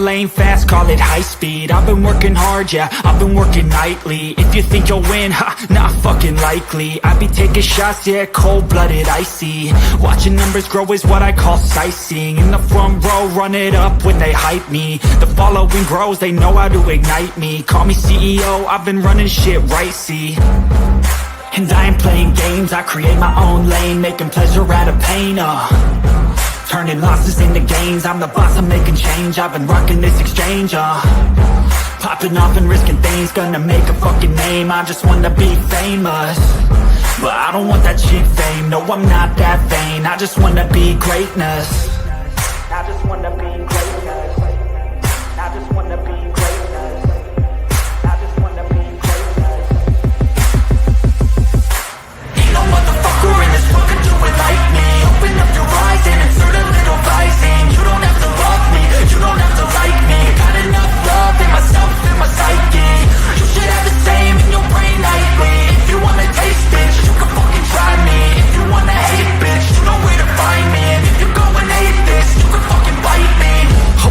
lane fast, call it high speed. I've been working hard, yeah, I've been working nightly. If you think you'll win, ha, not fucking likely. I be taking shots, yeah, cold-blooded, icy. Watching numbers grow is what I call sightseeing. In the front row, run it up when they hype me. The following grows, they know how to ignite me. Call me CEO, I've been running shit right, see. And I ain't playing games, I create my own lane, making pleasure out of pain, turning losses into gains. I'm the boss, I'm making change. I've been rocking this exchange, popping off and risking things. Gonna make a fucking name. I just wanna be famous, but I don't want that cheap fame. No, I'm not that vain. I just wanna be greatness. I just wanna be greatness. I just wanna be greatness. I just wanna be greatness. Ain't no motherfucker in this world can do it like me. Open up your eyes and insert a little rising. You don't have to love me, you don't have to like me. Got enough love in myself, in my psyche. You should have the same in your brain nightly. If you wanna taste, bitch, you can fucking try me. If you wanna hate, bitch, you know where to find me. And if you're going hate this, you can fucking bite me.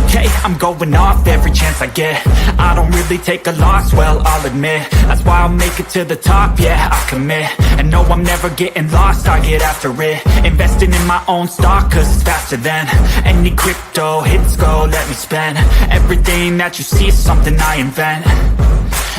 Okay, I'm going off every chance I get. I don't really take a loss, well, I'll admit. That's why I'll make it to the top, yeah, I commit. And no, I'm never getting lost, I get after it. Investing in my own stock, cause it's faster than any crypto hits go, let me spend. Everything that you see is something I invent,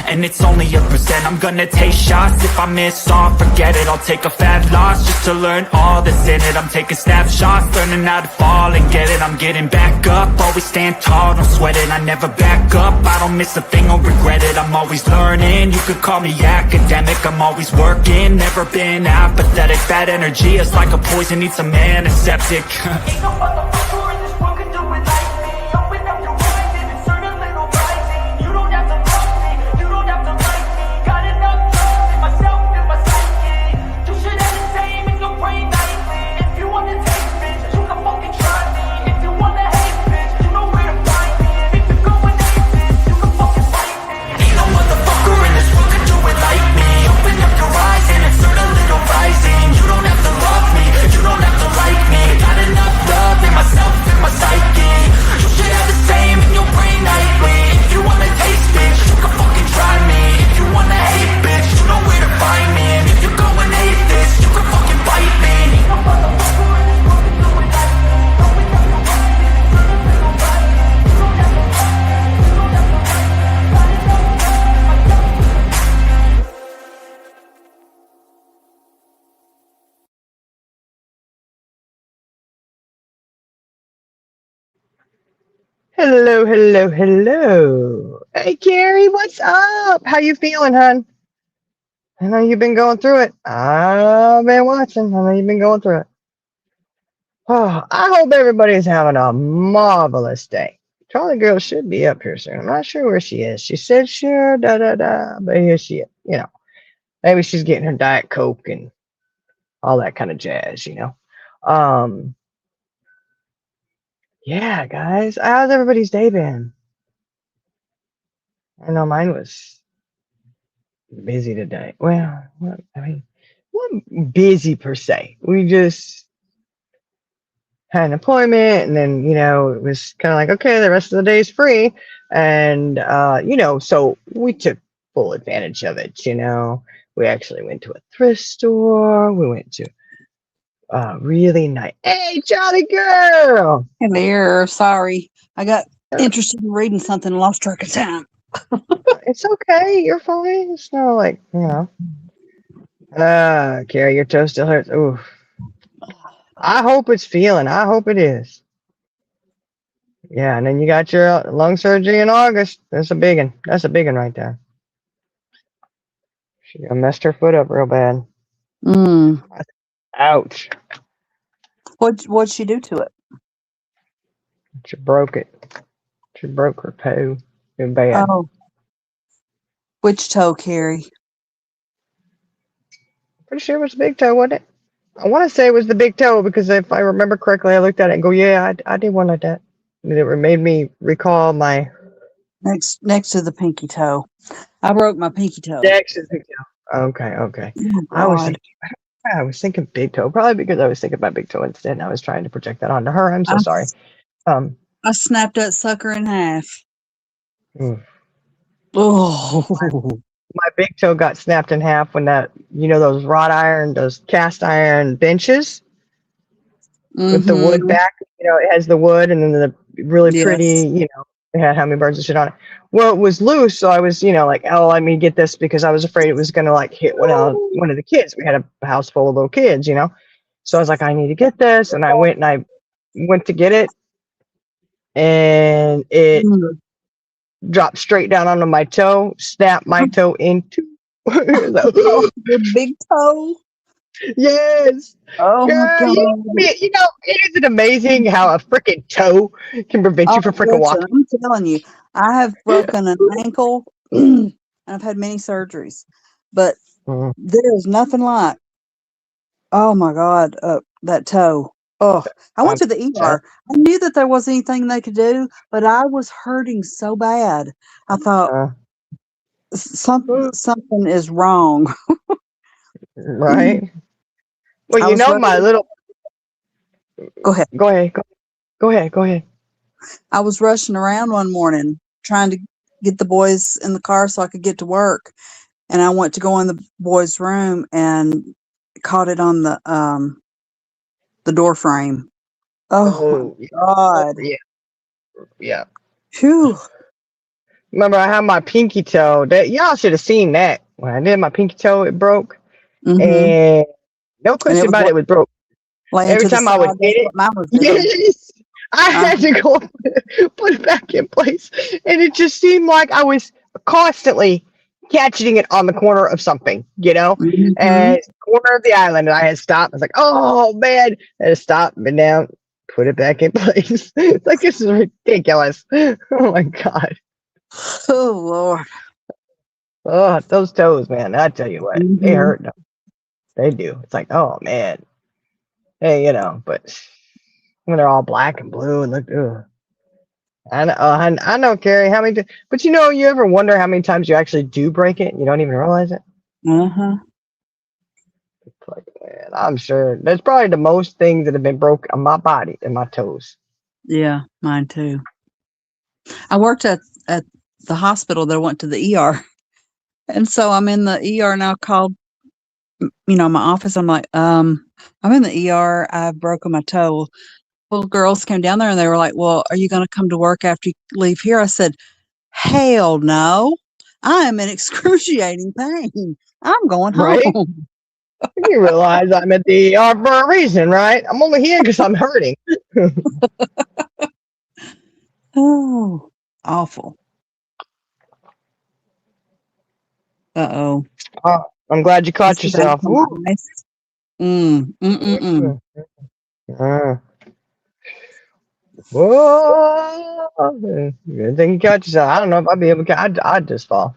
and it's only a percent. I'm gonna take shots, if I miss all, forget it. I'll take a fat loss just to learn all that's in it. I'm taking snapshots, learning how to fall and get it. I'm getting back up, always stand tall, don't sweat it. I never back up, I don't miss a thing or regret it. I'm always learning, you could call me academic. I'm always working, never been apathetic. That energy is like a poison, needs some antiseptic. Ain't no motherfucker in this world can do it like me. Open up your eyes and insert a little rising. You don't have to love me, you don't have to like me. Got enough love in myself, in my psyche. You should have the same in your brain nightly. If you wanna taste, bitch, you can fucking try me. If you wanna hate, bitch, you know where to find me. And if you're going hate this, you can fucking fight me. Ain't no motherfucker in this world can do it like me. Open up your eyes and insert a little rising. You don't have to love me, you don't have to like me. Got enough love in myself, in my psyche. You should have the same in your brain nightly. If you wanna taste, bitch, you can fucking try me. If you wanna hate, bitch, you know where to find me. And if you're going hate this, you can fucking bite me. Ain't no motherfucker in this world can do it like me. Open up your eyes and insert a little rising. You don't have to love me, you don't have to like me. Got enough love in myself. Hello, hello, hello. Hey, Carrie, what's up? How you feeling, hon? I know you've been going through it. I've been watching. I know you've been going through it. Oh, I hope everybody's having a marvelous day. Charlie Girl should be up here soon. I'm not sure where she is. She said sure, but here she is. You know, maybe she's getting her Diet Coke and all that kind of jazz, you know. Yeah, guys, how's everybody's day been? I know mine was busy today. Well, I mean, wasn't busy per se. We just had an appointment, and then it was kind of like, okay, the rest of the day is free, and so we took full advantage of it. We actually went to a thrift store. We went to really nice. Hey, Charlie Girl. Hey there, sorry. I got interested in reading something and lost track of time. It's okay. You're fine. It's not like, Carrie, your toe still hurts. Ooh. I hope it's feeling. I hope it is. Yeah, and then you got your lung surgery in August. That's a big one. That's a big one right there. She messed her foot up real bad. Ouch. What'd she do to it? She broke it. She broke her toe. Real bad. Oh. Which toe, Carrie? Pretty sure it was the big toe, wasn't it? I want to say it was the big toe because if I remember correctly, I looked at it and go, yeah, I did one like that. It made me recall my... Next to the pinky toe. I broke my pinky toe. Next to the pinky toe. Okay. Oh, I was thinking big toe, probably because I was thinking about big toe instead, and I was trying to project that onto her. I'm so sorry. I I snapped that sucker in half. Mm. Oh, My big toe got snapped in half when those wrought iron, those cast iron benches with the wood mm-hmm. back. It has the wood and then the really Yes. pretty, it had hummingbirds and shit on it. Well, it was loose, so I was, like, oh, let me get this because I was afraid it was gonna like hit one of the kids. We had a house full of little kids. So I was like, I need to get this, and I went to get it, and it Mm. dropped straight down onto my toe, snapped my toe in two. Oh, your big toe. Yes. Oh my Girl, God. isn't it amazing how a freaking toe can prevent you Oh, from freaking listen, walking? I'm telling you, I have broken an ankle and I've had many surgeries, but Mhm. there is nothing like, oh my God, that toe. Oh, I went I'm to the telling ER. I knew that there wasn't anything they could do, but I was hurting so bad. I thought you, something is wrong. right? Well, I was my rushing. little. Go ahead. Go ahead. Go ahead. Go ahead. I was rushing around one morning trying to get the boys in the car so I could get to work. And I went to go in the boys' room and caught it on the door frame. Oh my Oh, God. yeah. Yeah. Phew. Remember, I had my pinky toe. That y'all should have seen that when I did my pinky toe. It broke, Mm-hmm. and no And it question was about it, it was broke. laying Every to the time I side. would That's hit it, what mine was doing. yes, I Uh, had to go put it back in place, and it just seemed like I was constantly catching it on the corner of something, mm-hmm. and corner of the island, and I had stopped. I was like, oh man, I had to stop, bend down, put it back in place. It's like this is ridiculous. Oh my god. Oh Lord. Oh, those toes, man. I tell you what, they Mm-hmm. hurt. They do. It's like, oh man. Hey, but when they're all black and blue and look, ugh. I know, Carrie. How many? But you ever wonder how many times you actually do break it? And you don't even realize it. Uh-huh. It's like, man, I'm sure there's probably the most things that have been broke on my body and my toes. Yeah, mine too. I worked at the hospital that I went to the ER. And so I'm in the ER and I called, my office. I'm like, I'm in the ER. I've broken my toe. Little girls came down there and they were like, well, are you going to come to work after you leave here? I said, hell no. I am in excruciating pain. I'm going Right? home. You realize I'm at the ER for a reason, right? I'm only here because I'm hurting. Oh, awful. Uh-oh. Oh, I'm glad you You caught see that yourself. on my Woo. eyes? Mm. Uh, Whoa. Good thing you caught yourself. I don't know if I'd be able to. I'd just fall.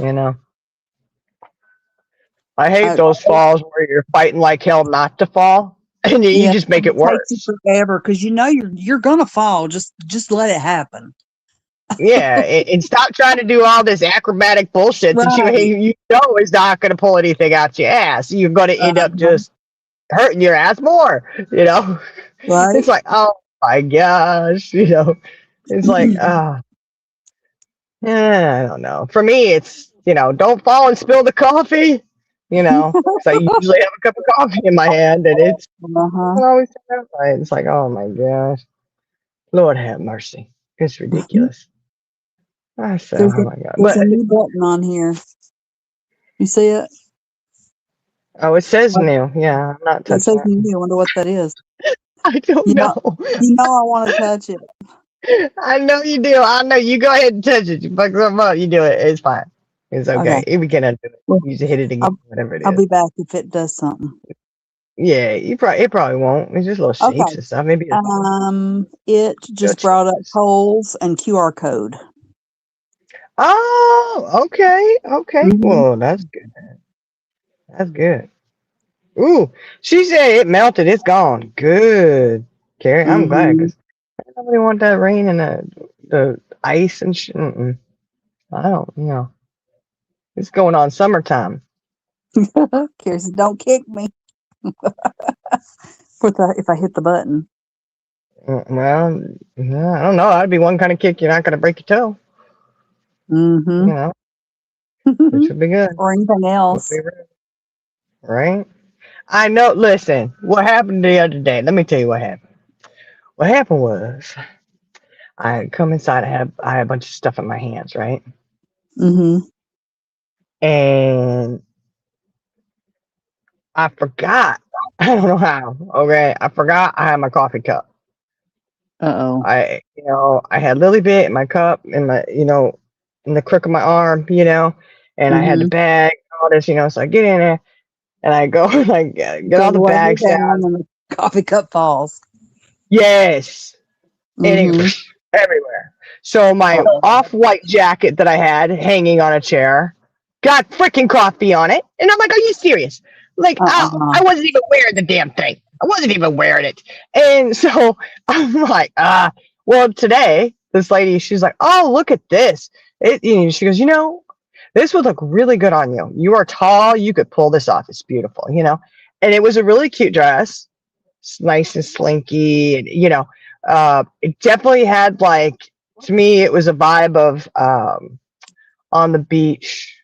You know. I hate I, those falls where you're fighting like hell not to fall, and you yeah, just make and it it takes you worse. forever because you're gonna fall. Just let it happen. Yeah, and stop trying to do all this acrobatic bullshit that Right. you know is not going to pull anything out your ass. You're going to end up Uh-huh. just hurting your ass more. Right. It's like, oh my gosh, it's like, yeah, I don't know. For me, it's don't fall and spill the coffee. Because I usually have a cup of coffee in my hand, and it's Uh-huh. not always that right. It's like, oh my gosh, Lord have mercy. It's ridiculous. I said, There's oh a my god, there's a new button on here. You see it? oh, it says new. Yeah, I'm not It touching says it. new. I wonder what that is. I don't You know, know. I want to touch it. I know you do. I know you go ahead and touch it. You fuck something up. You do it. It's fine. It's Okay. okay. If we can undo it, Well, you just hit it again, whatever it I'll is. be back if it does something. Yeah, it probably won't. It's just little shapes Okay. and stuff. Maybe It just brought up changes. polls and QR code. Oh, okay. Okay. Mm-hmm. Well, that's good. That's good. Ooh, she said it melted. It's gone. Good, Carrie. I'm glad Mm-hmm. because nobody want that rain and the ice and shit. I don't. It's going on summertime. Kirsten, don't kick me if I hit the button. Well, yeah, I don't know. That'd be one kind of kick. You're not going to break your toe, you Mm-hmm. know, which would be good. Or anything Would else. be good, right? I know. Listen, what happened the other day? Let me tell you what happened. What happened was I had come inside. I had a bunch of stuff in my hands, right? Mm-hmm. And I forgot. I don't know how. Okay, I forgot I had my coffee cup. Uh-oh. I had Lily Bit in my cup in my, in the crook of my arm, and I had the Mm-hmm. bag, and all this, so I get in there and I go and I get Go all the way bags down down. and the coffee cup falls. Yes, and Mm-hmm. it everywhere. So my Uh-oh. off-white jacket that I had hanging on a chair got freaking coffee on it, and I'm like, "Are you serious?" Like, Uh-uh. I wasn't even wearing the damn thing. I wasn't even wearing it, and so I'm like, Well, today this lady, she's like, "Oh, look at this." She goes, "This would look really good on you. You are tall. You could pull this off. It's beautiful, And it was a really cute dress. It's nice and slinky, and it definitely had like to me, it was a vibe of on the beach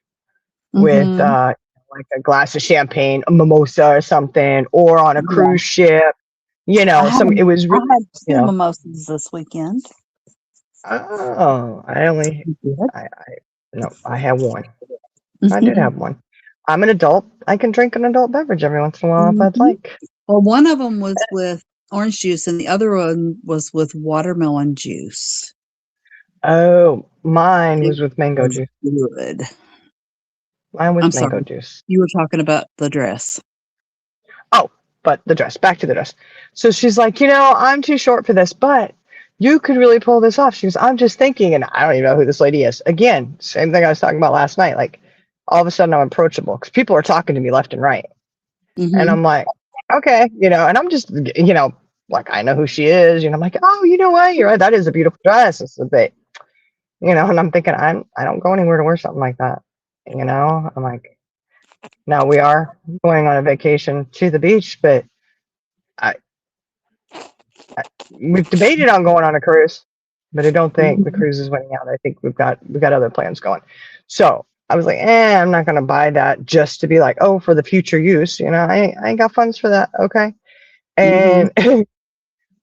with Mm-hmm. like a glass of champagne, a mimosa or something, or on a Yeah. cruise ship. I had It was I really, had two mimosas this weekend. oh, You did? I no, I had one. I did Mm-hmm. have one. I'm an adult. I can drink an adult beverage every once in a while if I'd like. Well, one of them was with orange juice, and the other one was with watermelon juice. Oh, mine It was with mango was juice. good. Mine was I'm mango sorry. juice. You were talking about the dress. Oh, but the dress, back to the dress. So she's like, I'm too short for this, but you could really pull this off. She goes, I'm just thinking, and I don't even know who this lady is. Again, same thing I was talking about last night. Like, all of a sudden I'm approachable because people are talking to me left and right. And Mm-hmm. I'm like, okay, and I'm just, like, I know who she is. I'm like, oh, you know what? You're right. That is a beautiful dress. It's a bit, and I'm thinking, I don't go anywhere to wear something like that. I'm like, now we are going on a vacation to the beach, but I, we've debated on going on a cruise, but I don't think the Mm-hmm. cruise is winning out. I think we've got other plans going. So I was like, I'm not gonna buy that just to be like, oh, for the future use. I ain't got funds for that. Okay. Mm-hmm. And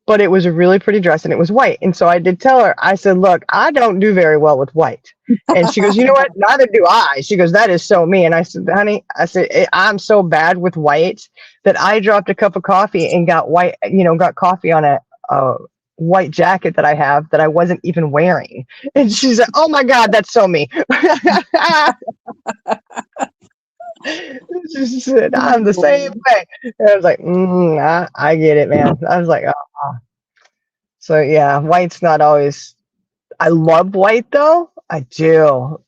but it was a really pretty dress and it was white. And so I did tell her, I said, look, I don't do very well with white. And she goes, you know what? Neither do I. She goes, that is so me. And I said, honey, I'm so bad with white that I dropped a cup of coffee and got white, got coffee on a white jacket that I have that I wasn't even wearing. And she's like, oh my God, that's so me. She said, I'm the same way. And I was like, I get it, man. I was like, oh. So yeah, white's not always. I love white though. I do,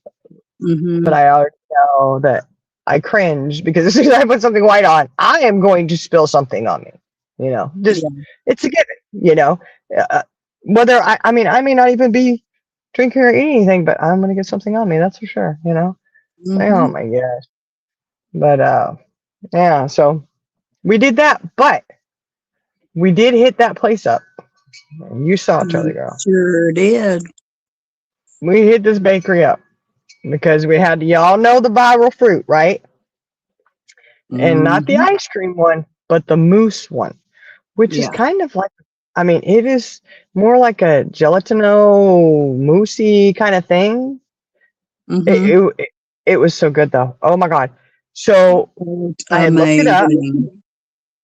Mm-hmm. but I already know that I cringe because as soon as I put something white on, I am going to spill something on me. Just Yeah. it's a given. Whether I mean, I may not even be drinking or eating anything, but I'm gonna get something on me. That's for sure. Oh Mm-hmm. my gosh. But yeah. So we did that, but we did hit that place up. You saw it, Charlie You girl. sure did. We hit this bakery up because we had y'all know the viral fruit, right? And not the Mm-hmm. ice cream one, but the mousse one, which is Yeah. kind of like, I mean, it is more like a gelatino moussey kind of thing. Mm-hmm. It was so good though. Oh my God. So I had looked it up Amazing.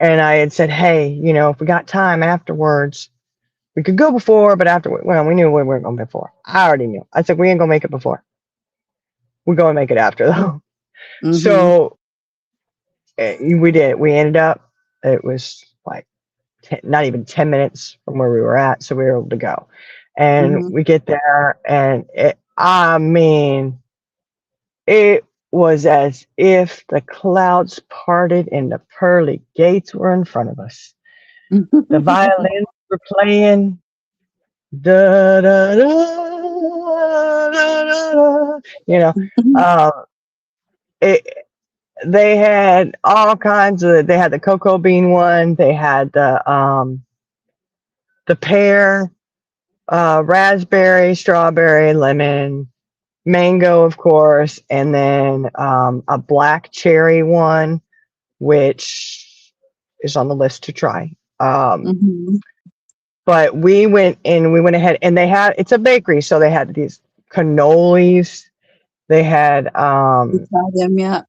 and I had said, hey, if we got time afterwards, we could go before, but after, well, we knew we weren't going before. I already knew. I said, we ain't gonna make it before. We're gonna make it after though. Mm-hmm. So we did. We ended up, it was like not even 10 minutes from where we were at. So we were able to go. And Mm-hmm. we get there, and I mean, it was as if the clouds parted and the pearly gates were in front of us. The violins were playing. Da, da, da, da, da, da. Uh, it, they had all kinds of, they had the cocoa bean one, they had the the pear, raspberry, strawberry, lemon, mango, of course, and then a black cherry one, which is on the list to try. Mhm. But we went ahead and they had, it's a bakery, so they had these cannolis. They had You tried them yet?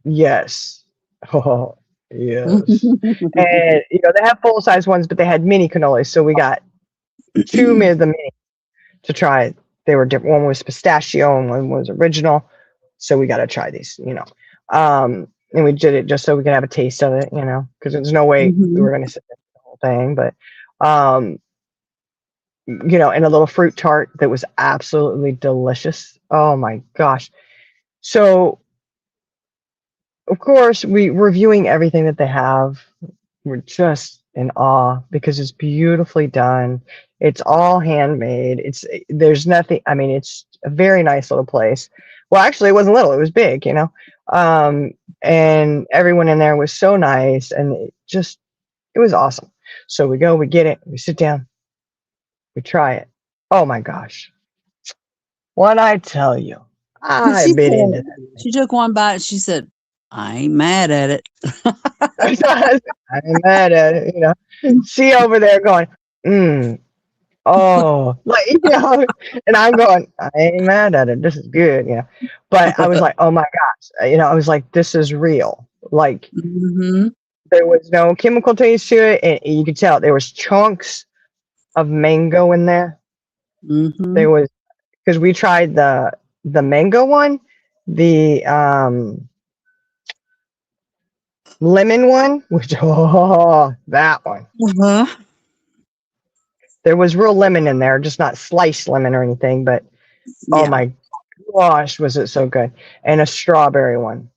yes. Oh, yes. And they have full size ones, but they had mini cannolis. So we got two of the mini to try. They were different. One was pistachio and one was original. So we got to try these, and we did it just so we could have a taste of it, because there's no way we were going to sit there for the whole thing. But, and a little fruit tart that was absolutely delicious. Oh my gosh. So, of course, we reviewing everything that they have. We're just in awe because it's beautifully done. It's all handmade. There's nothing. I mean, it's a very nice little place. Well, actually, it wasn't little. It was big, and everyone in there was so nice, and it was awesome. So we go, we get it, we sit down, we try it. Oh my gosh. What I tell you, I bit into that. She took one bite and she said, I ain't mad at it. I ain't mad at it, She over there going, oh, and I'm going, I ain't mad at it. This is good, But I was like, oh my gosh, I was like, this is real. Like, there was no chemical taste to it, and you could tell there was chunks of mango in there. There was, because we tried the mango one, the lemon one, which that one. There was real lemon in there, just not sliced lemon or anything, but oh my gosh, was it so good. And a strawberry one.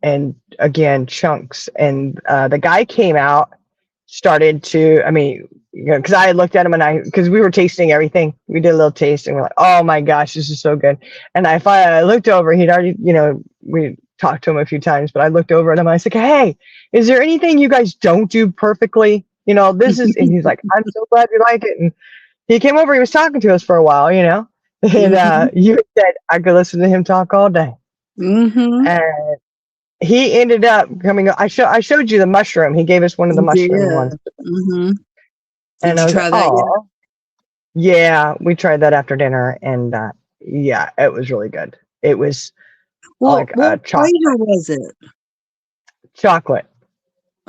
And again, chunks. And the guy came out, started to, because I looked at him because we were tasting everything. We did a little tasting. We're like, oh my gosh, this is so good. And I looked over, he'd already, we talked to him a few times, but I looked over at him. I was like, hey, is there anything you guys don't do perfectly? This is, and he's like, I'm so glad you like it. And he came over, he was talking to us for a while, and you said I could listen to him talk all day. And he ended up coming. I showed you the mushroom. He gave us one of the mushroom ones. And I was try that yet? Yeah, we tried that after dinner, and yeah, it was really good. It was what flavor was it? Chocolate.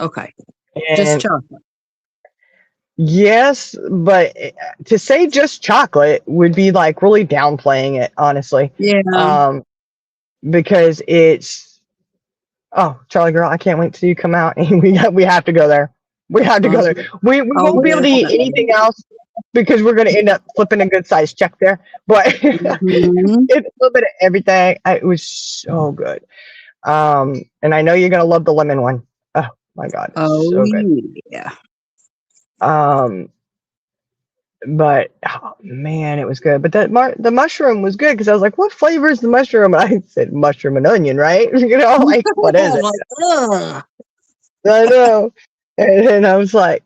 Okay, and just chocolate. Yes, but to say just chocolate would be like really downplaying it, honestly. Yeah. Because it's, oh, Charlie girl, I can't wait till you come out, and we have to go there. We have to go there. We won't be able to eat anything else because we're going to end up flipping a good size check there. But it's a little bit of everything. It was so good. And I know you're going to love the lemon one. Oh my God. So good. Yeah. But oh, man, it was good. But the mushroom was good because I was like, what flavor is the mushroom? And I said mushroom and onion, right? Like, what is it? I know. And I was like,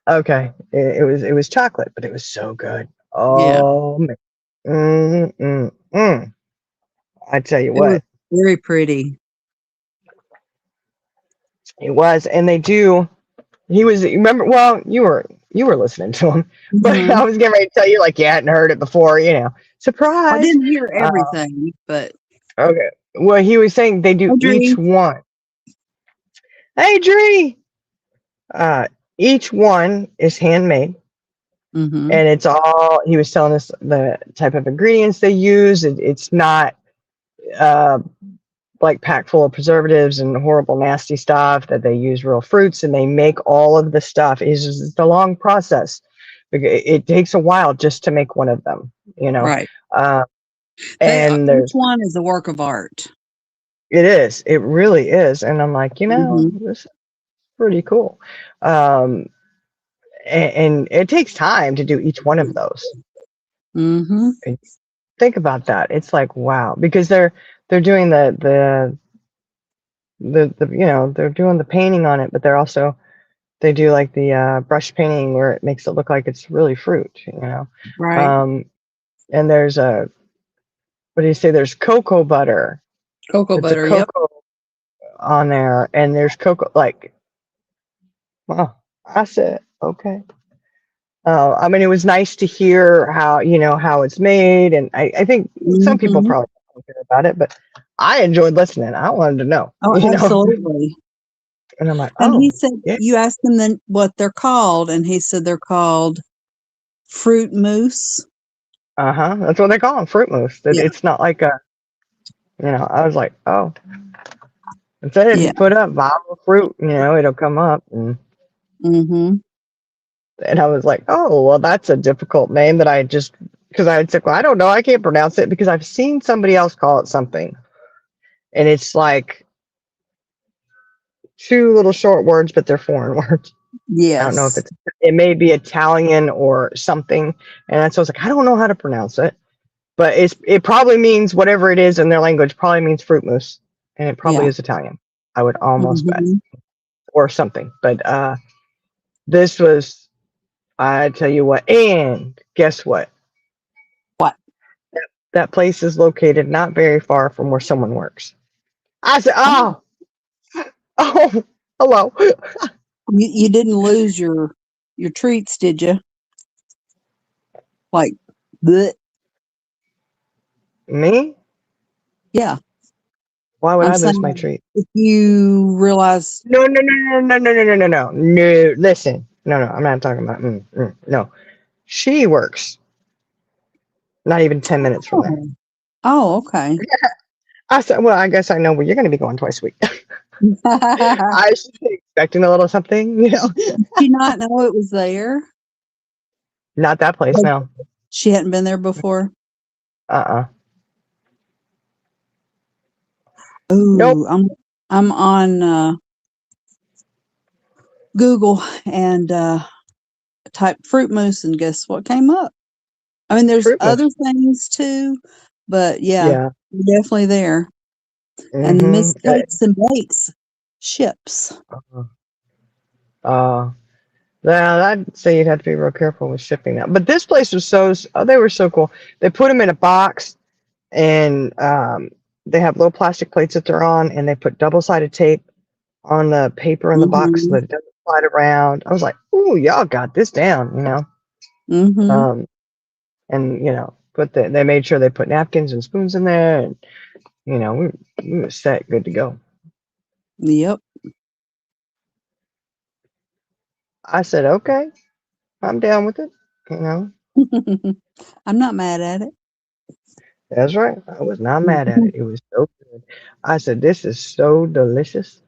okay, it was chocolate, but it was so good. Oh man. I tell you what. Very pretty. It was, and they do. Remember, well, you were listening to him, but I was getting ready to tell you like you hadn't heard it before, surprise. I didn't hear everything, but okay. Well, he was saying they do each one. Hey, Dree. Each one is handmade, and it's all. He was telling us the type of ingredients they use. It's not like packed full of preservatives and horrible nasty stuff. That they use real fruits, and they make all of the stuff. It's a long process. It takes a while just to make one of them, Right. And each one is a work of art. It is. It really is. And I'm like, this is pretty cool. And it takes time to do each one of those. Think about that. It's like, wow, because they're doing the they're doing the painting on it, but they're also they do like the brush painting where it makes it look like it's really fruit, you know. Right. And there's what do you say? There's cocoa butter. Cocoa It's a butter. Yep. cocoa on there, and there's cocoa like. Wow, I said okay. I mean, it was nice to hear how how it's made, and I think some people Mhm. probably don't care about it, but I enjoyed listening. I wanted to know, Oh, absolutely. and I'm like, And oh he said, yeah, you asked him then what they're called, and he said they're called fruit mousse. that's what they call them, fruit mousse. That Yeah. it's not like a, I was like, oh, instead if Yeah. you put up viral fruit, it'll come up, Mm-hmm. and I was like, oh, well, that's a difficult name that I just because I had said, well, I don't know, I can't pronounce it because I've seen somebody else call it something, and it's like two little short words, but they're foreign words. I don't know if Yes. it may be Italian or something. And that's, so I was like, I don't know how to pronounce it, but it probably means whatever it is in their language, probably means fruit mousse. And it probably Yeah. is Italian. I would almost bet, Mm-hmm. or something. But this was, I tell you what, and guess what? What? That place is located not very far from where someone works. I said, Oh, oh, hello. you didn't lose your treats, did you? Like, bleh. Me? Yeah. Why would I'm I lose my saying treat? if you realize, No, no, no, no, no, no, no, no, no, no. No, listen. No, no, I'm not talking about. No, she works not even 10 minutes from there. oh, oh, okay. I said, well, I guess I know where you're going to be going twice a week. I should be expecting a little something. Did she not know it was there? Not that place, no. She hadn't been there before. Uh-uh. Nope. Ooh, I'm on Google and typed fruit mousse, and guess what came up? I mean, there's Fruit other mousse. things too, but yeah, Yeah. definitely there. And Miss Mm-hmm. Cakes and Bakes ships. Uh, well, I'd say you'd have to be real careful with shipping that. But this place was they were so cool. They put them in a box, and they have little plastic plates that they're on, and they put double-sided tape on the paper in the box so Mm-hmm. that it doesn't slide around. I was like, "Ooh, y'all got this down," Mm-hmm. And they made sure they put napkins and spoons in there, and we were set, good to go. Yep. I said, "Okay, I'm down with it." I'm not mad at it. That's right. I was not mad at it. It was so good. I said, "This is so delicious."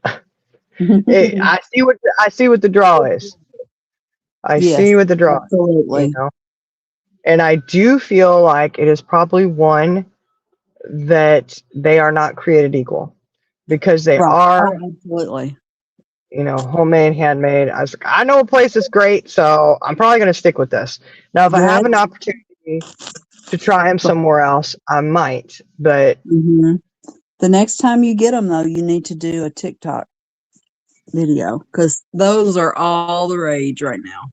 I see what the draw is. I Yes, see what the draw is, absolutely. and I do feel like it is probably one that they are not created equal because they Right. are, Oh, absolutely. homemade, handmade. I was like, I know a place that's great, so I'm probably going to stick with this. Now, if I have an That's opportunity to try them somewhere else, I might, but hmm the next time you get them, though, you need to do a TikTok video because those are all the rage right now.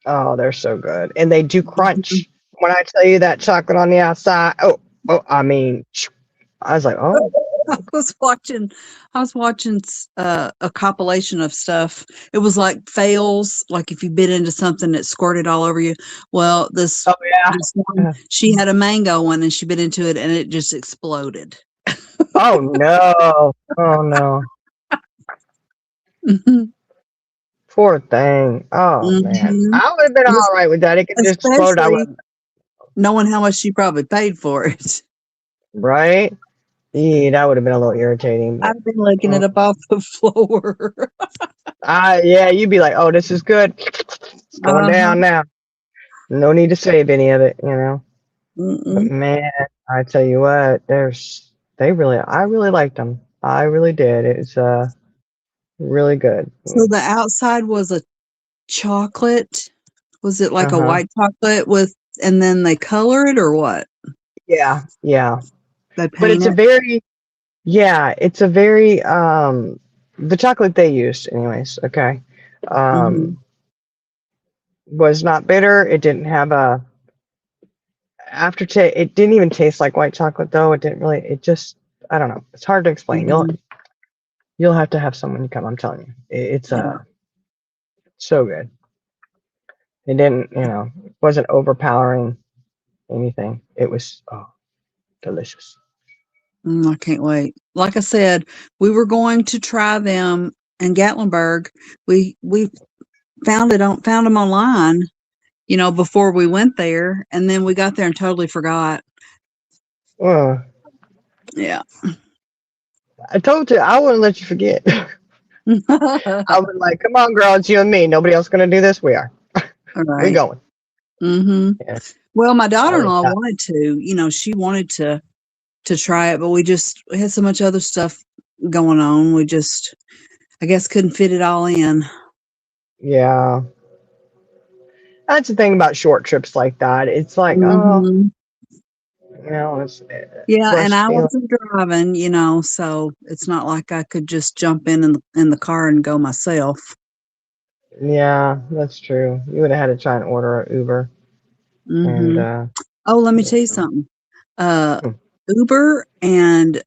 oh, they're so good. And they do Mhm. crunch. When I tell you that chocolate on the outside, I mean, I was like, oh, I was watching a compilation of stuff. It was like fails, like if you bit into something that squirted all over you. Well, oh this one, she had a mango one and she bit into it and it just exploded. oh no, oh no, Mhm. poor thing. Oh man, Mhm. I would have been all right with that. It could just explode. I Especially would, knowing how much she probably paid for it. right? Yeah, that would have been a little irritating, but I've been licking it up off the floor. yeah, you'd be like, oh, this is good. It's going Uh-huh. down now. No need to save any of it. But Mm-mm. man, I tell you what, I really liked them. I really did. It's really good. So the outside was a chocolate. Was it like a Uh-huh. white chocolate with, and then they color it or what? Yeah, yeah. They But paint it? it's a very the chocolate they used anyways, okay. Mhm. Was not bitter. It didn't have a aftertaste. It didn't even taste like white chocolate though. It didn't really. It just I don't know. It's hard to explain. Mhm. You'll have to have someone come. I'm telling you, it's Yeah. so good. It didn't it wasn't overpowering anything. It was delicious. I can't wait. Like I said, we were going to try them in Gatlinburg. We found them online, before we went there, and then we got there and totally forgot. Well, Yeah. I told you I wouldn't let you forget. I was like, come on, girl, it's you and me. Nobody else gonna do this. We are. All We're right. going. Mhm. Yeah. Well, my I was daughter-in-law wanted to, she wanted to try it, but we had so much other stuff going on. We just, I guess, couldn't fit it all in. yeah. That's the thing about short trips like that. It's like, Mhm. it's Yeah, and rushed I feeling. wasn't driving, so it's not like I could just jump in the car and go myself. Yeah, that's true. You would have had to try and order an Uber, and Mhm. Oh, let me yeah. tell you something. Uh, Hmm. Uber and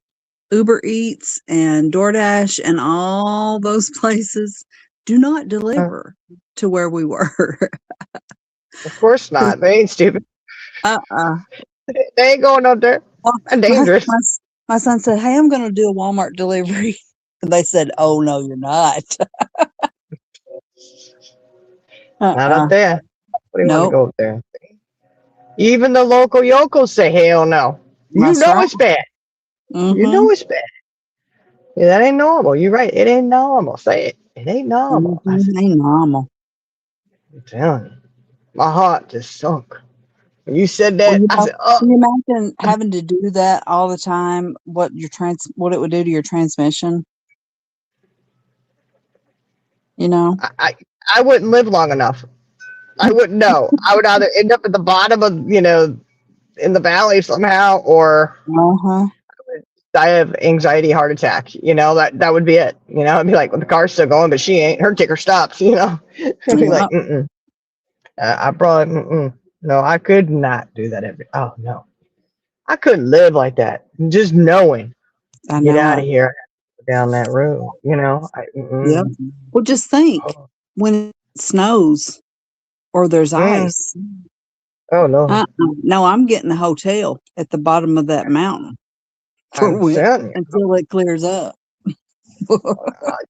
Uber Eats and DoorDash and all those places do not deliver to where we were. Of course not. They ain't stupid. Uh-uh. They ain't going up there. Well, That's my, dangerous. my, my son said, "Hey, I'm going to do a Walmart delivery." And they said, "Oh, no, you're not." Not up Uh-uh. there. What do you want to Nope. go up there? Even the local yokels say hell no. You That's know right. it's bad. You Mm-hmm. know it's bad. Yeah, that ain't normal. You're right. It ain't normal. Say it. It ain't normal. I said, Mm-hmm. Ain't normal. I'm telling you. My heart just sunk. When you said Well, that, I said, oh, can you imagine having to do that all the time? What it would do to your transmission? You know? I, I, I wouldn't live long enough. I wouldn't know. I would either end up at the bottom of, in the valley somehow, or Uh-huh. die of anxiety heart attack. That would be it. I'd be like, well, the car's still going, but she ain't. Her ticker stops. I'd be like, Yep. mm-mm. I probably, no, I could not do that oh no. I couldn't live like that. Just knowing, I get out know. of here, down that road. Yep. Well, just think Oh, when it snows or there's mm, ice. oh no. No, I'm getting a hotel at the bottom of that mountain for I'm when telling you. until it clears up.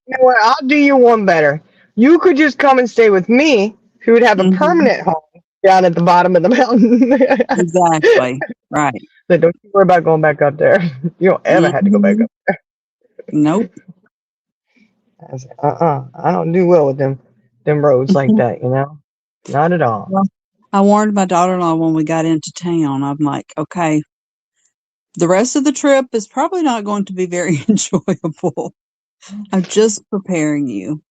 You know what? I'll do you one better. You could just come and stay with me, who would have a Mhm. permanent home down at the bottom of the mountain. Exactly. Right. So don't you worry about going back up there. You don't ever have to go back Mhm. up. Nope. I said, I don't do well with them roads like that, Not at all. Well, I warned my daughter-in-law when we got into town. I'm like, okay, the rest of the trip is probably not going to be very enjoyable. I'm just preparing you.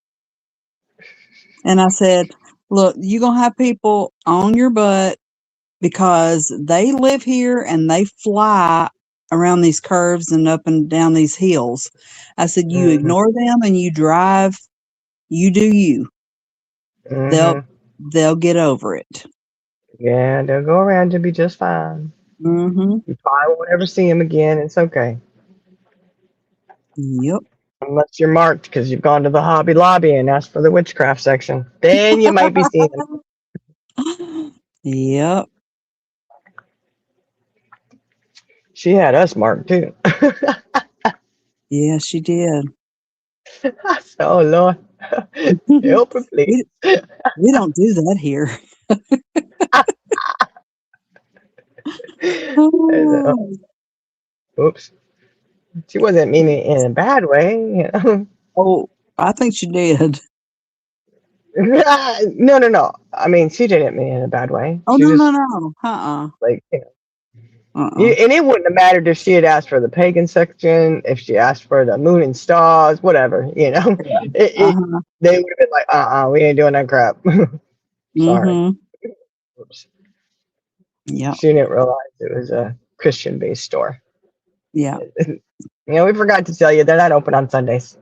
And I said, look, you're going to have people on your butt because they live here and they fly around these curves and up and down these hills. I said, you Hmm. ignore them and you drive, you do you. They'll Hmm. they'll get over it. Yeah, they'll go around. You'll be just fine. Mhm. You probably won't ever see them again. It's okay. Yep. Unless you're marked because you've gone to the Hobby Lobby and asked for the witchcraft section. Then you might be seeing them. Yep. She had us marked too. Yeah, she did. I said, oh, Lord. Help her, please. we we don't do that here. I said, oh, oops. She wasn't meaning it in a bad way. Oh, I think she did. No, no, no. I mean, she didn't mean it in a bad way. Oh She no no just, no. Uh-uh. like, Uh-uh. and it wouldn't have mattered if she had asked for the pagan section, if she asked for the moon and stars, whatever, Yeah. It, Uh-huh. they would have been like, we ain't doing that crap. Sorry. Mhm. Oops. Yep. She didn't realize it was a Christian based store. Yeah. We forgot to tell you they're not open on Sundays.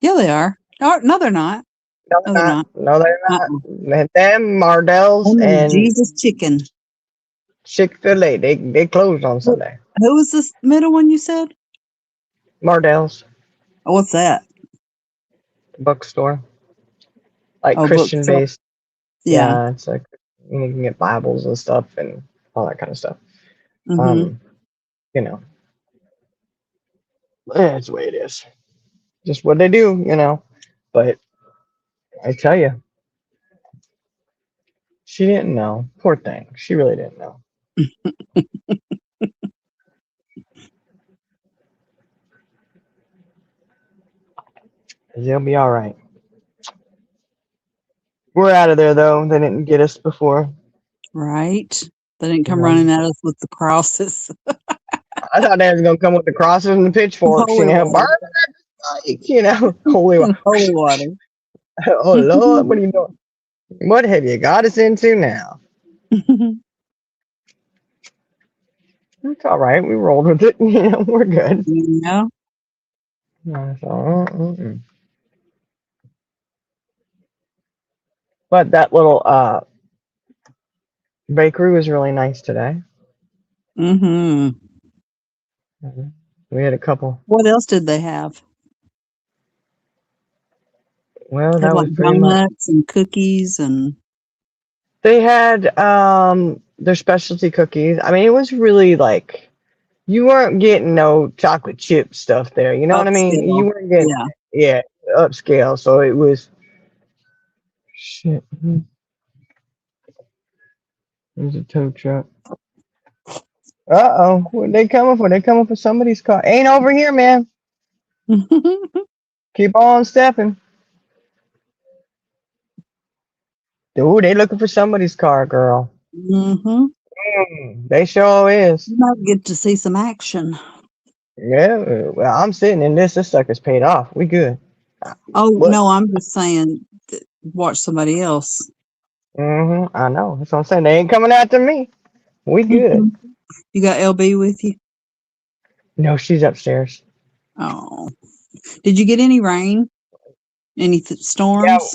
Yeah, they are. No, no, they're not. No, No, they're they're not. not. No, they're Uh-uh. not. Them, Mardell's, Only and Jesus Chicken. Chick-fil-A, they closed on Who Sunday. who was this middle one you said? Mardell's Oh, what's that? bookstore, like Oh, Christian bookstore. based. Yeah. Yeah, it's like you can get Bibles and stuff and all that kind of stuff. Mm-hmm. Um, you know, that's the way it is. Just what they do, you know. But I tell you, she didn't know. Poor thing. She really didn't know. They'll be all right. We're out of there though. They didn't get us before. Right. They didn't You come know, running at us with the crosses. I thought they was gonna come with the crosses and the pitchforks. You Holy know, water. you know, holy. And holy water. Oh Lord, what are you doing? What have you got us into now? It's all right. We rolled with it. You know, we're good. Yeah. So, but that little bakery was really nice today. Mm-hmm. We had a couple. What else did they have? Well, They had that like was pretty much. donuts and cookies and They had their specialty cookies. I mean, it was really like you weren't getting no chocolate chip stuff there. You know what I mean? upscale. You weren't getting Yeah. yeah upscale. So it was shit. There's a tow truck. Uh-oh. What they coming for? They coming for somebody's car. Ain't over here, man. Keep on stepping. Dude, they looking for somebody's car, girl. Mm-hmm. They sure is. You might get to see some action. Yeah, well, I'm sitting in this. This sucker's paid off. We good. Oh What? no, I'm just saying watch somebody else. I know. That's what I'm saying. They ain't coming after me. We good. You got LB with you? No, she's upstairs. Oh. Did you get any rain? Any Yeah, storms?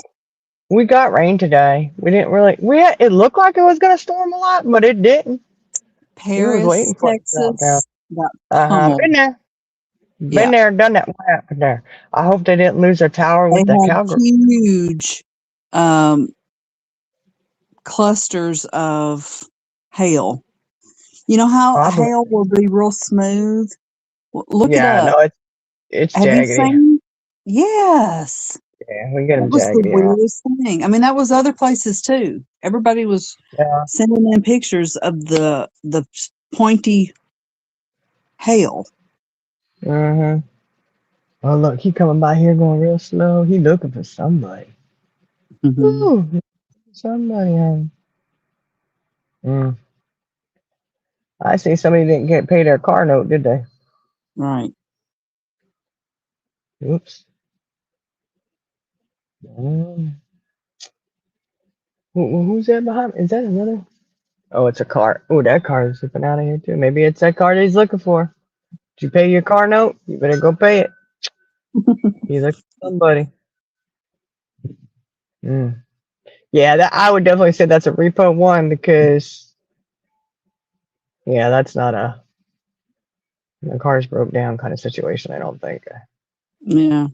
we got rain today. We didn't really. It looked like it was gonna storm a lot, but it didn't. We was Paris, waiting for it to drop down. Texas got pummeled. Been there. Yeah. Been there, done that. What happened there? I hope they didn't lose their tower They with that had cowgirl. huge clusters of hail. You know how Probably. hail will be real smooth? Look it Yeah, up. no, it's Have you jaggedy. seen? Yes. Yeah, we get That them was the jaggedy. weirdest thing. I mean, that was other places too. Everybody was Yeah. sending in pictures of the pointy hail. Oh look, he coming by here going real slow. He looking for somebody. Mm-hmm. Ooh, somebody. I see somebody didn't get paid their car note, did they? Right. Oops. Who's that behind? Is that another? Oh, it's a car. Oh, that car is zipping out of here too. Maybe it's that car that he's looking for. Did you pay your car note? You better go pay it. He's looking for somebody. Yeah, that I would definitely say that's a repo one because yeah, that's not the car's broke down kind of situation. I don't think Yeah.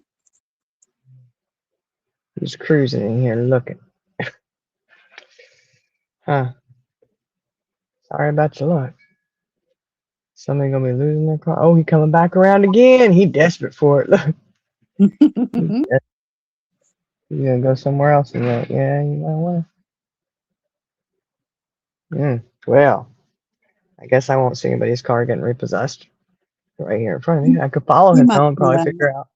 he's cruising in here looking. Huh? Sorry about your luck. Somebody gonna be losing their car. Oh, he coming back around again. He desperate for it. Look, he's gonna go somewhere else. And like, yeah, you might want to. Well, I guess I won't see anybody's car getting repossessed right here in front of me. I could follow You him might though and do probably that. figure out.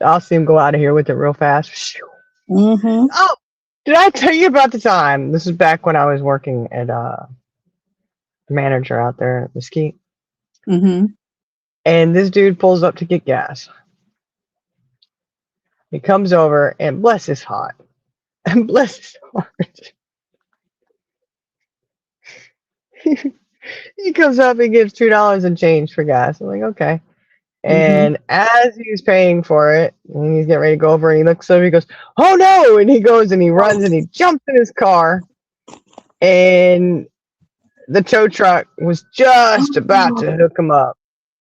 I'll see him go out of here with it real fast. Mm-hmm. Oh, did I tell you about the time? This is back when I was working at manager out there at Mesquite. Mm-hmm. And this dude pulls up to get gas. He comes over and bless his heart. And bless his heart. He comes up and gives $2 and change for gas. I'm like, okay. Mhm. And as he's paying for it, and he's getting ready to go over, and he looks over, he goes, "Oh no!" And he goes and he runs and he jumps in his car, and the tow truck was just about to hook him up,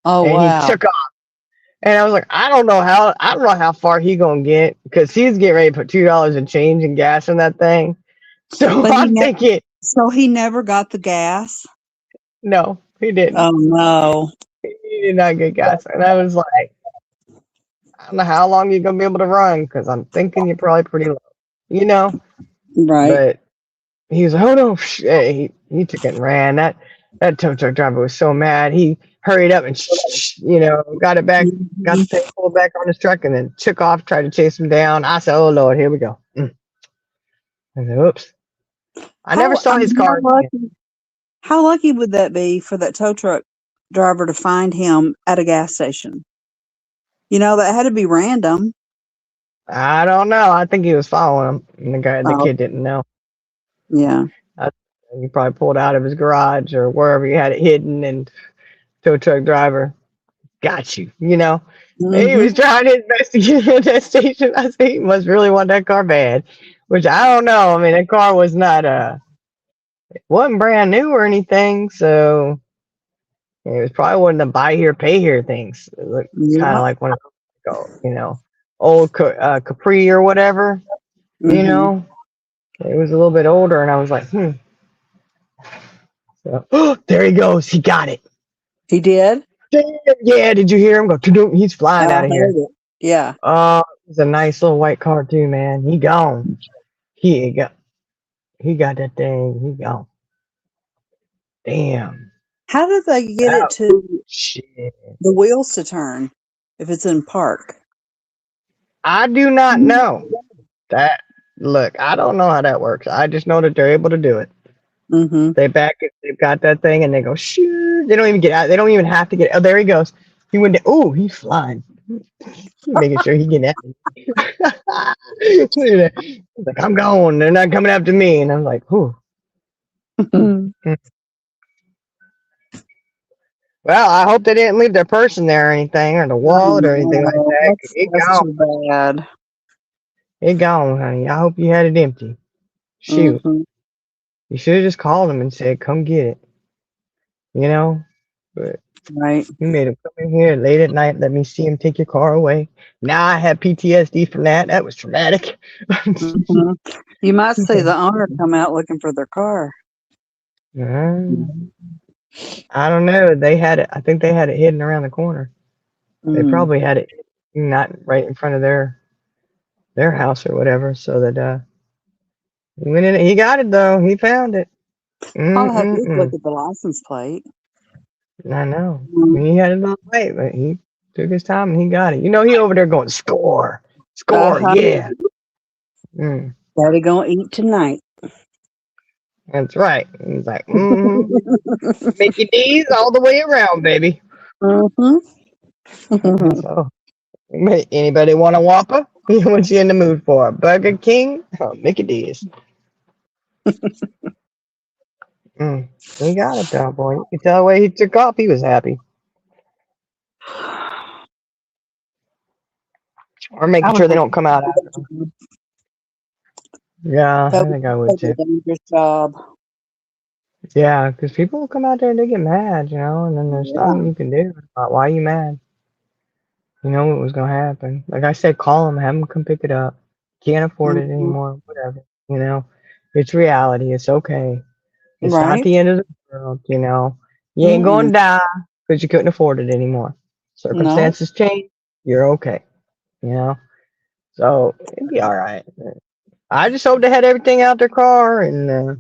Oh and he wow. took off. And I was like, I don't know how far he gonna get, because he's getting ready to put $2 in change and gas in that thing. So But I'm thinking, so he never got the gas. no, he didn't. Oh no. He did not get gas. And I was like, I don't know how long you're gonna be able to run, because I'm thinking you're probably pretty low, you know. Right. But he was like, "Oh no!" He took it and ran. That tow truck driver was so mad. He hurried up and got it back, got the Mhm. thing pulled back on his truck, and then took off, tried to chase him down. I said, "Oh Lord, here we go." I said, "Oops." I never How saw his car again. how lucky would that be for that tow truck driver to find him at a gas station? That had to be random. I don't know. I think he was following him, and the Oh, kid didn't know. yeah. I, he probably pulled out of his garage or wherever he had it hidden, and tow truck driver got you. He Mhm. was trying his best to get in that station. I think he must really want that car bad, which I don't know. I mean, that car was not wasn't brand new or anything, so it was probably one of the buy here, pay here things. It looked kind of Yeah. like one of those, old Capri or whatever. You Mhm. know, it was a little bit older, and I was like, hmm. So, there he goes. He got it. He did? Damn, yeah, did you hear him go? "Tudum," He's flying I out of here. heard it. Yeah. Oh, it's a nice little white car too, man. He gone. He got he got that thing. He gone. Damn. How did they get it That to shit. the wheels to turn if it's in park? I do not know that. Look, I don't know how that works. I just know that they're able to do it. Mhm. They back it. They've got that thing, and they go shoot. They don't even get out. They don't even have to get. Oh, there he goes. He went. Oh, he's flying. He's making sure he get out. Look at that. He's like, I'm going. They're not coming after me. And I'm like, whew. Well, I hope they didn't leave their purse in there or anything, or the wallet or anything like No, that. 'Cause it that's gone. too bad. It gone, honey. I hope you had it empty. Shoot. Mhm. You should have just called them and said, come get it. You know? But Right. you made him come in here late at night, let me see him take your car away. Now I have PTSD from that. That was traumatic. Mhm. You might see the owner come out looking for their car. I don't know. They had it. I think they had it hidden around the corner. They Mm. probably had it not right in front of their house or whatever. So that he went in. He got it though. He found it. All I had to do is look Mm-mm-mm. at the license plate. I know. Mm. He had it all right, but he took his time and he got it. He over there going score, score, Uh-huh. yeah. Mm, Daddy gonna eat tonight. that's right. He's like, Mickey D's all the way around, baby. Mhm. So, anybody want a Whopper? What you in the mood for? Burger King? Oh, Mickey D's. He got it though, boy. You can tell the way he took off. He was happy. Or I making would sure they hate don't come out after him. Yeah, that I think I would would be a too. dangerous job. Yeah, because people will come out there and they get mad, and then there's Yeah. nothing you can do about why you mad. You know what was gonna happen. Like I said, call them, have them come pick it up. Can't afford it Mhm. anymore, whatever. It's reality. It's okay. It's not Right? the end of the world. You ain't Mm-mm. gonna die because you couldn't afford it anymore. No. Circumstances change, you're okay. You know? So it'd be alright. I just hope they had everything out their car and no,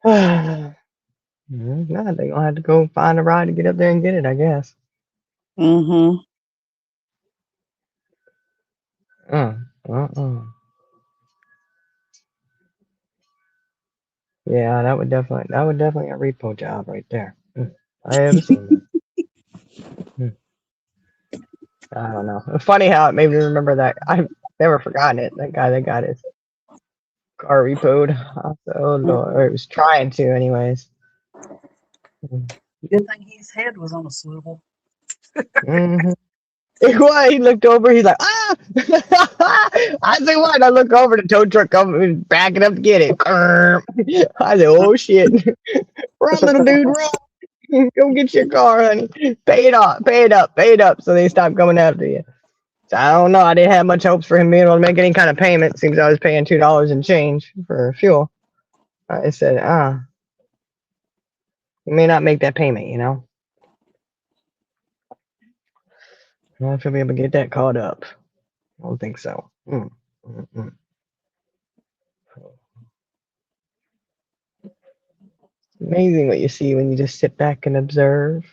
they're gonna have to go find a ride to get up there and get it, I guess. Mhm. Uh, uh-uh. Yeah, that would definitely a repo job right there. I haven't seen that. Hmm. I don't know. It's funny how it made me remember that. I've never forgotten it. That guy that got his car repoed. I said, oh Lord, or it was trying to, anyways. Hmm. Good thing his head was on a swivel. Mm-hmm. Why he looked over, he's like, ah! I said, what? I look over, the tow truck coming, backing up to get it. I said, oh shit. Run, little dude, run. Go get your car, honey. Pay it off, pay it up, pay it up. So they stop coming after you. So I don't know. I didn't have much hopes for him being able to make any kind of payment. Seems I was paying $2 and change for fuel. I said, you may not make that payment, you know. I don't know if you'll be able to get that caught up. I don't think so. Amazing what you see when you just sit back and observe.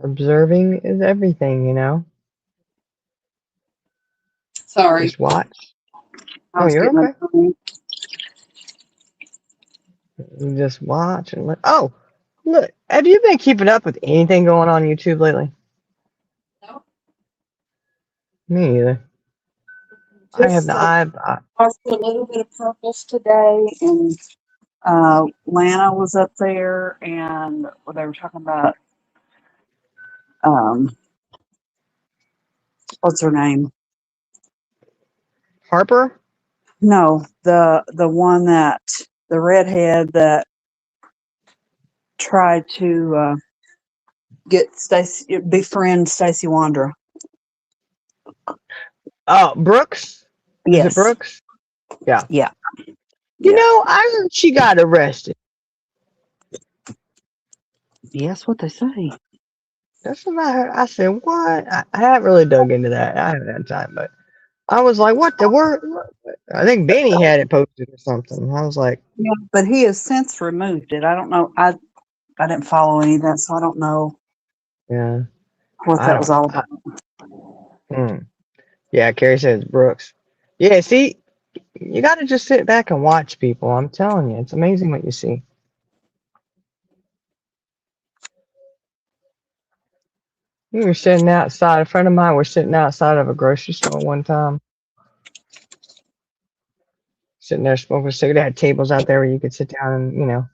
Observing is everything, you know. Sorry. Just watch. I Oh, was you're getting okay. my phone. You just watch and look. Oh, look. Have you been keeping up with anything going on YouTube lately? No. Me either. I have Just not. I watched a little bit of Purples today, and Lana was up there, and they were talking about what's her name? Harper? No, the one that the redhead that tried to befriend Stacy Wandra. Oh, Brooks? Is Yes. it Brooks? Yeah. Yeah. You know, I heard she got arrested. Yes, what they say. That's what I heard. I said, what? I haven't really dug into that. I haven't had time, but I was like, what the word? I think Benny had it posted or something. I was like, Yeah, but he has since removed it. I don't know. I didn't follow any of that, so I don't know yeah. what I that was don't. all about. Yeah, Carrie says Brooks. Yeah, see, you got to just sit back and watch people. I'm telling you, it's amazing what you see. We were sitting outside. A friend of mine was sitting outside of a grocery store one time. Sitting there smoking a cigarette. They had tables out there where you could sit down and, you know,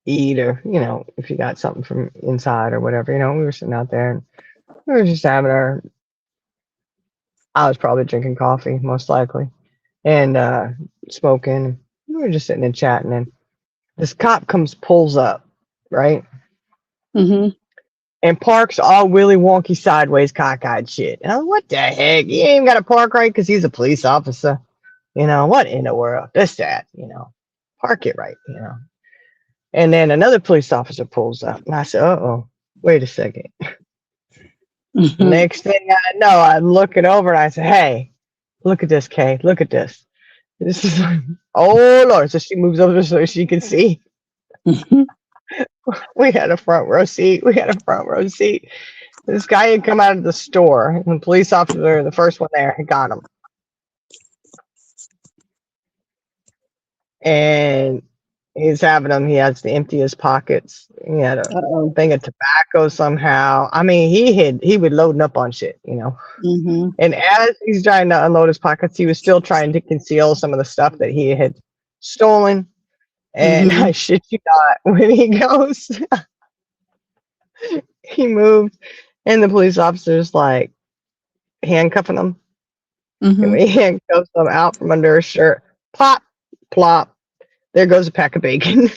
eat or, you know, if you got something from inside or whatever. You know, we were sitting out there and we were just having our, I was probably drinking coffee, most likely, and smoking. We were just sitting and chatting, and this cop pulls up, right? Mm-hmm. And parks all willy wonky sideways cockeyed shit. And I was, what the heck? He ain't even got to park right because he's a police officer. You know, what in the world? This, that, you know, park it right, you know. And then another police officer pulls up, and I said, uh-oh, wait a second. Next thing I know, I'm looking over, and I said, hey, look at this, Kay. Look at this. This is, oh, Lord. So she moves over so she can see. We had a front row seat. This guy had come out of the store, and the police officer, the first one there, had got him. And he's having him. He has to empty his pockets. He had a thing of tobacco somehow. I mean, he would loading up on shit, you know. Mm-hmm. And as he's trying to unload his pockets, he was still trying to conceal some of the stuff that he had stolen. And I shit you not, when he goes, he moved, and the police officer's like handcuffing him. And when he handcuffs him out from under his shirt, pop, plop, there goes a pack of bacon.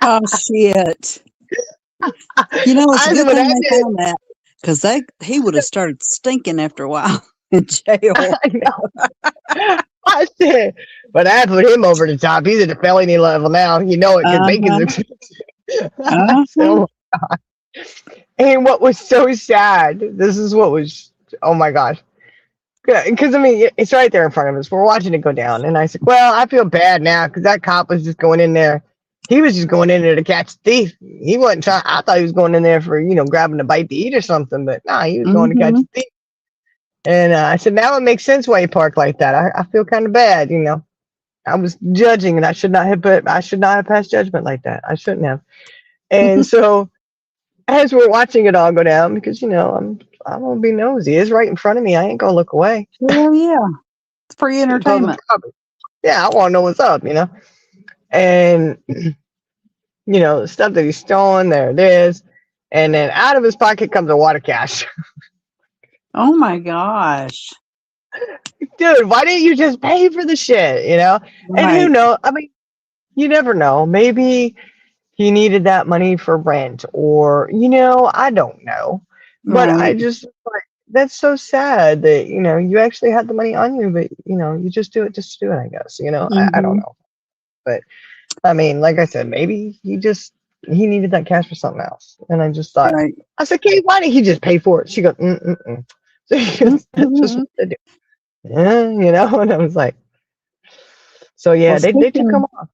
Oh shit! You know, it's a good thing they found that, because he would have started stinking after a while in jail. I know. I said, but I put him over the top. He's at the felony level now. You know it, because bacon's expensive. I said, oh my God. And what was so sad, this is what was, oh my gosh. Because, I mean, it's right there in front of us. We're watching it go down. And I said, well, I feel bad now because that cop was just going in there. He was just going in there to catch a thief. He wasn't trying. I thought he was going in there for, you know, grabbing a bite to eat or something. But no, he was going to catch a thief. And I said, now it makes sense why he parked like that. I feel kind of bad, you know. I was judging, and I should not have passed judgment like that. I shouldn't have. And so as we're watching it all go down, because, you know, I'm gonna be nosy. It's right in front of me. I ain't gonna look away. Well, yeah, it's free entertainment. Yeah, I want to know what's up, you know. And you know, the stuff that he's stolen. There it is. And then out of his pocket comes a water cache. Oh my gosh. Dude, why didn't you just pay for the shit, you know? And who Right. knows? I mean, you never know. Maybe he needed that money for rent or, you know, I don't know. But I Right. just, like, that's so sad that, you know, you actually had the money on you, but, you know, you just do it just to do it, I guess. You know, I don't Mm-hmm. know. But I mean, like I said, maybe he needed that cash for something else. And I just thought, Right. I said, Kate, why didn't he just pay for it? She goes, mm-mm-mm. So she goes, that's just Mhm. what they do. Yeah, you know, and I was like, so Well, yeah, they took him off.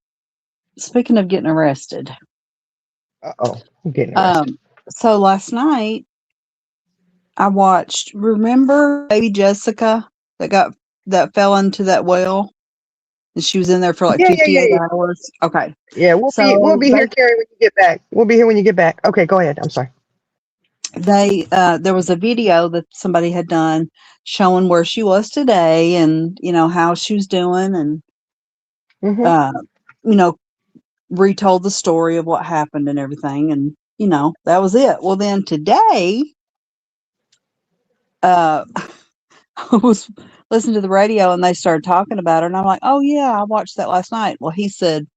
speaking of getting arrested, Uh-oh, I'm getting arrested. um, so last night I watched. Remember, baby Jessica that fell into that well, and she was in there for like Yeah, yeah, yeah, 58 yeah. hours. Okay, Yeah, we'll so be here, Carrie, when you get back. We'll be here when you get back. Okay, go ahead. I'm sorry. they there was a video that somebody had done showing where she was today, and you know how she was doing, and Mm-hmm. uh, you know retold the story of what happened and everything, and you know that was it. Well, then today, uh, I was listening to the radio and they started talking about her, and I'm like, oh yeah, I watched that last night. Well, he said,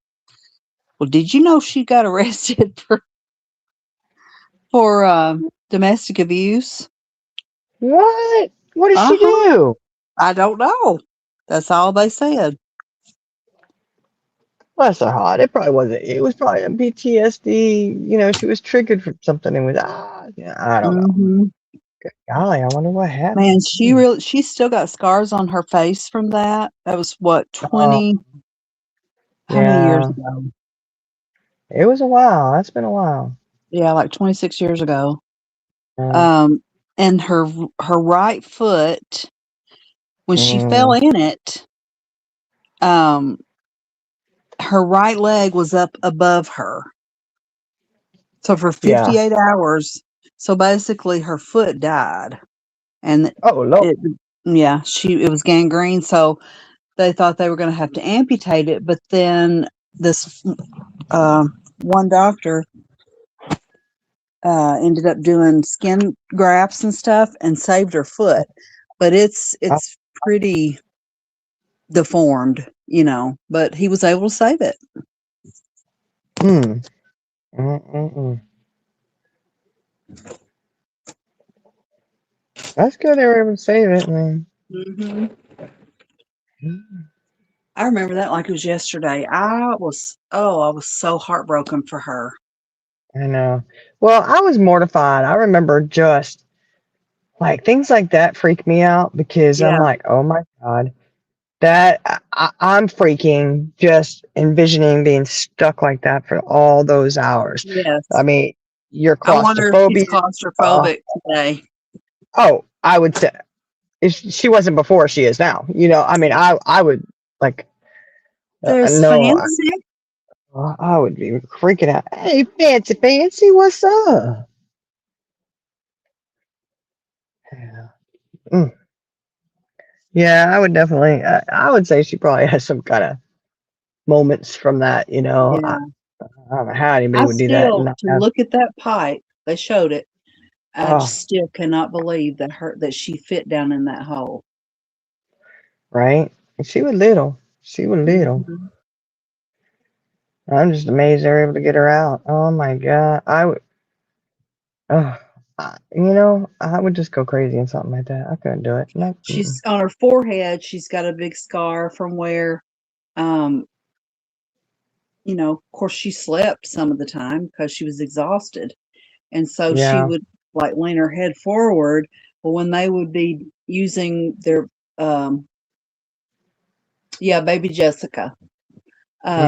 well, did you know she got arrested for domestic abuse? What? What did she Uh-huh. do? I don't know. That's all they said. Bless her heart. It probably wasn't. It was probably a PTSD. You know, she was triggered from something and was, yeah, I don't know. Hmm. Golly, I wonder what happened. Man, she's still got scars on her face from that. That was what, Oh, 20, how many years yeah. ago? It was a while. That's been a while. Yeah, like 26 years ago. Yeah. Um, and her right foot, when she fell Mm, in it, um, her right leg was up above her. So for yeah. 58 hours, so basically her foot died. And Oh, Lord. it, yeah, it was gangrene. So they thought they were going to have to amputate it. But then this one doctor ended up doing skin grafts and stuff and saved her foot. But it's pretty deformed, you know, but he was able to save it. Hmm. Mm-mm-mm. That's good they were able to save it, man. Hmm. I remember that like it was yesterday. I was so heartbroken for her. I know. Well, I was mortified. I remember just like things like that freak me out because I'm Yeah. like, oh my God, I'm freaking just envisioning being stuck like that for all those hours. I Yes. mean, your I wonder if she's claustrophobia. Uh, claustrophobic today. oh, I would say if she wasn't before, she is now. You know, I mean, I would like, There's no, Fancy. I would be freaking out. Hey, fancy, what's up? Yeah. Mm. Yeah, I would definitely. I would say she probably has some kind of moments from that. You know, Yeah. I don't know how anybody I would do that and still not to have. look at that pipe, they showed it. I Oh, just still cannot believe that she fit down in that hole. right. And she was little. She was little. Mhm. I'm just amazed they were able to get her out. Oh my God, I would. Oh, you know, I would just go crazy in something like that. I couldn't do it. No. Mm-mm. She's on her forehead, she's got a big scar from where um you know, of course she slept some of the time because she was exhausted. And so she Yeah. would like lean her head forward. But when they would be using their baby Jessica,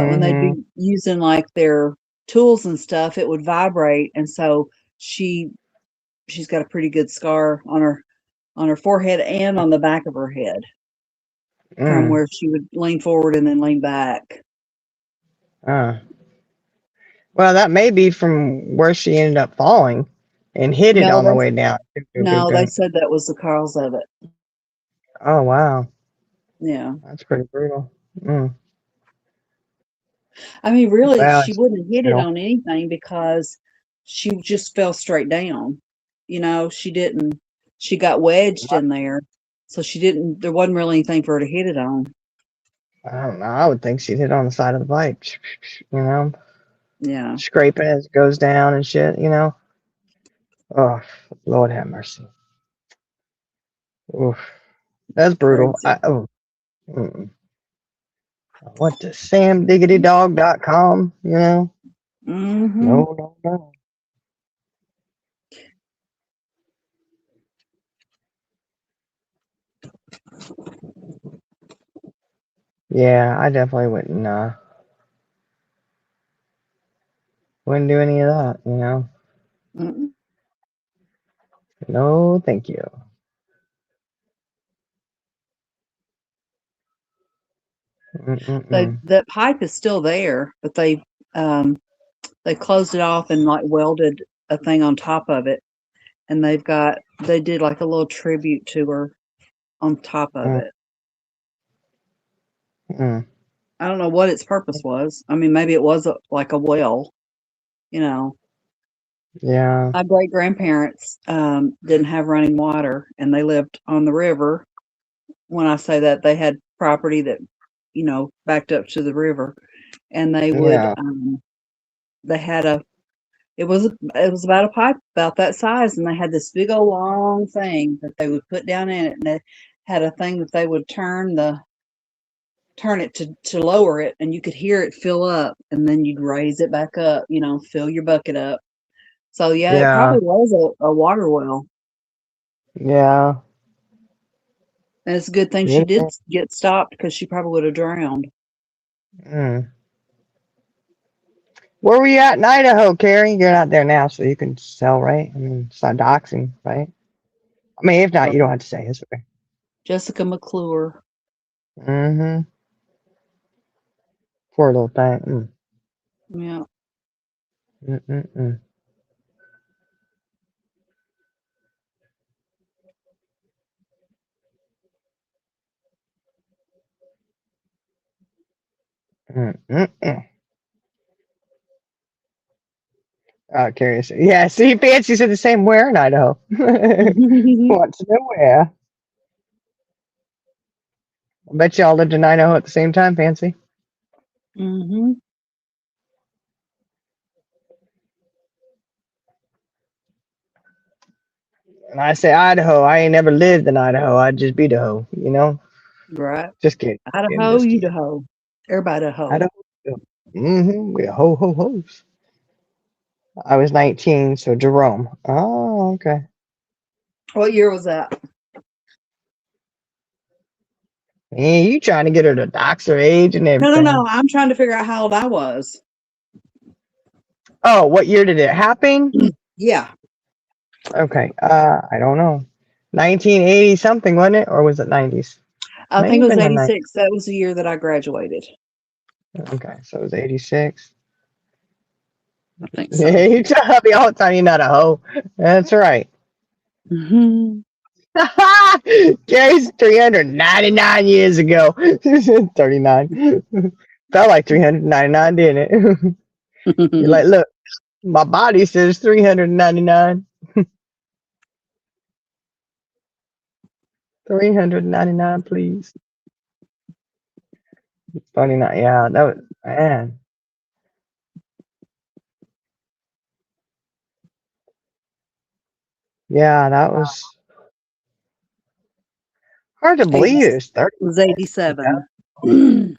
when they'd Mm-hmm. be using like their tools and stuff, it would vibrate. And so she she's got a pretty good scar on her forehead and on the back of her head from Mm. where she would lean forward and then lean back. Uh. Well, that may be from where she ended up falling and hit it No, on the they way down. no, they said that was the cause of it. Oh wow, Yeah. that's pretty brutal. Mm. I mean, really, Well, she wouldn't have hit you it know, on anything because she just fell straight down. You know, she didn't, she got wedged in there. So she didn't, there wasn't really anything for her to hit it on. I don't know. I would think she'd hit on the side of the bike, you know, Yeah. scraping as it goes down and shit, you know. Oh, Lord have mercy. Oof. That's brutal. Crazy. Mm-mm. What to samdiggitydog.com, you know? Mm-hmm. No, no, no. Yeah, I definitely wouldn't do any of that, you know? Mm-mm. No, thank you. Mm-mm-mm. That pipe is still there, but they closed it off and like welded a thing on top of it. And they did like a little tribute to her on top of it. Mm-mm. I don't know what its purpose was. I mean, maybe it was like a well, you know. Yeah, My great grandparents didn't have running water and they lived on the river. When I say that, they had property that, you know, backed up to the river, and yeah, they had it was about a pipe about that size, and they had this big old long thing that they would put down in it, and they had a thing that they would turn it to lower it, and you could hear it fill up, and then you'd raise it back up, you know, fill your bucket up. So yeah, it yeah, probably was a water well. yeah. And it's a good thing she Yeah. did get stopped because she probably would have drowned. Mm. Where were you at in Idaho, Carrie? You're not there now, so you can tell, right? I mean, it's not doxing, right? I mean, if not, you don't have to say. It's okay. Jessica McClure. Mm-hmm. Poor little thing. Yeah. Mm-mm-mm. Mm-mm-mm. Curious. Yeah, see, Fancy said the same. Where in Idaho? Wants to know where. I bet y'all lived in Idaho at the same time, Fancy. hmm And I say Idaho. I ain't never lived in Idaho. I'd just be the hoe, you know? Right. Just kidding. I'm Idaho, just kidding. Idaho. Everybody a hoe. Idaho. Mm-hmm. We ho ho ho's. I was 19, so Jerome. Oh, okay. What year was that? Man, you trying to get her to dox her age and No, no, no. everything. I'm trying to figure out how old I was. Oh, what year did it happen? Yeah. Okay. I don't know. 1980 something, wasn't it? Or was it 90s? I May think it have was been the 90s. 86. That was the year that I graduated. Okay, so it was 86. I think Yeah, so. you tell me all the time you're not a hoe. That's right. hmm Gary's 399 years ago. 39. Felt like 399, didn't it? You're like, look, my body says 399. 399, please. 39. Yeah, that was, man. Yeah, that was hard to 80, believe. It was it was 36. Yeah, 87.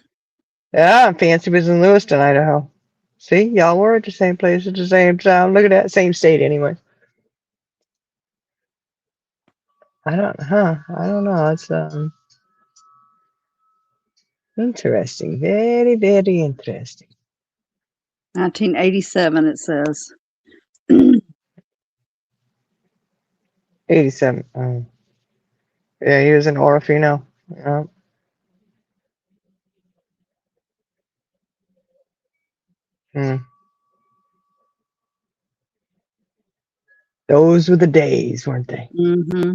yeah, Fancy was in Lewiston, Idaho. See, y'all were at the same place at the same time. Look at that, same state anyway. I don't know. It's interesting. Very, very interesting. 1987, it says. 87. Yeah, he was in Orofino. Yeah. Hmm. Those were the days, weren't they? hmm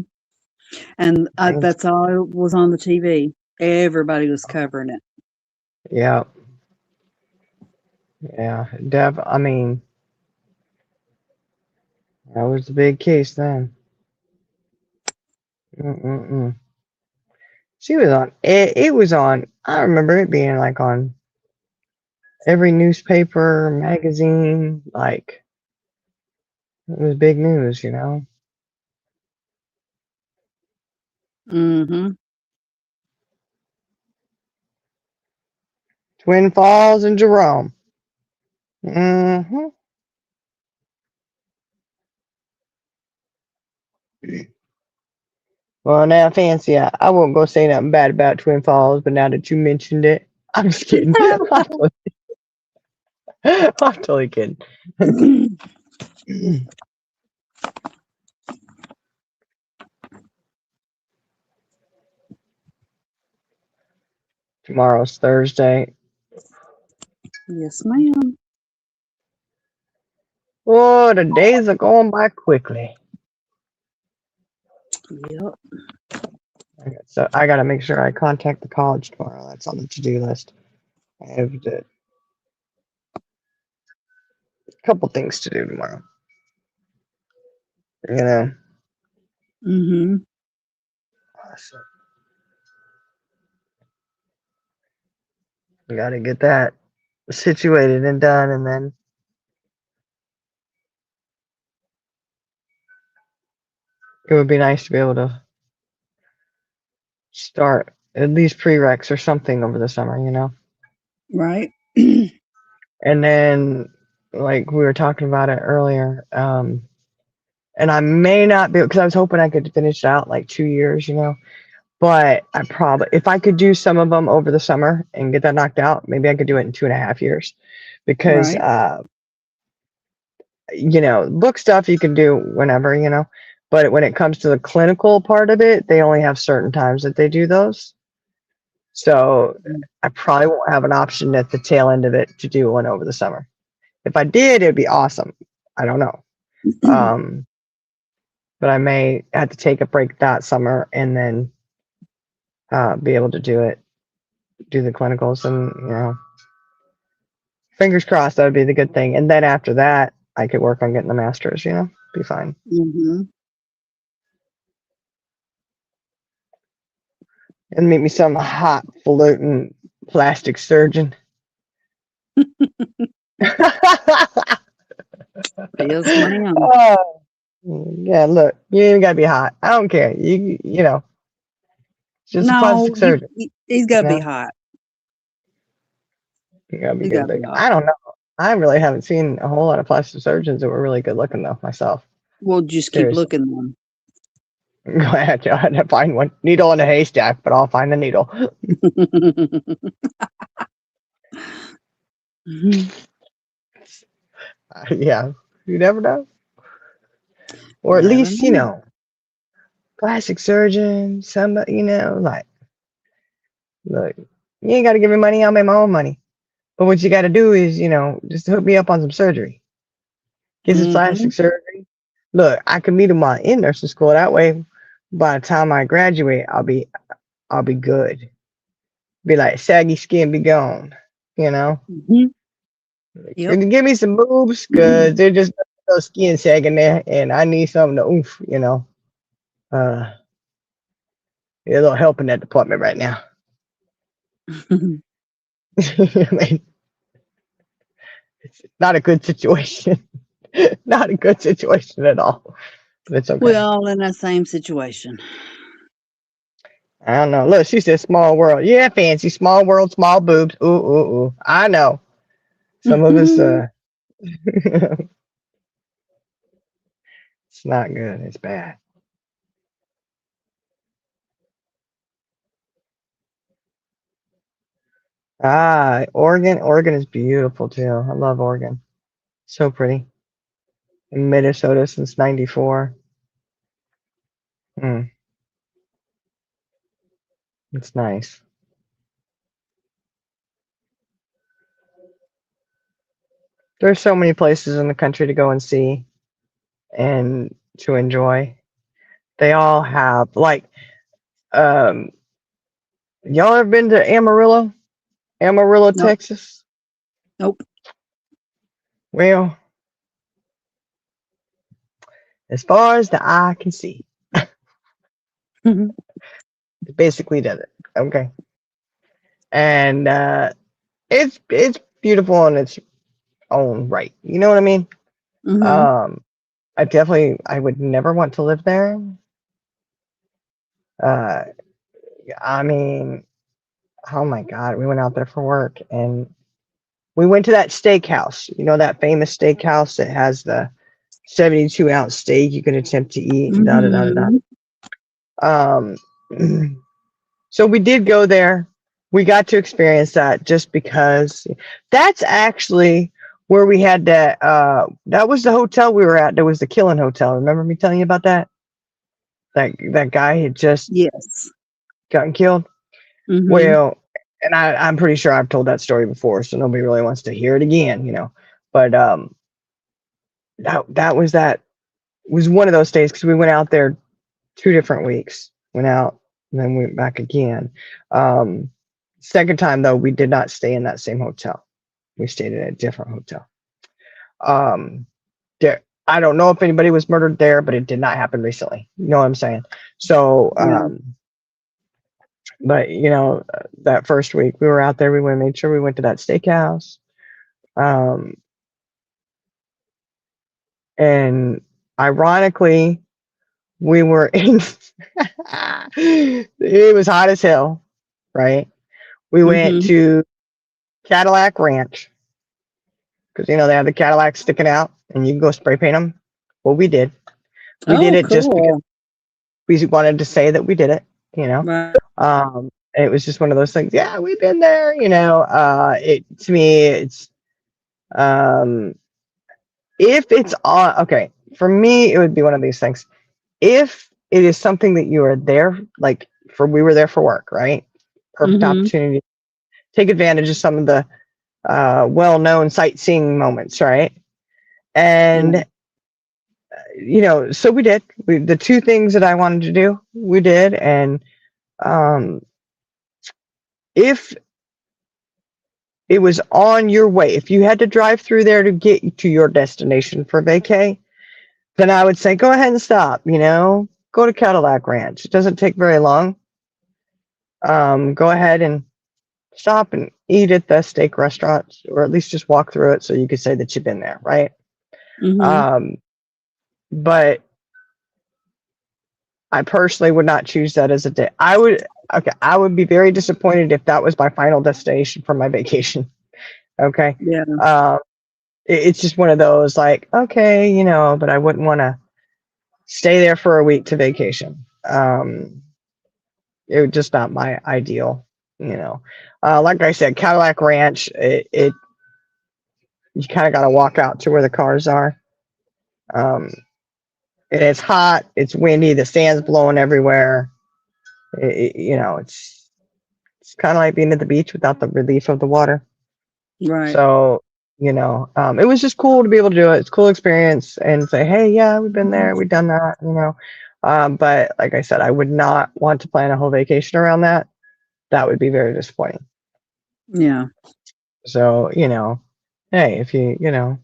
And Same- that's all was on the TV. Everybody was covering it. Yeah. Yeah, I mean, that was the big case then. Mm-mm-mm. She was on. It was on. I remember it being like on every newspaper, magazine. Like it was big news, you know. Mm-hmm. Twin Falls and Jerome. Mm-hmm. Well, now, Fancy, I won't go say nothing bad about Twin Falls, but now that you mentioned it, I'm just kidding. I'm totally kidding. Tomorrow's Thursday. Yes, ma'am. Oh, the days are going by quickly. Yep. Okay, so I got to make sure I contact the college tomorrow. That's on the to-do list. I have a couple things to do tomorrow. You know, Mm-hmm. so I got to get that situated and done, and then it would be nice to be able to start at least prereqs or something over the summer, you know. Right. And then, like we were talking about it earlier, and I may not be because I was hoping I could finish it out like 2 years, you know. But I probably, if I could do some of them over the summer and get that knocked out, maybe I could do it in 2.5 years. Because, Right. you know, book stuff you can do whenever, you know. But when it comes to the clinical part of it, they only have certain times that they do those. So I probably won't have an option at the tail end of it to do one over the summer. If I did, it'd be awesome. I don't know. Um, but I may have to take a break that summer and then be able to do the clinicals, and you know, fingers crossed that would be the good thing. And then after that, I could work on getting the masters. You know, be fine. Mm-hmm. And meet me some hot falutin plastic surgeon. Yes, ma'am. Oh, yeah, look, you ain't gotta be hot. I don't care. You know, just a No, plastic surgeon. he's You got to be know, hot. you gotta be He's good got to be looking. hot. I don't know. I really haven't seen a whole lot of plastic surgeons that were really good looking though myself. We'll just keep Seriously. looking them. I had to find one needle in a haystack, but I'll find the needle. Yeah, you never know. Or at Never least, you know. know, plastic surgeon, somebody, you know, like, look, you ain't got to give me money. I'll make my own money. But what you got to do is, you know, just hook me up on some surgery. Get some Mm-hmm. plastic surgery. Look, I can meet him on in nursing school. That way, by the time I graduate, I'll be good. Be like saggy skin, be gone. You know, Mm-hmm. Yep. and give me some boobs because they're just no skin sagging there, and I need something to oof. You know, uh, a little help in that department right now. I mean, it's not a good situation. Not a good situation at all. But it's We're okay. all in that same situation. I don't know. Look, she said small world. Yeah, fancy. Small world, small boobs. Ooh, ooh, ooh. I know. Some of us, it's not good. It's bad. Ah, Oregon. Oregon is beautiful too. I love Oregon. So pretty. In Minnesota since '94. Mm, it's nice. There's so many places in the country to go and see and to enjoy. They all have like um y'all ever been to Amarillo? Amarillo, Nope. Texas? Nope. Well, as far as the eye can see, Mhm. it basically does it. Okay. And it's beautiful in its own right. You know what I mean? Mhm. Um, I would never want to live there. Uh, I mean, oh my God, we went out there for work and we went to that steakhouse. You know, that famous steakhouse that has the 72-ounce steak you can attempt to eat and da da da da Mhm. da. So we did go there. We got to experience that just because that's actually where we had that. That was the hotel we were at. There was the Killing Hotel. Remember me telling you about that? That guy had just Yes. gotten killed. Mhm. Well, and I'm pretty sure I've told that story before, so nobody really wants to hear it again, you know. But that was one of those days because we went out there 2 different weeks. Went out and then went back again. Um, Second time though, we did not stay in that same hotel. We stayed in a different hotel. Um, there, I don't know if anybody was murdered there, but it did not happen recently. You know what I'm saying? So, Yeah. but you know, that first week we were out there, we went made sure we went to that steakhouse. Um, and ironically, we were in. It was hot as hell, right? We went Mhm. to Cadillac Ranch because you know they have the Cadillacs sticking out, and you can go spray paint them. Well, we did. We did Oh, it just because cool. we wanted to say that we did it. You know, Right. it was just one of those things. Yeah, we've been there. You know, it to me, it's um, if it's on. Okay, for me, it would be one of these things. If it is something that you are there, like for we were there for work, right? Perfect Mhm. opportunity. Take advantage of some of the well-known sightseeing moments, right? Yeah. And you know, so we did. The two things that I wanted to do, we did. And um, if it was on your way, if you had to drive through there to get to your destination for vacay, then I would say go ahead and stop. You know, go to Cadillac Ranch. It doesn't take very long. Go ahead and stop and eat at the steak restaurant, or at least just walk through it so you could say that you've been there, right? Mhm. Um, but I personally would not choose that as a day. I would be very disappointed if that was my final destination for my vacation. Okay. Yeah. Uh, it's just one of those like, okay, you know, but I wouldn't want to stay there for a week to vacation. It was just not my ideal, you know. Like I said, Cadillac Ranch, it you kind of got to walk out to where the cars are. Um, and it's hot, it's windy, the sand's blowing everywhere. You know, it's kind of like being at the beach without the relief of the water. Right. So, you know, it was just cool to be able to do it. It's a cool experience and say, hey, yeah, we've been there, we've done that, you know. But like I said, I would not want to plan a whole vacation around that. That would be very disappointing. Yeah. So, you know, hey, if you know,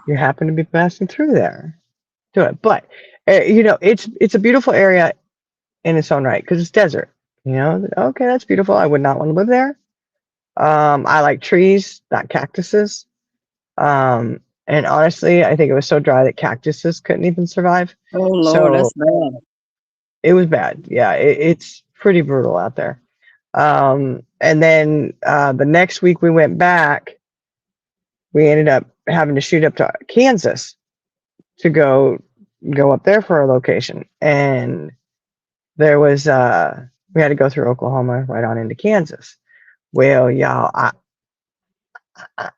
you happen to be passing through there, do it. But, you know, it's a beautiful area in its own right because it's desert. You know, okay, that's beautiful. I would not want to live there. I like trees, not cactuses. And honestly, I think it was so dry that cactuses couldn't even survive. Oh Lord, So that's bad. it was bad. Yeah, it's pretty brutal out there. And then the next week we went back, we ended up having to shoot up to Kansas to go up there for a location. And there was we had to go through Oklahoma right on into Kansas. Well, y'all,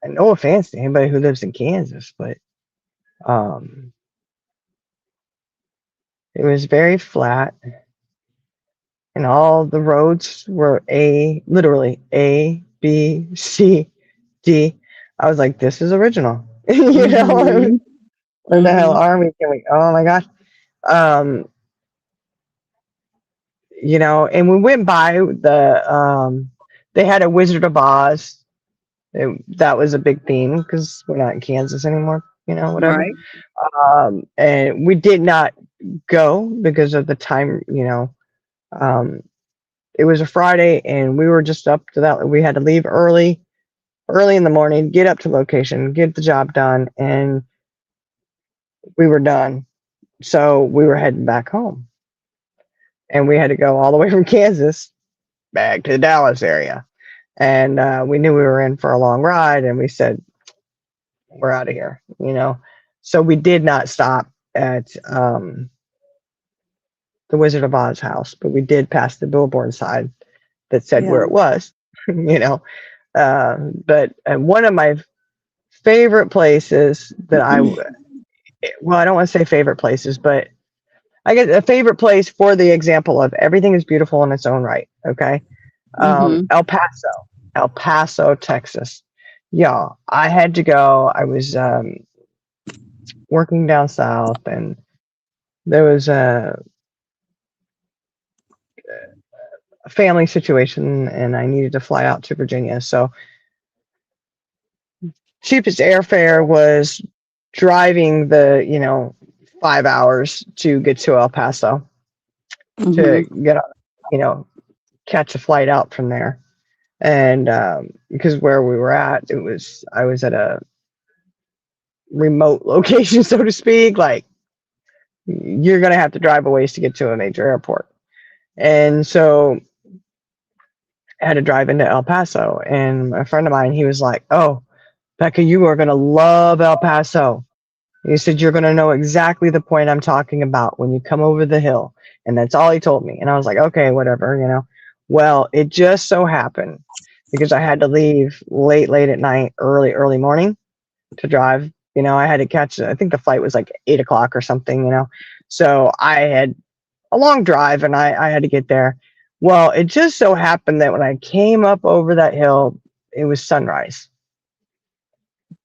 no offense to anybody who lives in Kansas, but um, it was very flat, and all the roads were literally A, B, C, D. I was like, this is original. You know, Mhm. where the hell Mhm. are we? Can we? Oh my gosh. Um, you know, and we went by they had a Wizard of Oz. That was a big theme because we're not in Kansas anymore, whatever. Right. And we did not go because of the time, it was a Friday and we were just up to that. We had to leave early in the morning, get up to location, get the job done, and we were done. So we were heading back home. And we had to go all the way from Kansas back to the Dallas area. And we knew we were in for a long ride, and we said, we're out of here, So we did not stop at the Wizard of Oz house, but we did pass the billboard sign that said Yeah. where it was, But one of my favorite places that I don't want to say favorite places, but I guess a favorite place for the example of everything is beautiful in its own right. Okay. Mhm. El Paso, Texas. Y'all, I had to go. I was working down south, and there was a family situation, and I needed to fly out to Virginia. So cheapest airfare was driving the 5 hours to get to El Paso to Mhm. get on, catch a flight out from there. And because where we were at, I was at a remote location, so to speak. Like, you're gonna have to drive a ways to get to a major airport. And so I had to drive into El Paso, and a friend of mine, he was like, "Oh, Becca, you are gonna love El Paso." He said, "You're gonna know exactly the point I'm talking about when you come over the hill." And that's all he told me. And I was like, okay, whatever. Well, it just so happened, because I had to leave late at night, early morning to drive. I had to catch, I think the flight was like 8 o'clock or something. So I had a long drive, and I had to get there. Well, it just so happened that when I came up over that hill, it was sunrise.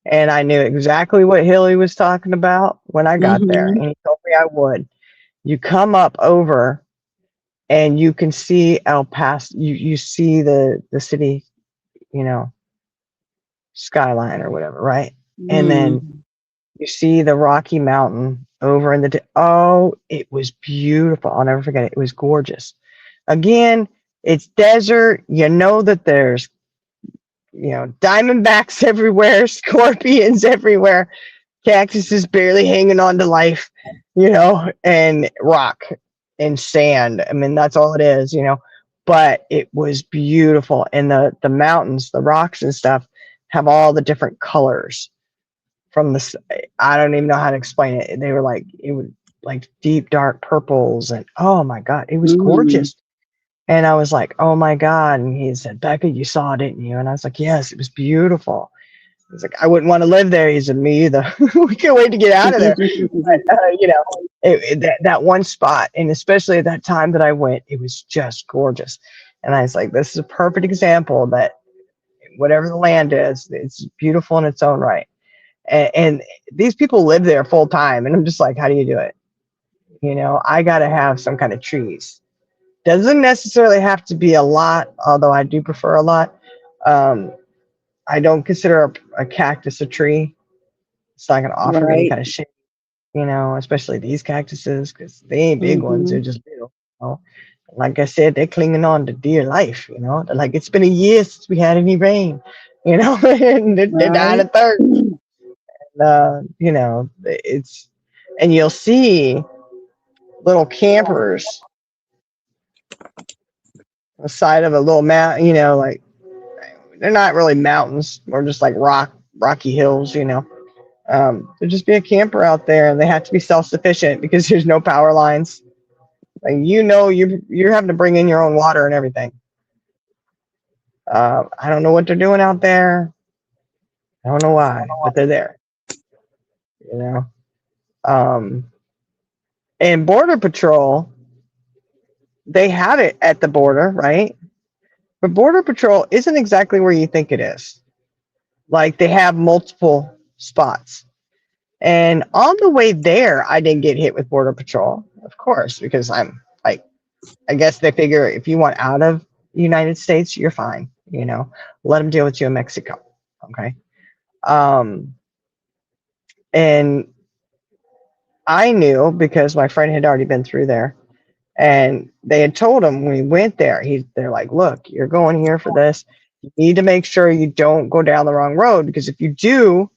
And I knew exactly what hill he was talking about when I got there. Mhm. And he told me I would. You come up over and you can see El Paso. You see the city, you know, skyline or whatever, right? And then Mm. you see the Rocky Mountain over in oh, it was beautiful. I'll never forget it. It was gorgeous. Again, it's desert. You know that there's, diamondbacks everywhere, scorpions everywhere, cactuses barely hanging on to life, and rock and sand. I mean, that's all it is. But it was beautiful. And the mountains, the rocks and stuff have all the different colors from I don't even know how to explain it. They were like, it was like deep, dark purples. And oh my God, it was Mm. gorgeous. And I was like, oh my God. And he said, Becca, you saw it, didn't you? And I was like, yes, it was beautiful. He's like, I wouldn't want to live there. He said, me either. We can't wait to get out of there. But, that one spot, and especially at that time that I went, it was just gorgeous. And I was like, this is a perfect example that whatever the land is, it's beautiful in its own right. And these people live there full time. And I'm just like, how do you do it? I got to have some kind of trees. Doesn't necessarily have to be a lot, although I do prefer a lot. I don't consider a cactus a tree. It's not going to offer me any Right. kind of shade, especially these cactuses, because they ain't big ones. They're Mhm. just little. Like I said, they're clinging on to dear life. They're like, it's been a year since we had any rain, and they're dying Right. of thirst. It's, and you'll see little campers on the side of a little mountain, like they're not really mountains or just like rocky hills, There'd just be a camper out there, and they have to be self-sufficient because there's no power lines. Like, you're having to bring in your own water and everything. I don't know what they're doing out there. I don't know why, but they're there. You know. Um, and Border Patrol, they have it at the border, right? But Border Patrol isn't exactly where you think it is. Like, they have multiple spots. And on the way there, I didn't get hit with Border Patrol, of course, because I'm like, I guess they figure if you want out of the United States, you're fine. Let them deal with you in Mexico. Okay. Um, and I knew because my friend had already been through there, and they had told him when we went there. They're like, "Look, you're going here for this. You need to make sure you don't go down the wrong road because if you do,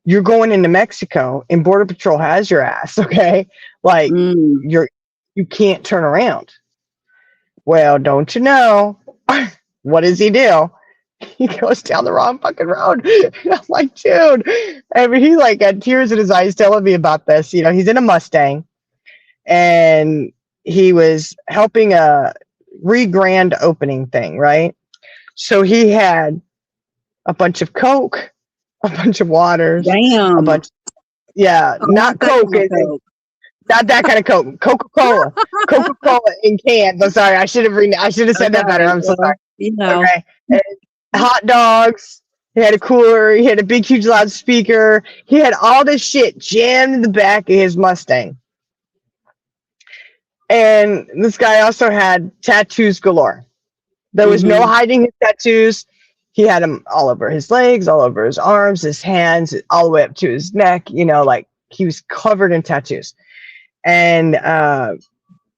you're going into Mexico, and Border Patrol has your ass. Okay, like Mm. you can't turn around." Well, don't you know? What does he do? He goes down the wrong fucking road. And I'm like, dude. I mean, he like had tears in his eyes telling me about this. You know, he's in a Mustang and he was helping a re-grand opening thing, right? So he had a bunch of Coke, a bunch of waters, a Damn. bunch. Yeah, I not want that Coke, kind of Coke. not that kind of Coke. Coca-Cola, Coca-Cola in cans. I'm sorry, I should have said that better. Okay, I'm so well, sorry. you know. Okay. And hot dogs. He had a cooler. He had a big, huge, loud speaker. He had all this shit jammed in the back of his Mustang. And this guy also had tattoos galore. There was no Mhm. hiding his tattoos. He had them all over his legs, all over his arms, his hands, all the way up to his neck. You know, like he was covered in tattoos. And,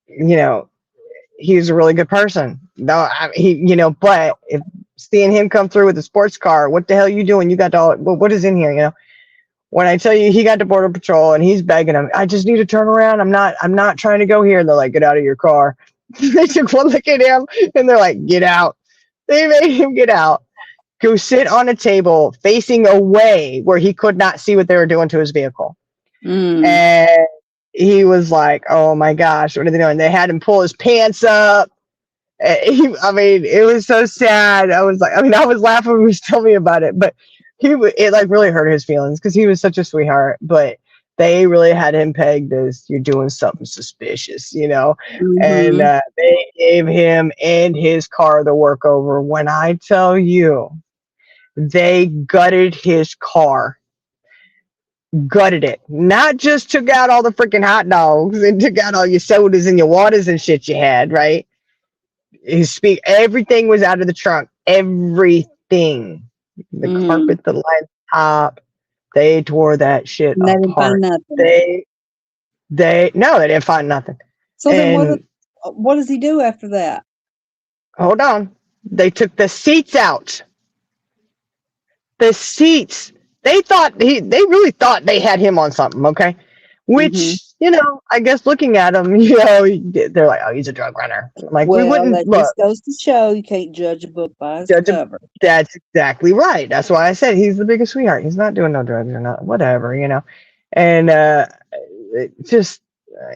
you know, he's a really good person. No, but if seeing him come through with a sports car, what the hell are you doing? You got all, what is in here? You know, when I tell you he got to Border Patrol and he's begging him, I just need to turn around. I'm not trying to go here. And they're like, get out of your car. They took one look at him and they're like, get out. They made him get out, go sit on a table facing away where he could not see what they were doing to his vehicle. Mm. And he was like, oh my gosh, what are they doing? They had him pull his pants up. I mean, it was so sad. I was laughing when he was telling me about it, but it like really hurt his feelings because he was such a sweetheart. But they really had him pegged as you're doing something suspicious, you know. And Mhm. they gave him and his car the work over. When I tell you, they gutted his car, gutted it. Not just took out all the freaking hot dogs and took out all your sodas and your waters and shit you had, right? Everything was out of the trunk. Everything. The carpet, the light top. They tore that shit And they didn't find apart. nothing. They no, they didn't find nothing. So then And what does he do after that? hold on. They took the seats out. The seats. They really thought they had him on something, okay? Which, Mhm. you know, I guess looking at him, you know, they're like, oh, he's a drug runner. Like, we Well, wouldn't that look. just goes to show you can't judge a book by its Judge him. cover. That's exactly right. That's why I said he's the biggest sweetheart. He's not doing no drugs or not, whatever, you know. And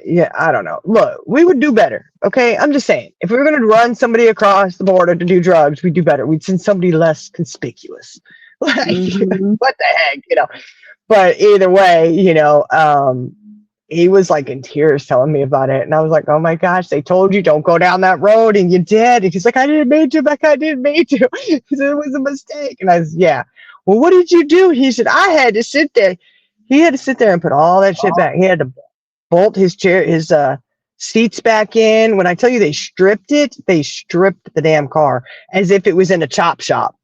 yeah, I don't know. Look, we would do better. Okay, I'm just saying. If we were gonna run somebody across the border to do drugs, we'd do better. We'd send somebody less conspicuous. Like, Mhm. what the heck, you know? But either way, you know, he was like in tears telling me about it. And I was like, oh my gosh, they told you don't go down that road and you did. And he's like, I didn't mean to, Becca, I didn't mean to. He said, it was a mistake. And I was, yeah. Well, what did you do? He said, I had to sit there. He had to sit there and put all that shit back. He had to bolt his chair, his seats back in. When I tell you they stripped the damn car as if it was in a chop shop.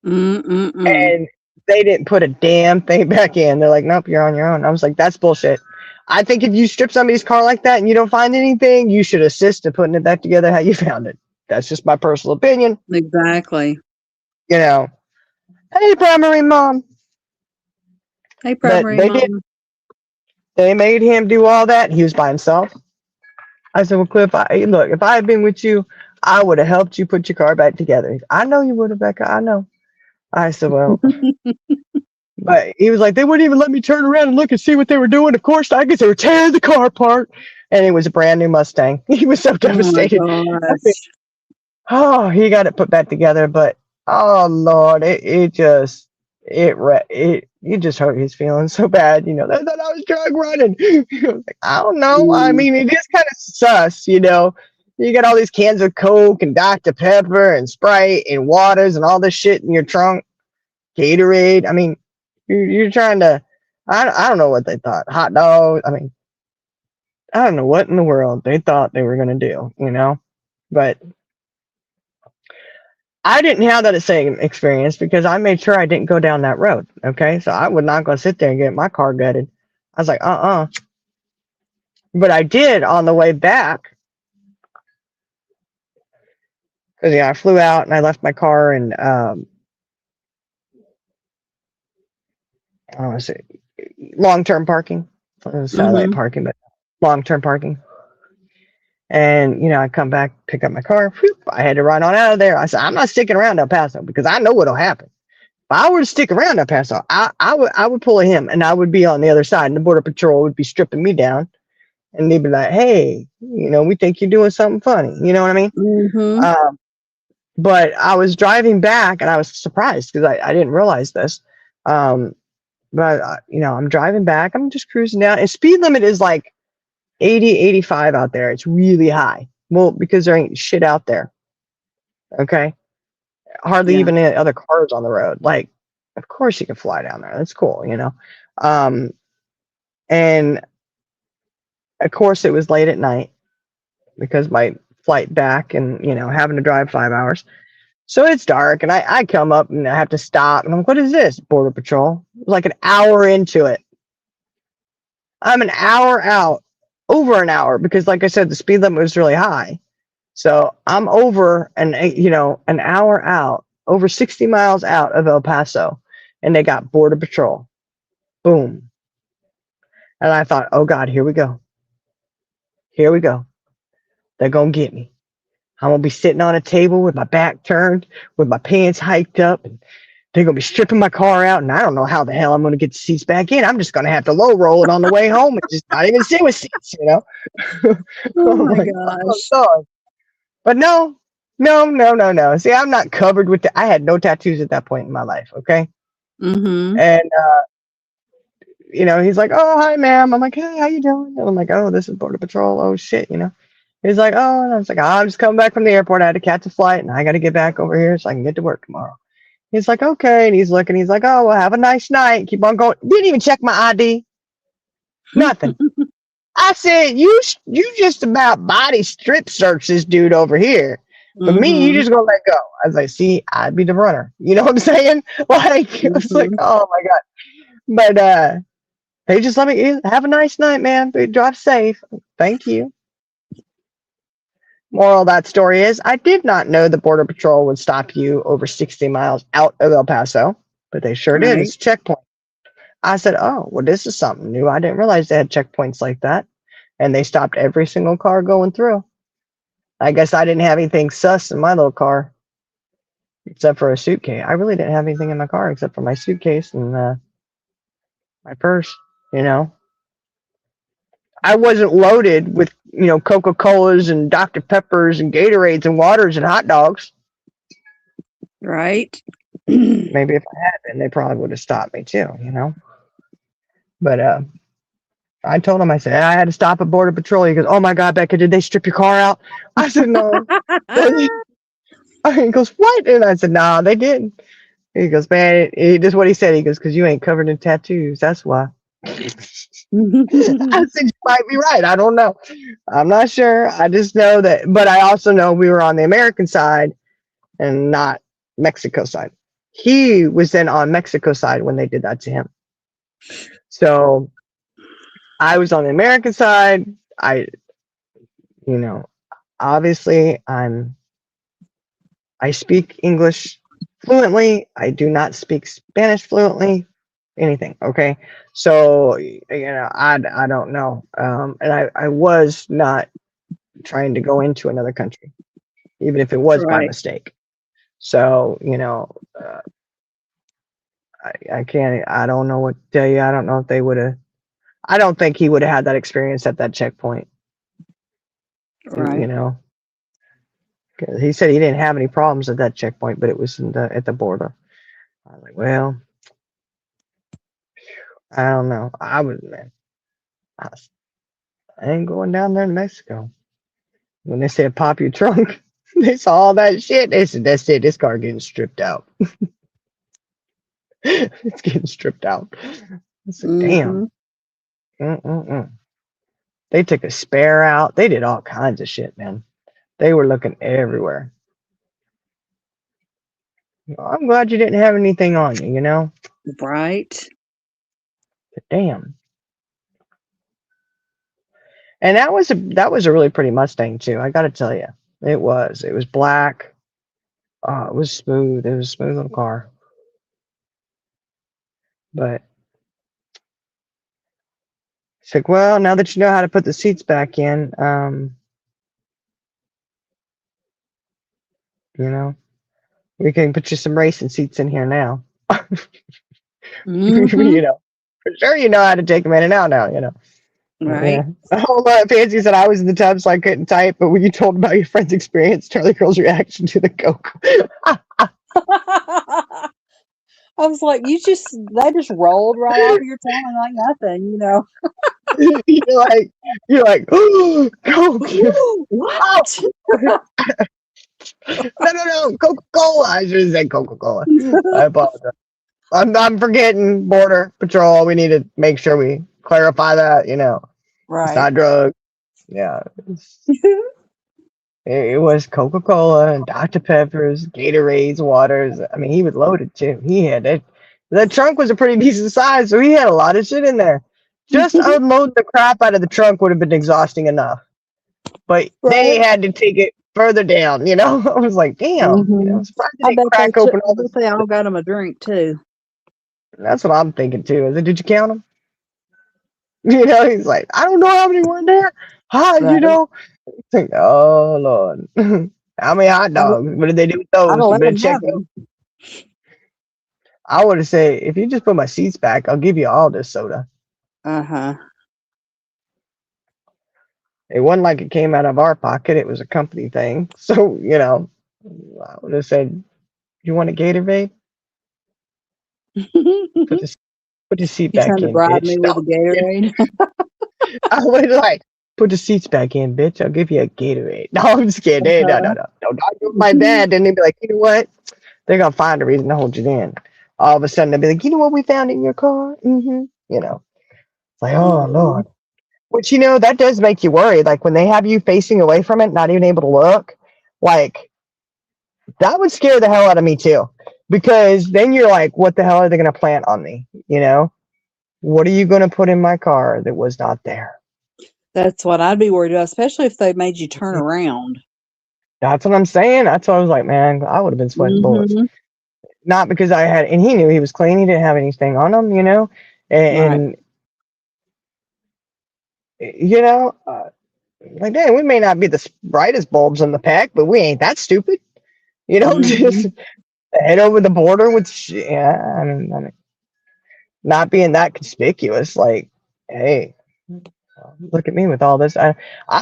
Mm-mm-mm. And they didn't put a damn thing back in. They're like, nope, you're on your own. I was like, that's bullshit. I think if you strip somebody's car like that and you don't find anything, you should assist in putting it back together how you found it. That's just my personal opinion. Exactly. You know, hey, primary mom. Hey, But primary mom. they made him do all that. He was by himself. I said, well, Cliff, if I had been with you, I would have helped you put your car back together. I know you would have, Becca. I know. I said, well, but he was like, they wouldn't even let me turn around and look and see what they were doing. Of course, I guess they were tearing the car apart. And it was a brand new Mustang. He was so devastated. Oh my gosh. Oh, he got it put back together, but oh Lord, it just hurt his feelings so bad. You know, they thought I was drug running. He was like, I don't know. I mean, it is kind of sus, you know. You got all these cans of Coke and Dr. Pepper and Sprite and waters and all this shit in your trunk. Gatorade. I mean, you're trying to. I don't know what they thought. Hot dogs. I mean, I don't know what in the world they thought they were gonna do. You know, but I didn't have that same experience because I made sure I didn't go down that road. Okay, so I would not go sit there and get my car gutted. I was like, but I did on the way back because I flew out and I left my car in I don't want to say long-term parking. It was satellite Mhm. parking, but long-term parking. And I come back, pick up my car. Whoop, I had to run on out of there. I said, I'm not sticking around El Paso because I know what'll happen. If I were to stick around El Paso, I would pull a him and I would be on the other side, and the border patrol would be stripping me down, and they'd be like, "Hey, we think you're doing something funny." You know what I mean? Mhm. Um, but I was driving back, and I was surprised because I didn't realize this. Um, but I'm driving back. I'm just cruising down, and speed limit is like 80, 85 out there. It's really high. Well, because there ain't shit out there. Okay. Hardly Yeah. even any other cars on the road. Like, of course you can fly down there. That's cool. Um, and of course it was late at night because my flight back and, having to drive 5 hours. So it's dark and I come up and I have to stop and I'm like, what is this? Border Patrol. Like an hour into it. I'm an hour out, over an hour, because like I said, the speed limit was really high. So I'm over an hour out, over 60 miles out of El Paso, and they got Border Patrol. Boom. And I thought, oh God, here we go. Here we go. They're going to get me. I'm going to be sitting on a table with my back turned, with my pants hiked up, and they're going to be stripping my car out, and I don't know how the hell I'm going to get the seats back in. I'm just going to have to low roll it on the way home and just not even sit with seats. Oh I'm my like, oh, gosh. God. But no, no, no, no, no. See, I'm not covered with I had no tattoos at that point in my life. Okay. Mhm. And, he's like, oh, hi, ma'am. I'm like, hey, how you doing? And I'm like, oh, this is Border Patrol. Oh, shit. He's like, oh, and I was like, I'm just coming back from the airport. I had to catch a flight and I got to get back over here so I can get to work tomorrow. He's like, okay. And he's looking, he's like, oh, well, have a nice night. Keep on going. Didn't even check my ID. Nothing. I said, you just about body strip search this dude over here. But me, you Mhm. just gonna let go. I was like, see, I'd be the runner. You know what I'm saying? Like, I was like, Mhm. oh my God. But they just let me have a nice night, man. Drive safe. Thank you. Moral of that story is I did not know the Border Patrol would stop you over 60 miles out of El Paso, but they sure did. Right. It's a checkpoint. I said, oh, well, this is something new. I didn't realize they had checkpoints like that. And they stopped every single car going through. I guess I didn't have anything sus in my little car except for a suitcase. I really didn't have anything in my car except for my suitcase and my purse. You know, I wasn't loaded with Coca Colas and Dr Peppers and Gatorades and waters and hot dogs. Right. Maybe if I had been, they probably would have stopped me too. But I told him, I said, I had to stop at Border Patrol. He goes, oh my God, Becca, did they strip your car out? I said, no. He goes, what? And I said, no, they didn't. He goes, man, this is what he said. He goes, because you ain't covered in tattoos. That's why. I said, you might be right. I don't know. I'm not sure. I just know that. But I also know we were on the American side and not Mexico side. He was then on Mexico side when they did that to him. So I was on the American side. You know, obviously I speak English fluently. I do not speak Spanish fluently. Anything. Okay. So, I don't know. And I was not trying to go into another country, even if it was by Right. mistake. So, I can't, I don't know what to tell you. I don't know if they would have, I don't think he would have had that experience at that checkpoint, you Right. know. 'Cause he said he didn't have any problems at that checkpoint, but it was at the border. I was like, well, I don't know. Man, I, I ain't going down there to Mexico. When they said pop your trunk, they saw all that shit. They said, that's it. This car getting stripped out. It's getting stripped out. I said, damn. Mhm. Mm-mm-mm. They took a spare out. They did all kinds of shit, man. They were looking everywhere. I'm glad you didn't have anything on you, you know? Right. But damn. And that was a really pretty Mustang too. I got to tell you, it was. It was black. Oh, it was smooth. It was a smooth little car. But it's like, well, now that you know how to put the seats back in, you know, we can put you some racing seats in here now. Hmm. You know, for sure, you know how to take them in and out now. You know. Right. Yeah. A whole lot of Fancy said I was in the tub, so I couldn't type. But when you told about your friend's experience, Charlie Girl's reaction to the Coke. I was like, they just rolled right off of your tongue like nothing, you know. you're like, oh, Coke. What? No, Coca-Cola. I should have said Coca-Cola. I apologize. I'm forgetting Border Patrol. We need to make sure we clarify that. You know, it's Right. not drugs. Yeah, it was Coca-Cola and Dr. Peppers, Gatorades, waters. I mean, he was loaded too. He had it. The trunk was a pretty decent size, so he had a lot of shit in there. Just unload the crap out of the trunk would have been exhausting enough. But they Right. had to take it further down, you know? I was like, damn, you know, I'm surprised they I didn't bet crack open I all bet this. they all got him a drink too. That's what I'm thinking too. Is it, did you count them? You know, he's like, I don't know how many were in there. Hi, you Right. know. It's like, oh Lord. How many hot dogs? What did they do with I'd those? You let better them check have those. them. I would have said, if you just put my seats back, I'll give you all this soda. Uh-huh. It wasn't like it came out of our pocket. It was a company thing. So, you know, I would have said, you want a Gatorade? Put You this put the seat back trying to in, bribe me bitch. with No, a Gatorade? I was like, put the seats back in, bitch. I'll give you a Gatorade. No, I'm just kidding. Hey, no. Don't argue with my dad. Then they'd be like, you know what? They're gonna find a reason to hold you in. All of a sudden they'll be like, you know what we found in your car? Mm-hmm. You know. It's like, oh Mhm. Lord. Which, you know, that does make you worry. Like when they have you facing away from it, not even able to look, like that would scare the hell out of me too. Because then you're like, what the hell are they gonna plant on me? You know? What are you gonna put in my car that was not there? That's what I'd be worried about, especially if they made you turn around. That's what I'm saying. That's what I was like, man, I would have been sweating bullets. Hmm. Not because I had, and he knew he was clean. He didn't have anything on him, you know? Right. And you know, like, dang, we may not be the brightest bulbs in the pack, but we ain't that stupid. You know, Hmm. just head over the border with, yeah, I mean, not being that conspicuous. Like, hey, look at me with all this.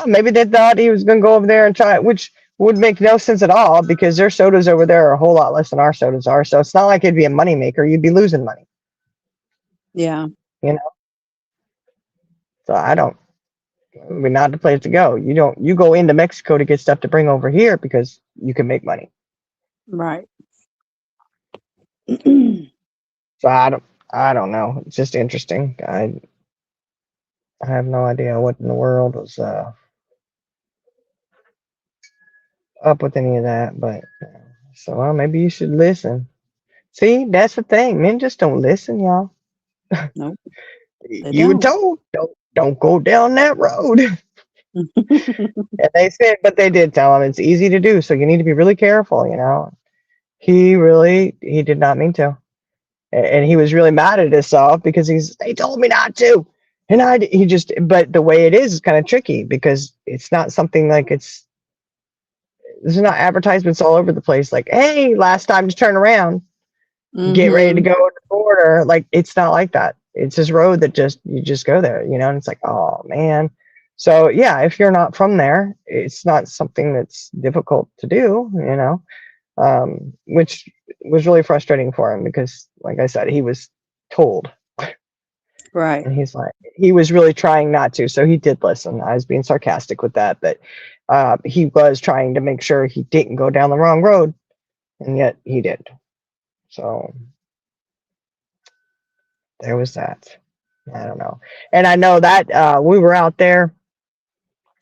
Maybe they thought he was going to go over there and try it, which would make no sense at all because their sodas over there are a whole lot less than our sodas are. So it's not like it'd be a moneymaker. You'd be losing money, Yeah. you know? So I don't, we're not the place to go. You go into Mexico to get stuff to bring over here because you can make money. Right. So I don't know. It's just interesting. I have no idea what in the world was up with any of that, but so well, maybe you should listen. See, that's the thing. Men just don't listen, y'all. Nope. They You were don't. told don't go down that road. And they said, but they did tell him it's easy to do, so you need to be really careful, you know. He did not mean to. And he was really mad at himself because they told me not to. And he just, but the way it is kind of tricky because it's not something like there's not advertisements all over the place. Like, hey, last time to turn around, get ready to Hmm. go to the border. Like, it's not like that. It's this road that you just go there, you know, and it's like, oh man. So yeah, if you're not from there, it's not something that's difficult to do, you know, which was really frustrating for him because, like I said, he was told. Right. And he was really trying not to. So he did listen. I was being sarcastic with that, but he was trying to make sure he didn't go down the wrong road, and yet he did. So there was that. I don't know. And I know that we were out there.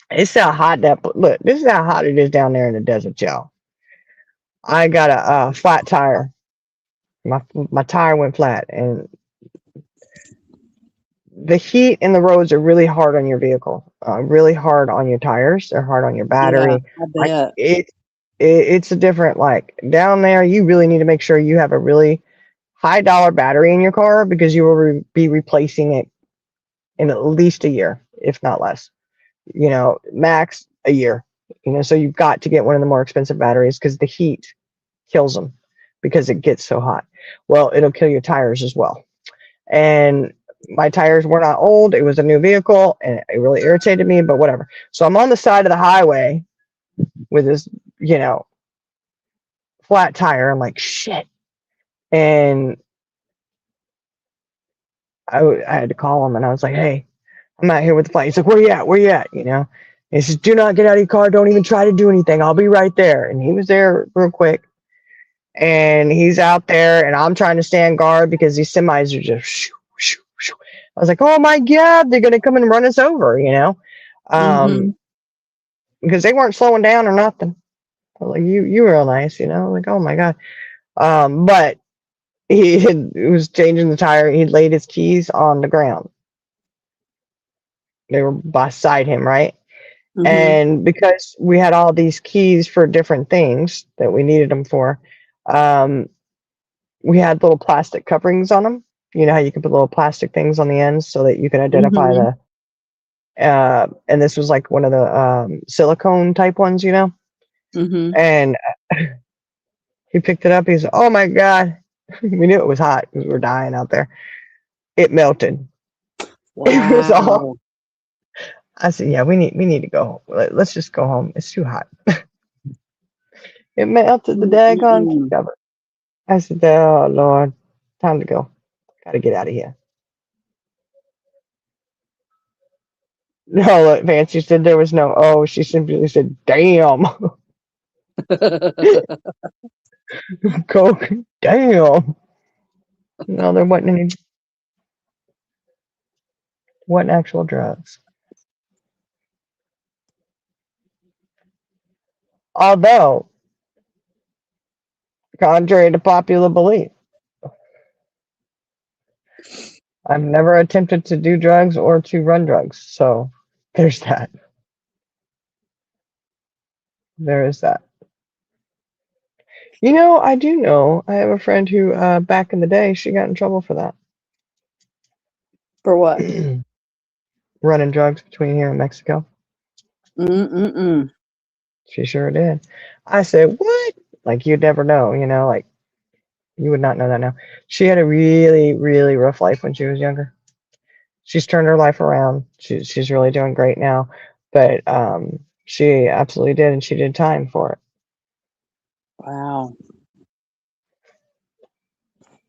It's how hot look, this is how hot it is down there in the desert, y'all. I got a flat tire. My tire went flat, and the heat in the roads are really hard on your vehicle, really hard on your tires. They're hard on your Yeah, battery. I Like bet. it's a different, like down there. You really need to make sure you have a really high dollar battery in your car because you will be replacing it in at least a year, if not less. Max a year. So you've got to get one of the more expensive batteries because the heat kills them because it gets so hot. Well, it'll kill your tires as well. And my tires were not old. It was a new vehicle and it really irritated me, but whatever. So I'm on the side of the highway with this, flat tire. I'm like, shit. And I had to call him and I was like, hey, I'm out here with the flat. He's like, where you at? Where you at? And he says, do not get out of your car. Don't even try to do anything. I'll be right there. And he was there real quick. And he's out there and I'm trying to stand guard because these semis are just shoo, shoo, shoo. I was like, oh my God, they're going to come and run us over, Hmm. because they weren't slowing down or nothing. I was like, you were real nice, like, oh my God. But he was changing the tire. He laid his keys on the ground. They were beside him, right? Hmm. And because we had all these keys for different things that we needed them for, we had little plastic coverings on them. You know how you can put little plastic things on the ends so that you can identify Hmm. and this was like one of the silicone type ones, Hmm. and he picked it up. He's, oh my God. We knew it was hot because we were dying out there. It melted. It was all, Wow. I said, yeah, we need to go. Let's just go home. It's too hot. It melted the daggone key Mm-mm. cover. I said, oh Lord, time to go. Gotta get out of here. No, look, Fancy said there was no oh. She simply said, damn. Coke, damn. No, there wasn't actual drugs. Although, contrary to popular belief, I've never attempted to do drugs or to run drugs. So there's that. There is that. I do know. I have a friend who, back in the day, she got in trouble for that. For what? Running drugs between here and Mexico. Mm-mm-mm. She sure did. I said, what? Like, you'd never know, like, you would not know that now. She had a really, really rough life when she was younger. She's turned her life around. She's really doing great now. But she absolutely did, and she did time for it. Wow.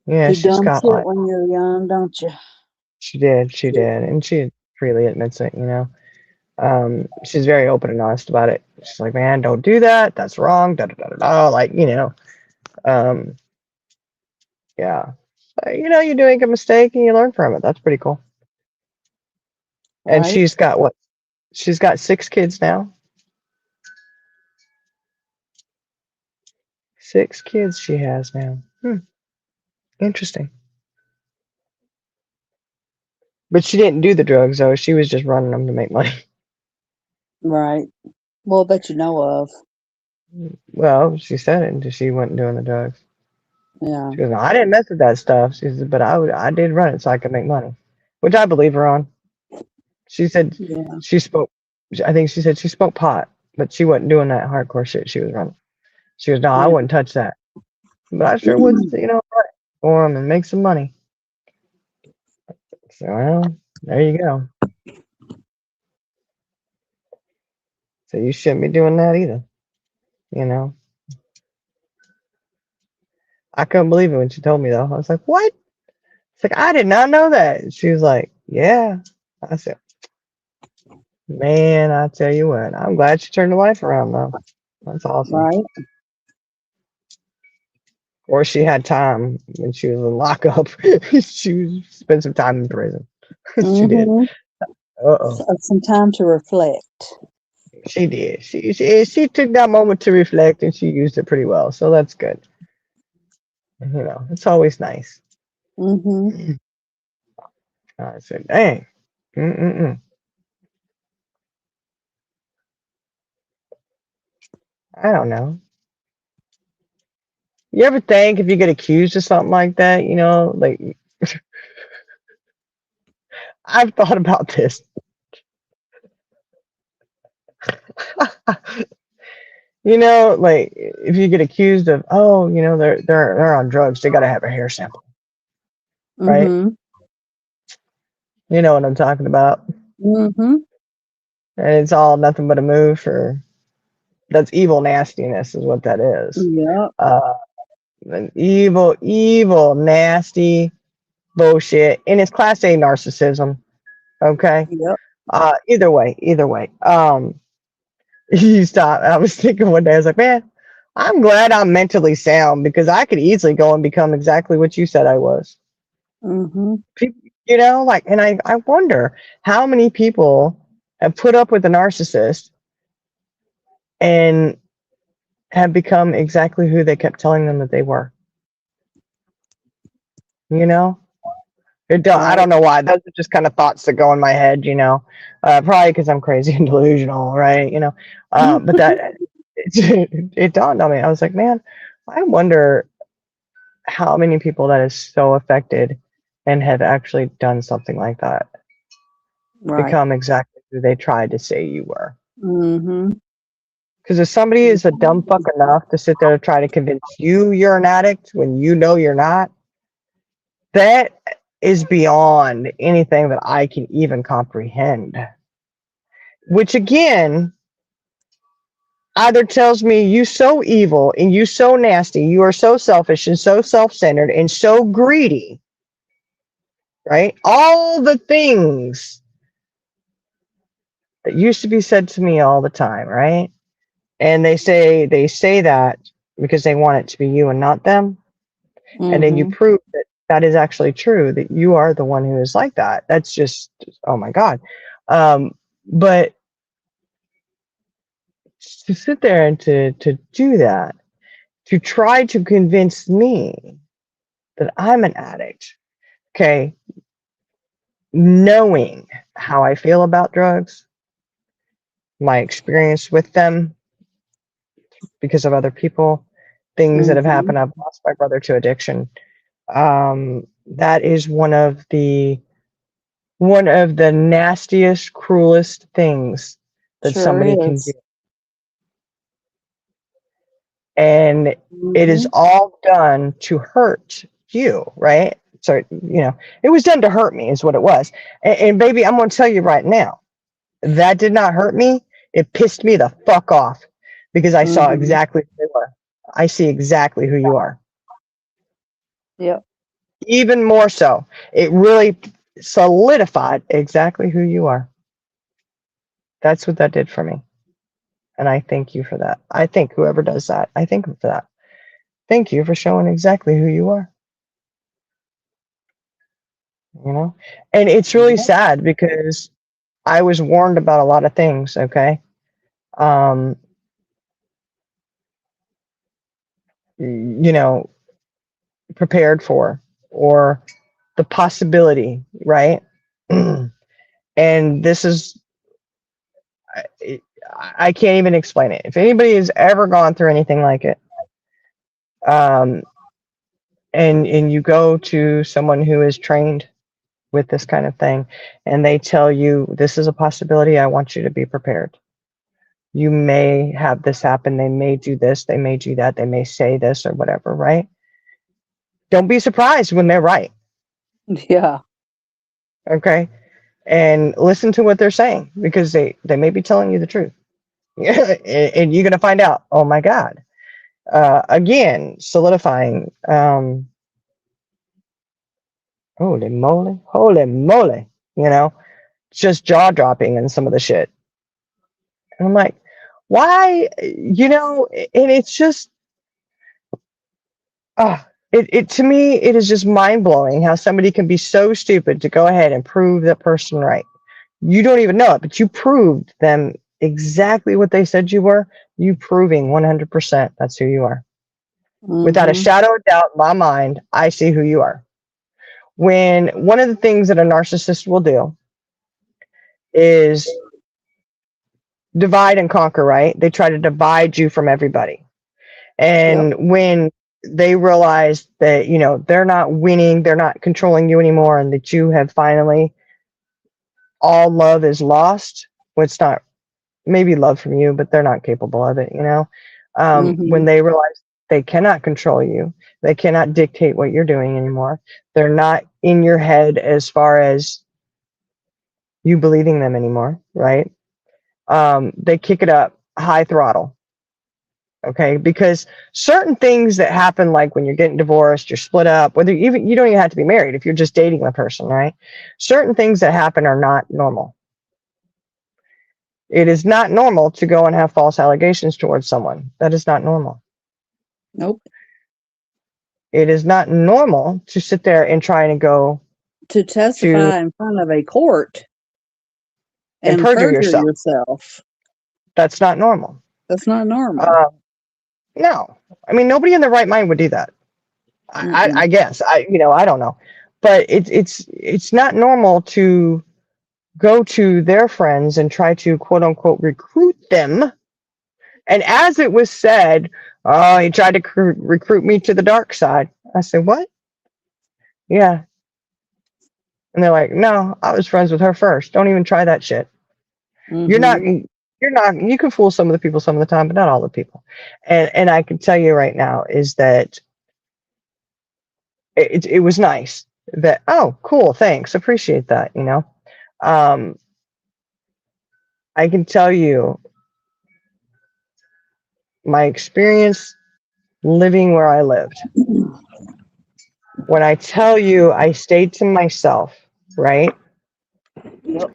Yeah, You she's dumb got shit like, when you're young, don't you? she did, and she freely admits it. She's very open and honest about it. She's like, man, don't do that. That's wrong. Da da da da da. Like, um, yeah. You do make a mistake and you learn from it. That's pretty cool. And Right? she's got what? She's got 6 kids now. 6 kids she has now. Interesting. But she didn't do the drugs though. She was just running them to make money. Right. Well, that you know of. Well, she said it, and she wasn't doing the drugs. Yeah. She goes, no, I didn't mess with that stuff. She said, but I did run it so I could make money, which I believe her on. She said Yeah. she spoke. I think she said she smoked pot, but she wasn't doing that hardcore shit she was running. She goes, no, I Yeah. wouldn't touch that, but I sure would, run for them and make some money. So, well, there you go. So you shouldn't be doing that either. I couldn't believe it when she told me though. I was like, what? It's like, I did not know that. She was like, yeah. I said, man, I tell you what, I'm glad she turned her life around though. That's awesome. Right. Or she had time when she was in lockup. She spent some time in prison. She did. Mm-hmm. Uh-oh. Some time to reflect. She did. She took that moment to reflect and she used it pretty well. So that's good. It's always nice. Mm-hmm. I said, dang. Mm-mm-mm. I don't know. You ever think if you get accused of something like that, like I've thought about this. Like if you get accused of, oh, they're on drugs, they got to have a hair sample, right? Mm-hmm. You know what I'm talking about. Mm-hmm. And it's all nothing but a move for that's evil nastiness is what that is. Yep. An evil, evil, nasty bullshit. And it's class A narcissism. Okay. Yep. Either way. You stop. I was thinking one day, I was like, man, I'm glad I'm mentally sound because I could easily go and become exactly what you said I was. Mm-hmm. And I wonder how many people have put up with a narcissist and have become exactly who they kept telling them that they were. I don't know why. Those are just kind of thoughts that go in my head, probably because I'm crazy and delusional, right? But that it dawned on me. I was like, man, I wonder how many people that is so affected and have actually done something like that, Right. become exactly who they tried to say you were. Mm-hmm. Because if somebody is a dumb fuck enough to sit there and try to convince you you're an addict when you know you're not, that is beyond anything that I can even comprehend. Which again, either tells me you so evil and you so nasty, you are so selfish and so self-centered and so greedy, right? All the things that used to be said to me all the time, right? And they say that because they want it to be you and not them. Mm-hmm. And then you prove that that is actually true, that you are the one who is like that. That's just, oh my God. But to sit there and to do that, to try to convince me that I'm an addict, okay, knowing how I feel about drugs, my experience with them because of other people, things that have happened. I've lost my brother to addiction. That is one of the nastiest, cruelest things that somebody can do. And it is all done to hurt you, right? So, it was done to hurt me is what it was. And baby, I'm going to tell you right now, that did not hurt me. It pissed me the fuck off because I saw exactly who you were. I see exactly who you are. Yep. Even more so. It really solidified exactly who you are. That's what that did for me. And I thank you for that. I thank whoever does that. I thank them for that. Thank you for showing exactly who you are. And it's really sad because I was warned about a lot of things, okay? Prepared for, or the possibility, right? And this is, I can't even explain it. If anybody has ever gone through anything like it, and you go to someone who is trained with this kind of thing, and they tell you, this is a possibility, I want you to be prepared. You may have this happen. They may do this. They may do that. They may say this or whatever, right? Don't be surprised when they're right. Yeah. Okay. And listen to what they're saying because they may be telling you the truth. And you're going to find out, oh my God. Again, solidifying. Holy moly. Just jaw dropping in some of the shit. And I'm like, why? And it's just, it to me, it is just mind blowing how somebody can be so stupid to go ahead and prove that person right. You don't even know it, but you proved them exactly what they said you were, you proving 100% that's who you are. Without a Mhm. shadow of doubt in my mind, I see who you are. When one of the things that a narcissist will do is divide and conquer, right? They try to divide you from everybody. Yep. And when they realize that, they're not winning, they're not controlling you anymore, and that you have finally, all love is lost. Well, it's not maybe love from you, but they're not capable of it, when Mhm. they realize they cannot control you, they cannot dictate what you're doing anymore. They're not in your head as far as you believing them anymore, right? They kick it up high throttle. Okay, because certain things that happen, like when you're getting divorced, you're split up, whether even you don't even have to be married if you're just dating a person, right? Certain things that happen are not normal. It is not normal to go and have false allegations towards someone. That is not normal. Nope. It is not normal to sit there and try to go To to testify in front of a court and and perjure perjure yourself. yourself. That's not normal. That's not normal. Uh, no, I mean nobody in their right mind would do that. I Mm-mm. guess I don't know, but it's not normal to go to their friends and try to quote unquote recruit them. And as it was said, oh, he tried to recruit me to the dark side. I said, what? Yeah. And they're like, no, I was friends with her first. Don't even try that shit. You're not, Mhm. you can fool some of the people some of the time, but not all the people. And I can tell you right now is that it was nice that, oh, cool. Thanks. Appreciate that. Um, I can tell you my experience living where I lived. When I tell you I stayed to myself, right? Yep.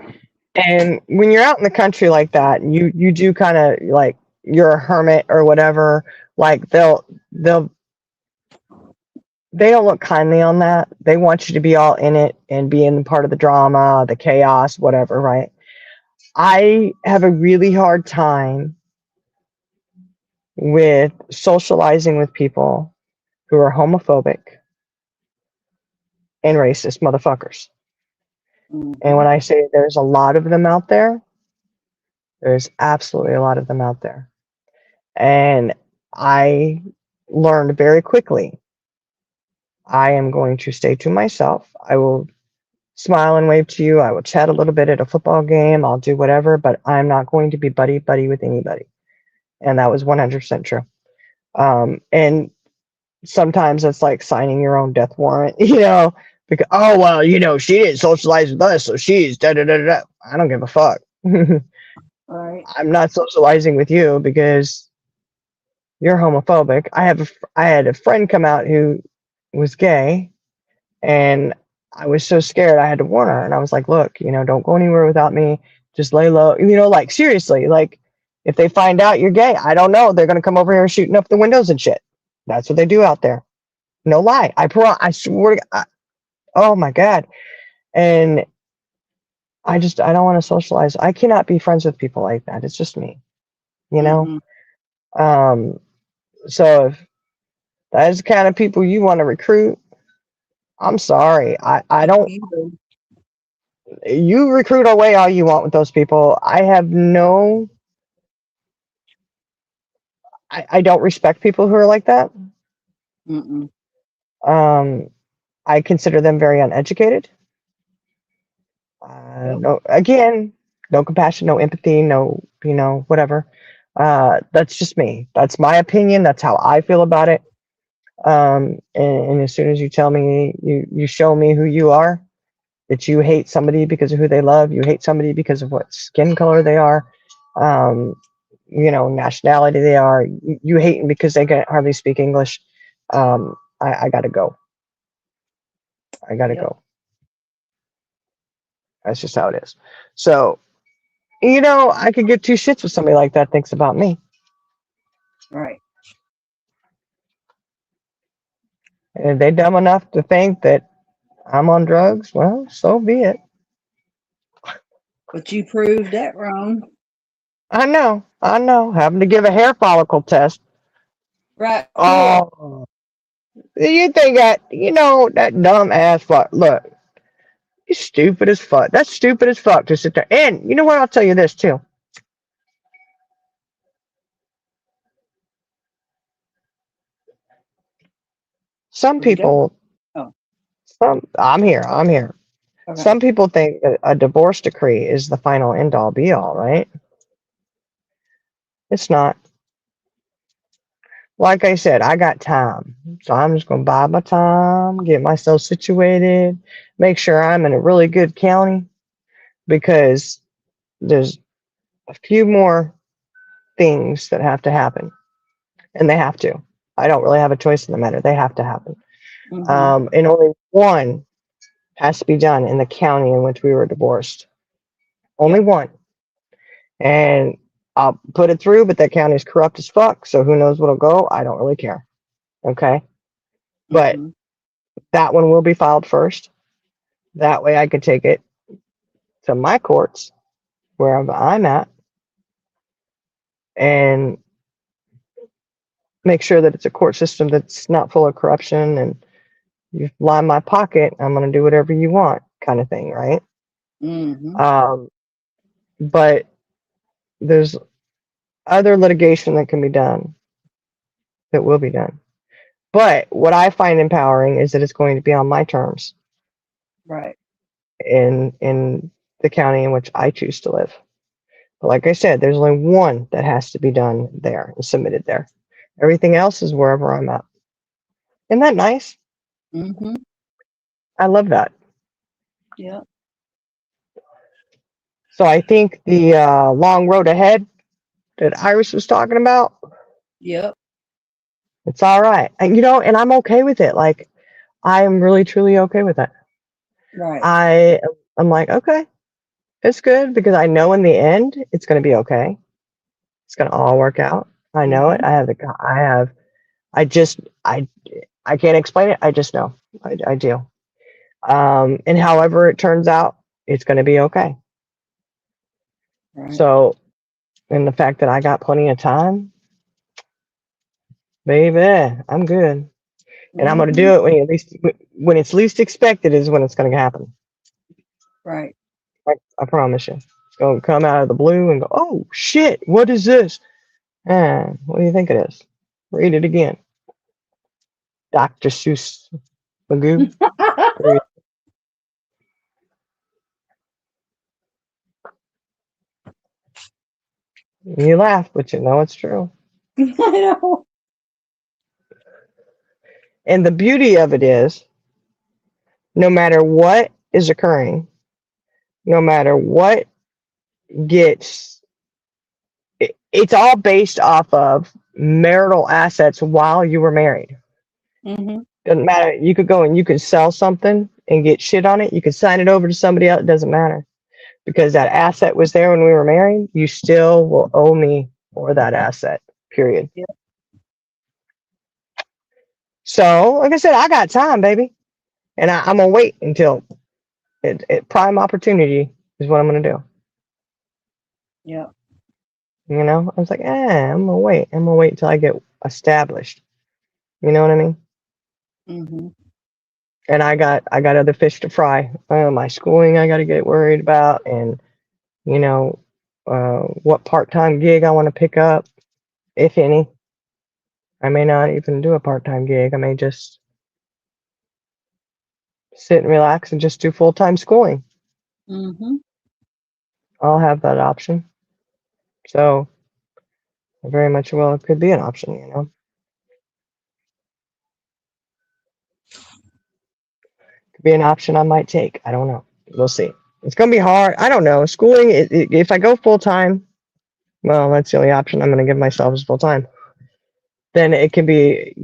And when you're out in the country like that, you do kind of like you're a hermit or whatever. Like they don't look kindly on that. They want you to be all in it and be in part of the drama, the chaos, whatever, right? I have a really hard time with socializing with people who are homophobic and racist motherfuckers. And when Mhm. I say there's a lot of them out there, there's absolutely a lot of them out there. And I learned very quickly I am going to stay to myself. I will smile and wave to you. I will chat a little bit at a football game. I'll do whatever, but I'm not going to be buddy buddy with anybody. And that was 100% true. And sometimes it's like signing your own death warrant, because, oh, well, she didn't socialize with us, so she's da da da da. I don't give a fuck. Right. I'm not socializing with you because you're homophobic. I had a friend come out who was gay, and I was so scared I had to warn her. And I was like, look, don't go anywhere without me. Just lay low. Like seriously, like if they find out you're gay, I don't know. They're gonna come over here shooting up the windows and shit. That's what they do out there. No lie. I swear to God. Oh my God. And I don't want to socialize. I cannot be friends with people like that. It's just me, you know? Mm-mm. Um, so if that is the kind of people you want to recruit, I'm sorry. I don't, You you recruit away all you want with those people. I don't respect people who are like that. Mm-mm. Um, I consider them very uneducated. Yep. No, again, no compassion, no empathy, no, whatever. That's just me. That's my opinion. That's how I feel about it. And as soon as you tell me, you show me who you are, that you hate somebody because of who they love, you hate somebody because of what skin color they are, um, nationality they are, you hate them because they can hardly speak English. I gotta go. I gotta Yep. go. That's just how it is. So, I could give two shits what somebody like that thinks about me. Right. And if they dumb enough to think that I'm on drugs, well, so be it. But you proved that wrong. I know. I know. Having to give a hair follicle test. Right. Oh, you think that, that dumb ass fuck. Look, he's stupid as fuck. That's stupid as fuck to sit there. And you know what? I'll tell you this too. Some Did you go? people, Oh, I'm here. I'm here. okay. Some people think that a divorce decree is the final end all be all, right? It's not. Like I said, I got time. So I'm just going to buy my time, get myself situated, make sure I'm in a really good county because there's a few more things that have to happen. And they have to. I don't really have a choice in the matter. They have to happen. And only one has to be done in the county in which we were divorced. Only one. And I'll put it through, but that county is corrupt as fuck. So who knows what'll go? I don't really care. Okay. But that one will be filed first. That way I can take it to my courts wherever I'm at and make sure that it's a court system that's not full of corruption and you line my pocket, I'm going to do whatever you want kind of thing, right? But there's other litigation that can be done that will be done. But what I find empowering is that it's going to be on my terms. Right. In the county in which I choose to live. But like I said, there's only one that has to be done there and submitted there. Everything else is wherever I'm at. Isn't that nice? I love that. Yeah. So I think the long road ahead that Iris was talking about, Yep. it's all right. And and I'm okay with it. Like I'm really truly okay with it. Right. I'm like, okay, it's good because I know in the end it's going to be okay. It's going to all work out. I know it. I can't explain it. I just know. I do. And however it turns out, it's going to be okay. Right. So, and the fact that I got plenty of time, baby, I'm good. And I'm going to do it when it's least expected is when it's going to happen. Right. I promise you. It's going to come out of the blue and go, oh shit, what is this? What do you think it is? Read it again. Dr. Seuss Magoo. You laugh, but you know it's true. I know. And the beauty of it is, no matter what is occurring, no matter what gets, it's all based off of marital assets while you were married. Doesn't matter. You could go and you could sell something and get shit on it. You could sign it over to somebody else. It doesn't matter because that asset was there when we were married. You still will owe me for that asset, period. Yep. So, like I said, I got time, baby. And I'm going to wait until prime opportunity is what I'm going to do. Yeah. I was like, I'm going to wait. I'm going to wait until I get established. You know what I mean? And I got other fish to fry. My schooling I got to get worried about, and what part-time gig I want to pick up, if any. I may not even do a part-time gig. I may just sit and relax and just do full-time schooling. I'll have that option. So very much well, it could be an option. Could be an option I might take. I don't know. We'll see. It's going to be hard. I don't know. Schooling, if I go full-time, well, that's the only option I'm going to give myself is full-time. Then it can be,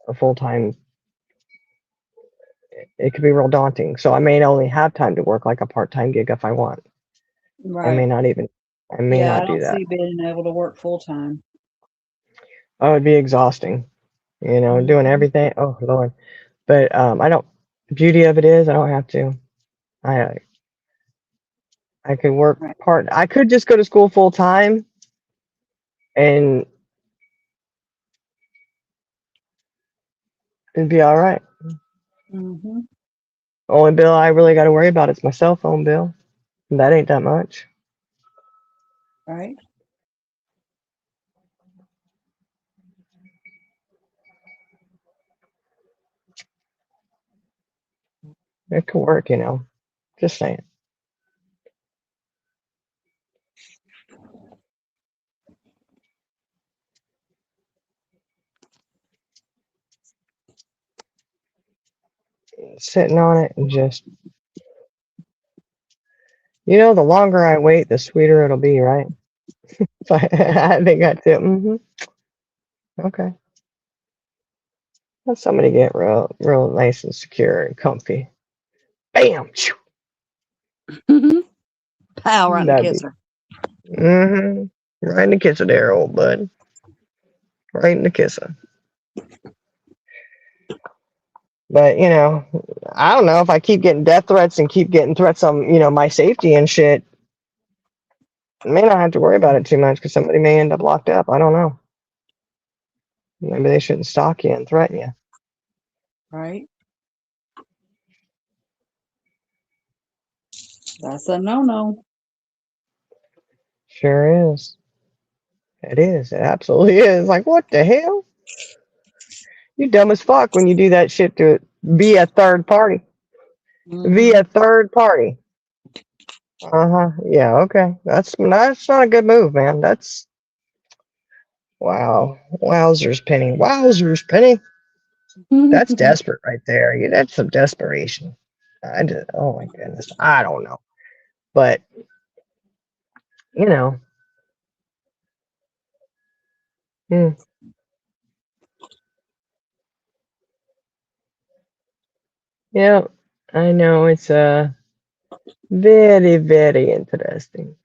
a full-time. It could be real daunting. So I may only have time to work like a part-time gig if I want. Right. I may not do that. See being able to work full time. Oh, it'd be exhausting, doing everything. Oh Lord. But I don't, the beauty of it is I don't have to. I could work Right. I could just go to school full time and it'd be all right. Mm-hmm. Only bill I really got to worry about is my cell phone bill. And that ain't that much. Right. It could work, you know. Just saying. Sitting on it and just, you know, the longer I wait, the sweeter it'll be, right? So I think that's it. Okay. Let somebody get real nice and secure and comfy. Bam! Pow, right in the That'd be. kisser. Right in the kisser there, old bud. Right in the kisser. But, you know, I don't know if I keep getting death threats and keep getting threats on, you know, my safety and shit. I may not have to worry about it too much because somebody may end up locked up. I don't know. Maybe they shouldn't stalk you and threaten you. Right. That's a no-no. Sure is. It is. It absolutely is. Like, what the hell? You dumb as fuck when you do that shit to via third party. Mhm. Via third party. Uh-huh. Yeah, okay. That's not a good move, man. That's wow. Wowzers, Penny. Wowzers, Penny. That's desperate right there. Yeah, that's some desperation. Oh my goodness. I don't know. But you know. Hmm. Yeah, I know it's very, very interesting.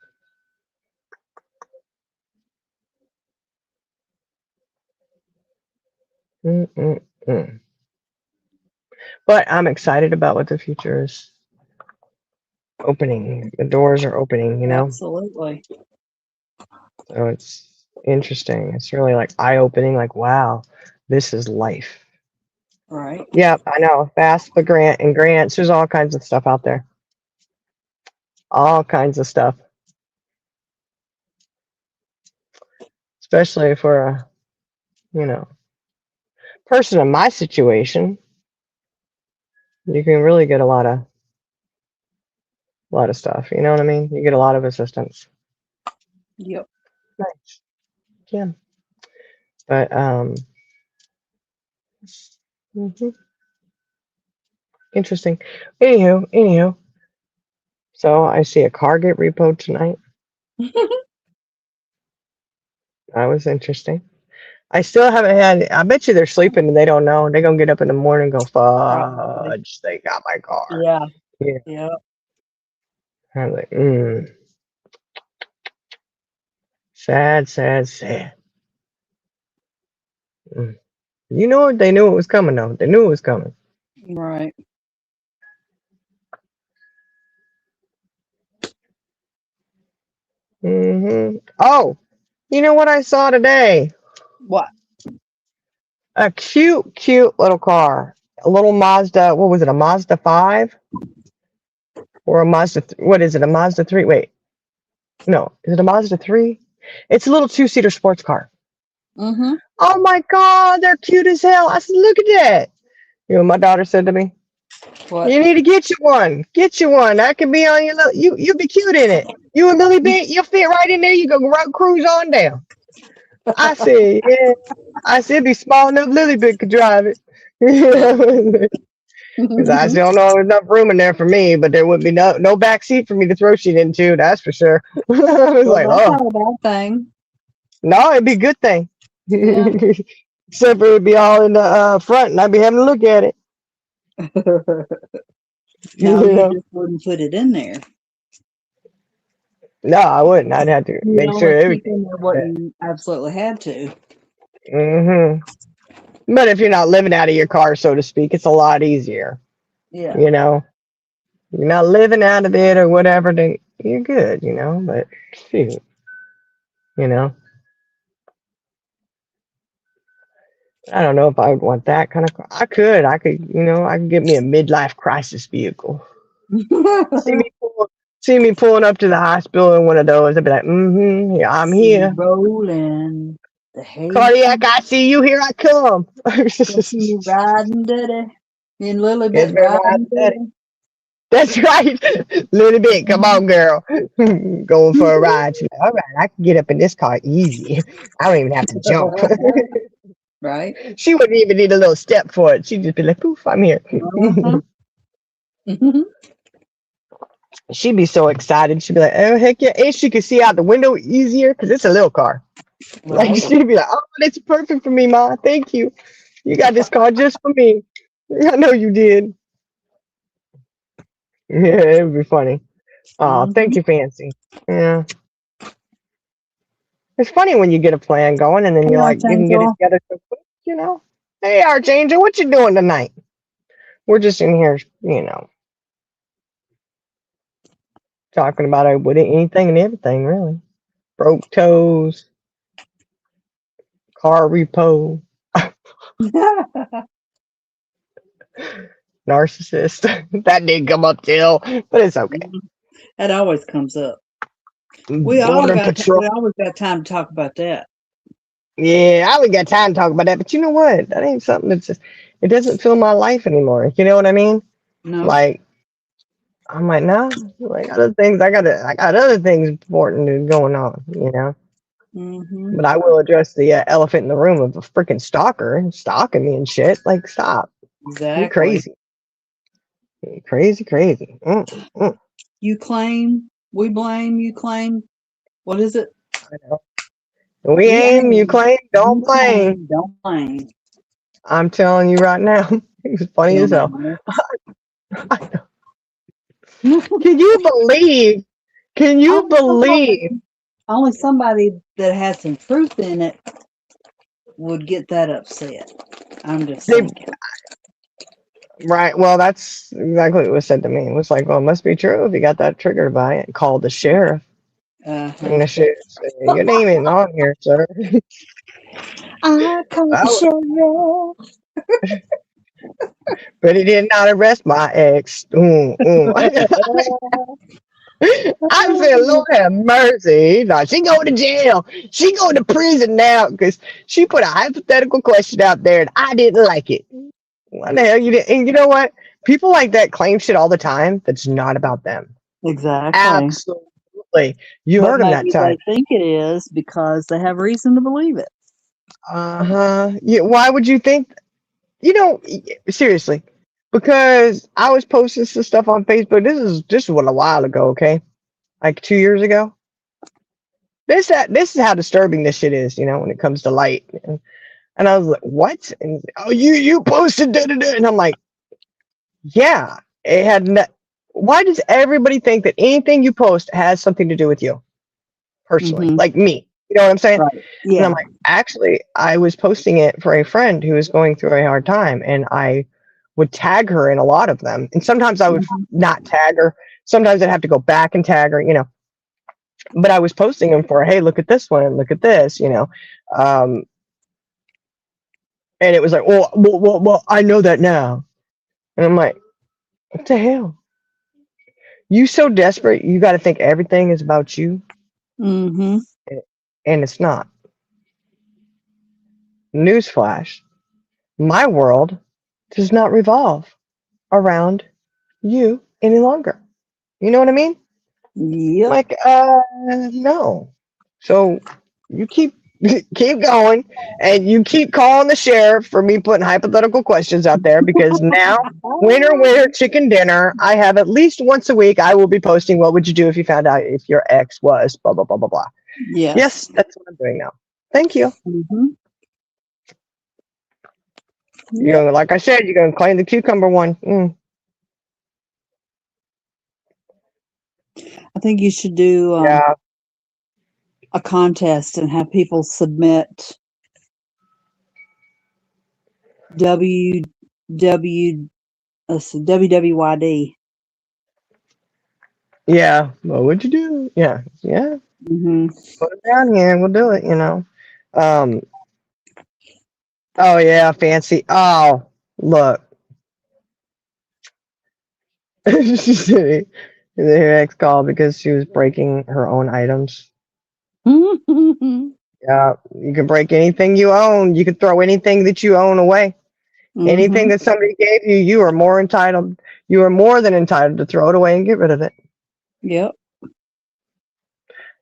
Mm-mm-mm. But I'm excited about what the future is opening. The doors are opening, you know? Absolutely. So it's interesting. It's really like eye-opening, like, wow, this is life. Right. Yeah, I know. FAFSA grant and grants. There's all kinds of stuff out there. All kinds of stuff. Especially for a, you know, person in my situation, you can really get a lot of stuff. You know what I mean? You get a lot of assistance. Yep. Nice. Yeah. But mhm. Interesting. Anywho. So I see a car get repoed tonight. That was interesting. I still haven't had. I bet you they're sleeping and they don't know. They're gonna get up in the morning and go, Probably. fudge, they got my car. Yeah. Yeah. Yeah. I'm like, sad, sad, sad. Mm. You know what? They knew it was coming though. They knew it was coming. Right. Oh, you know what I saw today? What? A cute little car. A little Mazda. What was it? A Mazda 5? Or a Mazda? What is it? A Mazda 3? Wait. No. Is it a Mazda 3? It's a little two-seater sports car. Mm-hmm. Oh my God, they're cute as hell. I said, look at that. You know what my daughter said to me? What? You need to get you one. Get you one. That could be on your little, you'll be cute in it. You and Lily B, you'll fit right in there. You go right, cruise on down. I said, yeah. I said, it'd be small enough Lily B could drive it. Because I still don't know there's enough room in there for me, but there would be no back seat for me to throw shit into, that's for sure. I was Well, like, that's oh, not a bad thing. no, it'd be a good thing. Yeah. Except for it'd be all in the front and I'd be having to look at it. No, You you know? just wouldn't put it in there. No, I wouldn't. I'd have to You'd make only sure keep everything. in there what you absolutely had to. But if you're not living out of your car, so to speak, it's a lot easier. Yeah. You know, you're not living out of it or whatever. Then you're good, but shoot, you know, I don't know if I would want that kind of car. I could, I could get me a midlife crisis vehicle. See me pull, see me pulling up to the hospital in one of those. I'd be like, yeah, I'm here. Rolling the hay. Cardiac, I see you. Here I come. You riding dirty. In Lily It's Bit been riding riding steady. dirty. That's right. Little bit. Come on, girl. Going for a ride. She's like, all right, I can get up in this car easy. I don't even have to jump. Right? She wouldn't even need a little step for it. She'd just be like, poof, I'm here. Uh-huh. She'd be so excited. She'd be like, oh, heck yeah. And she could see out the window easier because it's a little car. Like, Right. she'd be like, oh, that's perfect for me, Ma. Thank you. You got this car just for me. I know you did. Yeah, it would be funny. Oh, thank you, Fancy. Yeah. It's funny when you get a plan going and then Hey, you're like, you can get it Archangel. together so quick. Hey, Archangel, what you doing tonight? We're just in here, talking about anything and everything, really. Broke toes, car repo, narcissist. That didn't come up till, but it's okay. That always comes up. Border Patrol. We always got time to talk about that. Yeah, I would got time to talk about that, but you know what? That ain't something that's just, it doesn't fill my life anymore. You know what I mean? No. Like, I'm like, nah, like other things, I got other things important going on, Mm-hmm. But I will address the elephant in the room of a freaking stalker stalking me and shit. Like, stop. Exactly. You crazy. Crazy. You claim, we blame, you claim. What is it? I know. We aim, you claim, don't You blame. claim, don't blame. I'm telling you right now, it's funny as hell. Can you believe? Can you believe? Only somebody that has some truth in it would get that upset. I'm just saying. Right. Well, that's exactly what was said to me. It was like, well, it must be true if you got that triggered by it. Called the sheriff. And the sheriff said, your name isn't on here, sir. I called the sheriff. But he did not arrest my ex. I said, Lord have mercy. No, she go to jail. She go to prison now because she put a hypothetical question out there and I didn't like it. What the hell you did? And you know what? People like that claim shit all the time. That's not about them. Exactly. Absolutely. You heard him that time. They think it is because they have reason to believe it. Yeah, why would you think? Seriously, because I was posting some stuff on Facebook. This was a while ago, okay? Like 2 years ago. This is how disturbing this shit is, when it comes to light. And I was like, what? And oh, you posted da-da-da. And I'm like, yeah, it had. Why does everybody think that anything you post has something to do with you personally, like me? You know what I'm saying? Right. Yeah. And I'm like, actually, I was posting it for a friend who was going through a hard time, and I would tag her in a lot of them. And sometimes I would not tag her. Sometimes I'd have to go back and tag her, But I was posting them for, hey, look at this one, look at this, And it was like, well, I know that now. And I'm like, what the hell? You so desperate, you got to think everything is about you. Mm-hmm. And it's not. Newsflash. My world does not revolve around you any longer. You know what I mean? Yep. Like, no. So you keep going and you keep calling the sheriff for me putting hypothetical questions out there because now, winner, chicken dinner, I have at least once a week, I will be posting, what would you do if you found out if your ex was blah, blah, blah, blah, blah. Yes, that's what I'm doing now. Thank you. Mm-hmm. Like I said, you're going to claim the cucumber one. I think you should do a contest and have people submit WWYD. Yeah. Well, what'd you do? Yeah. Yeah. Hmm. Put it down here. We'll do it. Um. Oh yeah. Fancy. Oh, look. She said her ex called because she was breaking her own items. Hmm. Yeah. You can break anything you own. You can throw anything that you own away. Anything that somebody gave you, you are more entitled. You are more than entitled to throw it away and get rid of it. Yep.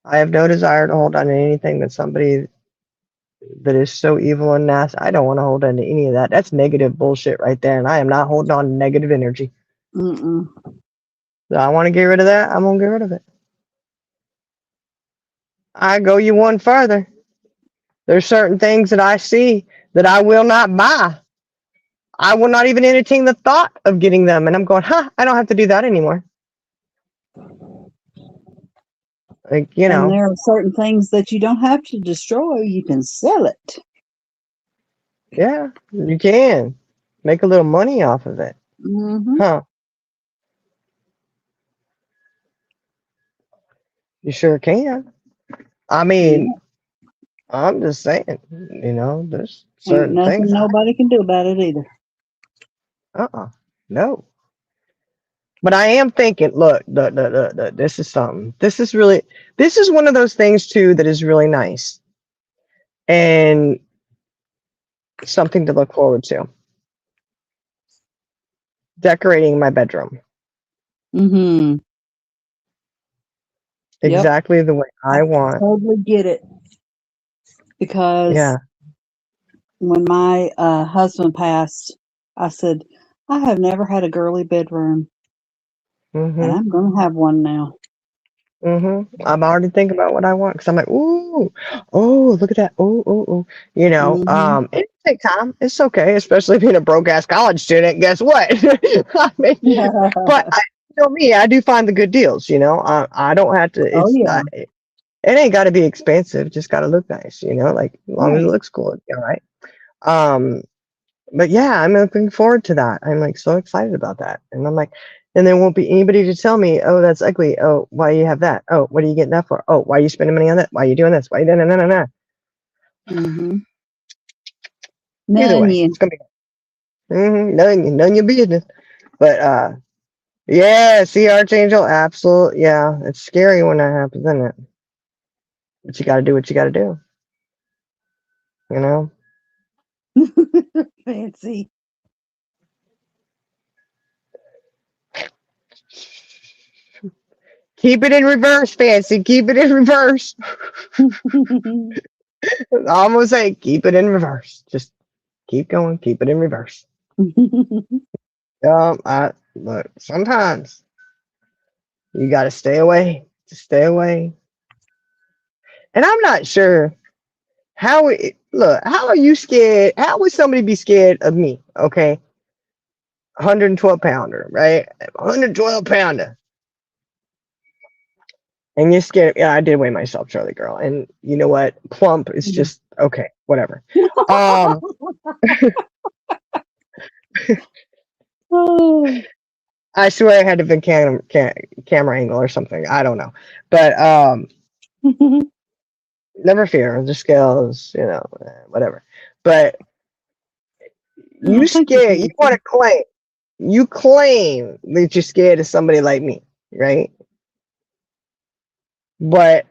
I have no desire to hold on to anything that somebody that is so evil and nasty. I don't want to hold on to any of that. That's negative bullshit right there. And I am not holding on to negative energy. Mm-mm. So I want to get rid of that. I'm going to get rid of it. I go you one further. There's certain things that I see that I will not buy. I will not even entertain the thought of getting them. And I'm going, I don't have to do that anymore. Like, And there are certain things that you don't have to destroy. You can sell it. yeah, you can make a little money off of it. Hmm. Huh. You sure can. I mean, I'm just saying, there's Ain't certain nothing things. nobody can do about it either. No. But I am thinking, look, this is something. This is one of those things too that is really nice and something to look forward to. Decorating my bedroom Mm-hmm. Yep. exactly the way I want. Totally get it. Because Yeah. when my husband passed, I said, I have never had a girly bedroom, and Mhm. I'm going to have one now. Mhm. I'm already thinking about what I want because I'm like, ooh, oh, look at that, oh. Hmm. It take time. It's okay, especially being a broke ass college student. Guess what? I mean, but me, I do find the good deals. I don't have to. Oh, It's yeah. not. It ain't got to be expensive. Just got to look nice. Like as long as it Right. looks cool, all right. Um, but yeah, I'm looking forward to that. I'm like so excited about that, and I'm like. And there won't be anybody to tell me, oh, that's ugly. Oh, why you have that? Oh, what are you getting that for? Oh, why are you spending money on that? Why are you doing this? Why you no. Mm-hmm. Either None way, you. it's gonna be none your business. But yeah, see Archangel, absolute, yeah, it's scary when that happens, isn't it? But you got to do what you got to do. You know, Fancy. keep it in reverse, fancy. Keep it in reverse. I'm gonna say, keep it in reverse. Just keep going. Keep it in reverse. I look. Sometimes you got to stay away. Just stay away. And I'm not sure how are you scared? How would somebody be scared of me? Okay. 112 pounder, right? 112 pounder. And you're scared. Yeah, I did weigh myself, Charlie girl. And you know what? Plump is just okay, whatever. Um, Oh. I swear I had to have been camera angle or something. I don't know. But never fear. The scales, whatever. But Oh, you thank you, scared, you want Fancy. to claim. You claim that you're scared of somebody like me, right? But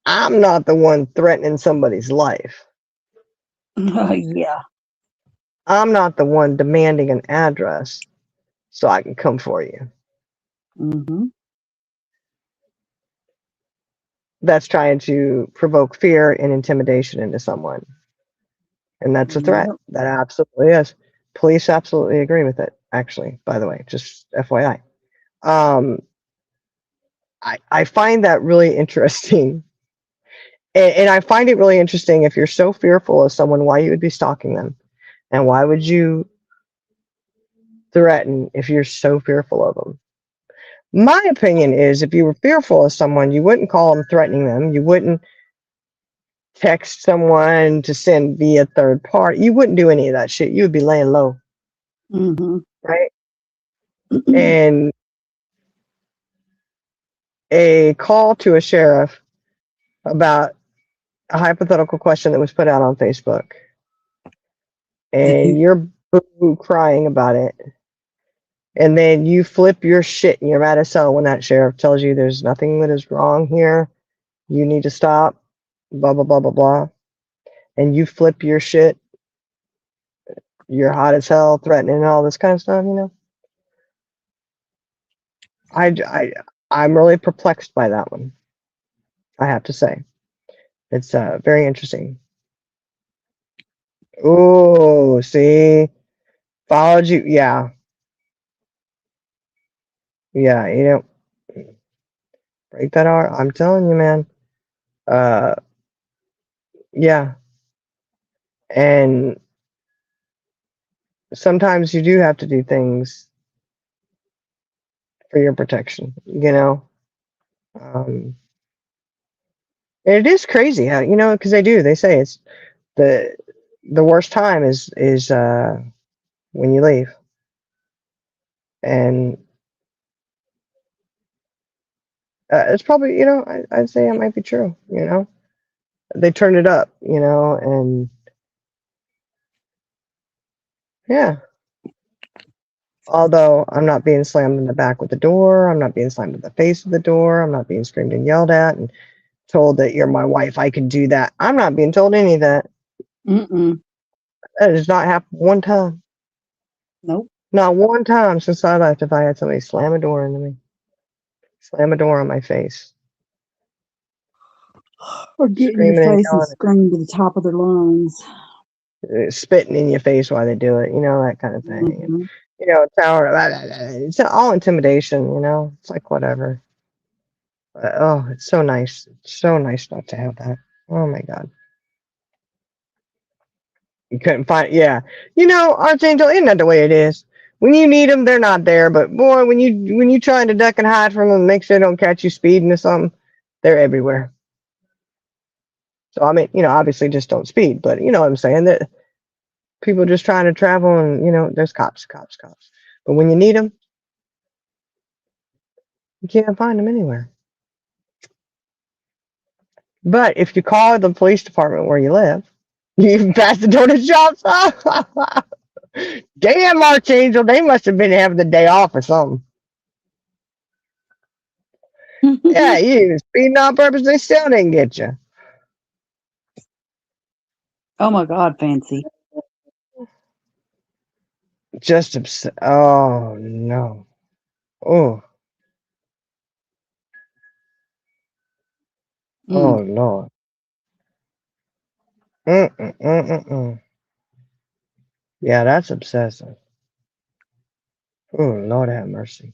I'm not the one threatening somebody's life. Oh, yeah. I'm not the one demanding an address so I can come for you. Mm-hmm. That's trying to provoke fear and intimidation into someone. And that's a threat. Yep. That absolutely is. Police absolutely agree with it, actually, by the way, just FYI. I find that really interesting. And I find it really interesting if you're so fearful of someone, why you would be stalking them. And why would you threaten if you're so fearful of them? My opinion is if you were fearful of someone, you wouldn't call them threatening them. You wouldn't text someone to send via third party. You wouldn't do any of that shit. You would be laying low, Mm-hmm. right? And a call to a sheriff about a hypothetical question that was put out on Facebook, and you're boo crying about it, and then you flip your shit and you're mad as hell when that sheriff tells you there's nothing that is wrong here, you need to stop, blah blah blah blah blah, and you flip your shit, you're hot as hell, threatening and all this kind of stuff, you know. I'm really perplexed by that one. I have to say, it's very interesting. Oh, see, followed you, yeah, yeah, you know, break that heart. I'm telling you, man. Uh, yeah, and sometimes you do have to do things for your protection, you know. Um, it is crazy how, you know, because they say it's the the worst time is when you leave, and it's probably, you know, I'd say it might be true, you know. They turned it up, you know, and yeah. Although I'm not being slammed in the back with the door, I'm not being slammed in the face with the door, I'm not being screamed and yelled at and told that you're my wife, I can do that. I'm not being told any of that. Mm-mm. That has not happened one time. Nope. Not one time since I left have I had somebody slam a door into me. Slam a door on my face. Or get in your Screaming and face and yelling, scream to the top of their lungs. spitting in your face while they do it, you know, that kind of thing. And, Mhm. you know, tower, it's all intimidation, you know, it's like whatever. Oh, it's so nice. It's so nice not to have that. Oh my God. You couldn't find, yeah. You know, Archangel, isn't that the way it is? When you need them, they're not there. But boy, when you trying to duck and hide from them, make sure they don't catch you speeding or something, they're everywhere. So I mean, you know, obviously just don't speed. But you know what I'm saying? That people just trying to travel, and you know, there's cops. But when you need them, you can't find them anywhere. But if you call the police department where you live, you can pass the door to shops. Damn, Archangel, they must have been having the day off or something. Yeah, you speeding on purpose, they still didn't get you. Oh my God, Fancy. Just oh no. Oh, Mm. oh Lord. Mm-mm-mm-mm-mm. Yeah, that's obsessive. Oh, Lord have mercy.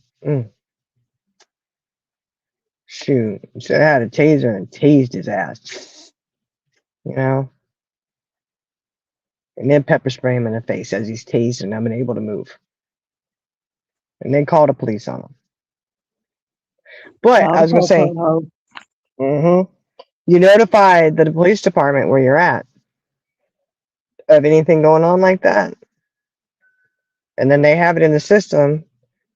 Shoot. Should have had a taser and tased his ass. You know? And then pepper spray him in the face as he's tased and unable to move. And then call the police on him. But I Oh, was gonna say, ho. you notify the police department where you're at of anything going on like that. And then they have it in the system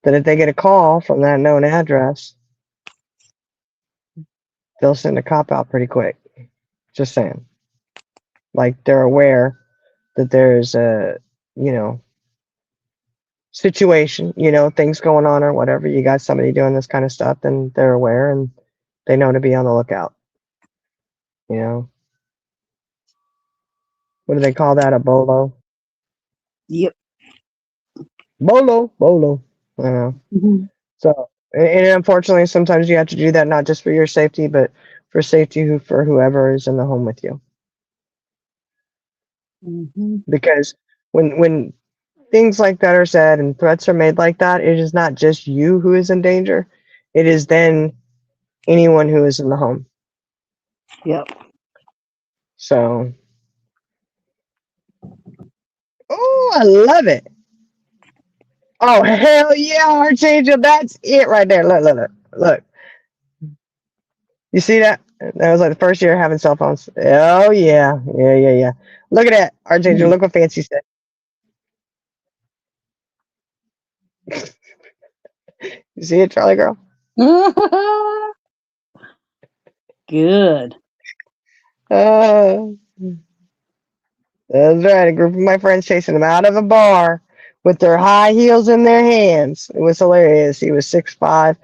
that if they get a call from that known address, they'll send a cop out pretty quick. Just saying. Like they're aware that there's a, you know, situation, you know, things going on or whatever. You got somebody doing this kind of stuff, then they're aware and they know to be on the lookout. You know, what do they call that? A bolo? Yep. Bolo. I know. Mhm. So, and unfortunately, sometimes you have to do that not just for your safety, but for safety for whoever is in the home with you. Mhm. Because when things like that are said and threats are made like that, it is not just you who is in danger. It is then anyone who is in the home. Yep. So, oh, I love it. Oh, hell yeah, Archangel. That's it right there. Look. You see that? That was like the first year having cell phones. Oh, yeah. Look at that, Archangel. Mm. Look what Fancy said. You see it, Charlie girl? Good. Uh, that's right. A group of my friends chasing him out of a bar with their high heels in their hands. It was hilarious. He was 6'5",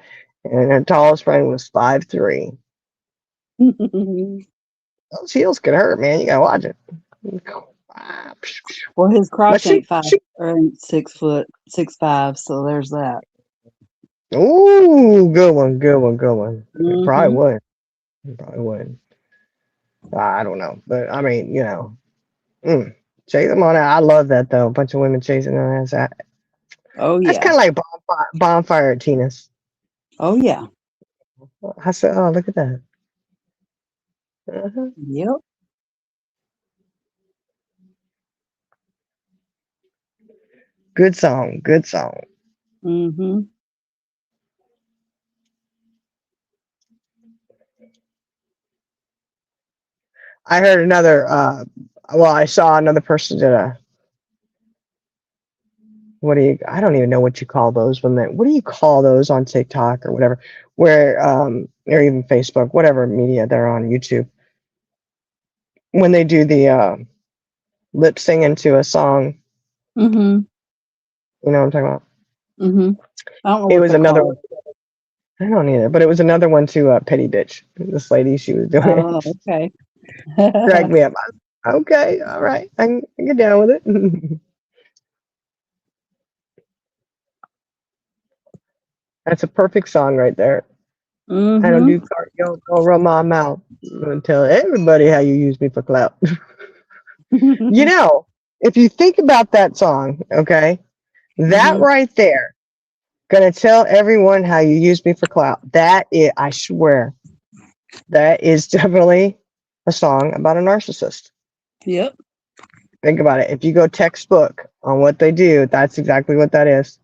and her tallest friend was 5'3". Those heels could hurt, man. You gotta watch it. Well, his But crotch ain't 6'5", 6'5", so there's that. ooh, good one, good one, good one. It probably Mhm. would. It probably would. I don't know, but I mean, chase them on out. I love that though. A bunch of women chasing their ass. Oh That's yeah. kind of like bonfire at Tina's. Oh yeah. I said, oh, look at that. Uh-huh. Yep. Good song, good song. Mhm. I heard another. Well, I saw another person did a. What do you? I don't even know what you call those when they. What do you call those on TikTok or whatever? Where or even Facebook, whatever media they're on YouTube, when they do the lip singing to a song. Mhm. You know what I'm talking about? Mhm. I don't know It what was they're another one. called. I don't either, but it was another one to Petty Bitch. This lady, she was doing Oh, it. okay. Cracked me up. Okay, all right, I can get down with it. That's a perfect song right there. I don't do Mhm. cardio, don't run my mouth. I'm gonna tell everybody how you use me for clout. You know, if you think about that song, okay, that Mhm. right there, gonna tell everyone how you use me for clout. That is, I swear, that is definitely a song about a narcissist. Yep. Think about it. If you go textbook on what they do, that's exactly what that is.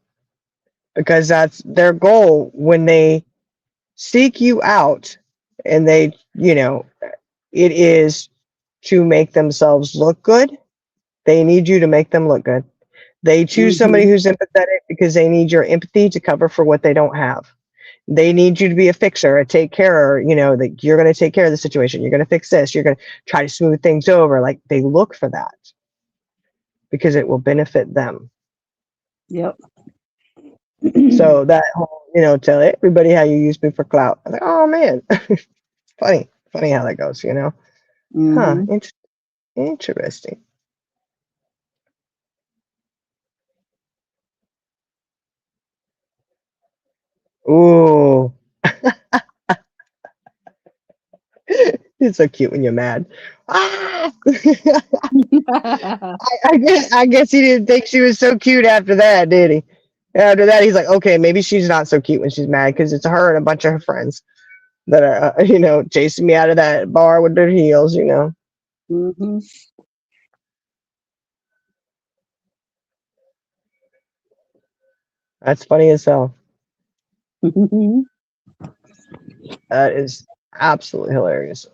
Because that's their goal when they seek you out and they, it is to make themselves look good. They need you to make them look good. They choose somebody Mhm. who's empathetic because they need your empathy to cover for what they don't have. They need you to be a fixer, a take care, that you're going to take care of the situation. You're going to fix this. You're going to try to smooth things over. Like they look for that because it will benefit them. Yep. So that whole, tell everybody how you use me for clout. I'm like, oh man, funny how that goes, Huh, Mhm. interesting. Ooh, it's so cute when you're mad. Ah! I guess he didn't think she was so cute after that, did he? After that, he's like, okay, maybe she's not so cute when she's mad because it's her and a bunch of her friends that are, chasing me out of that bar with their heels. Mhm. That's funny as hell. Mhm. That is absolutely hilarious.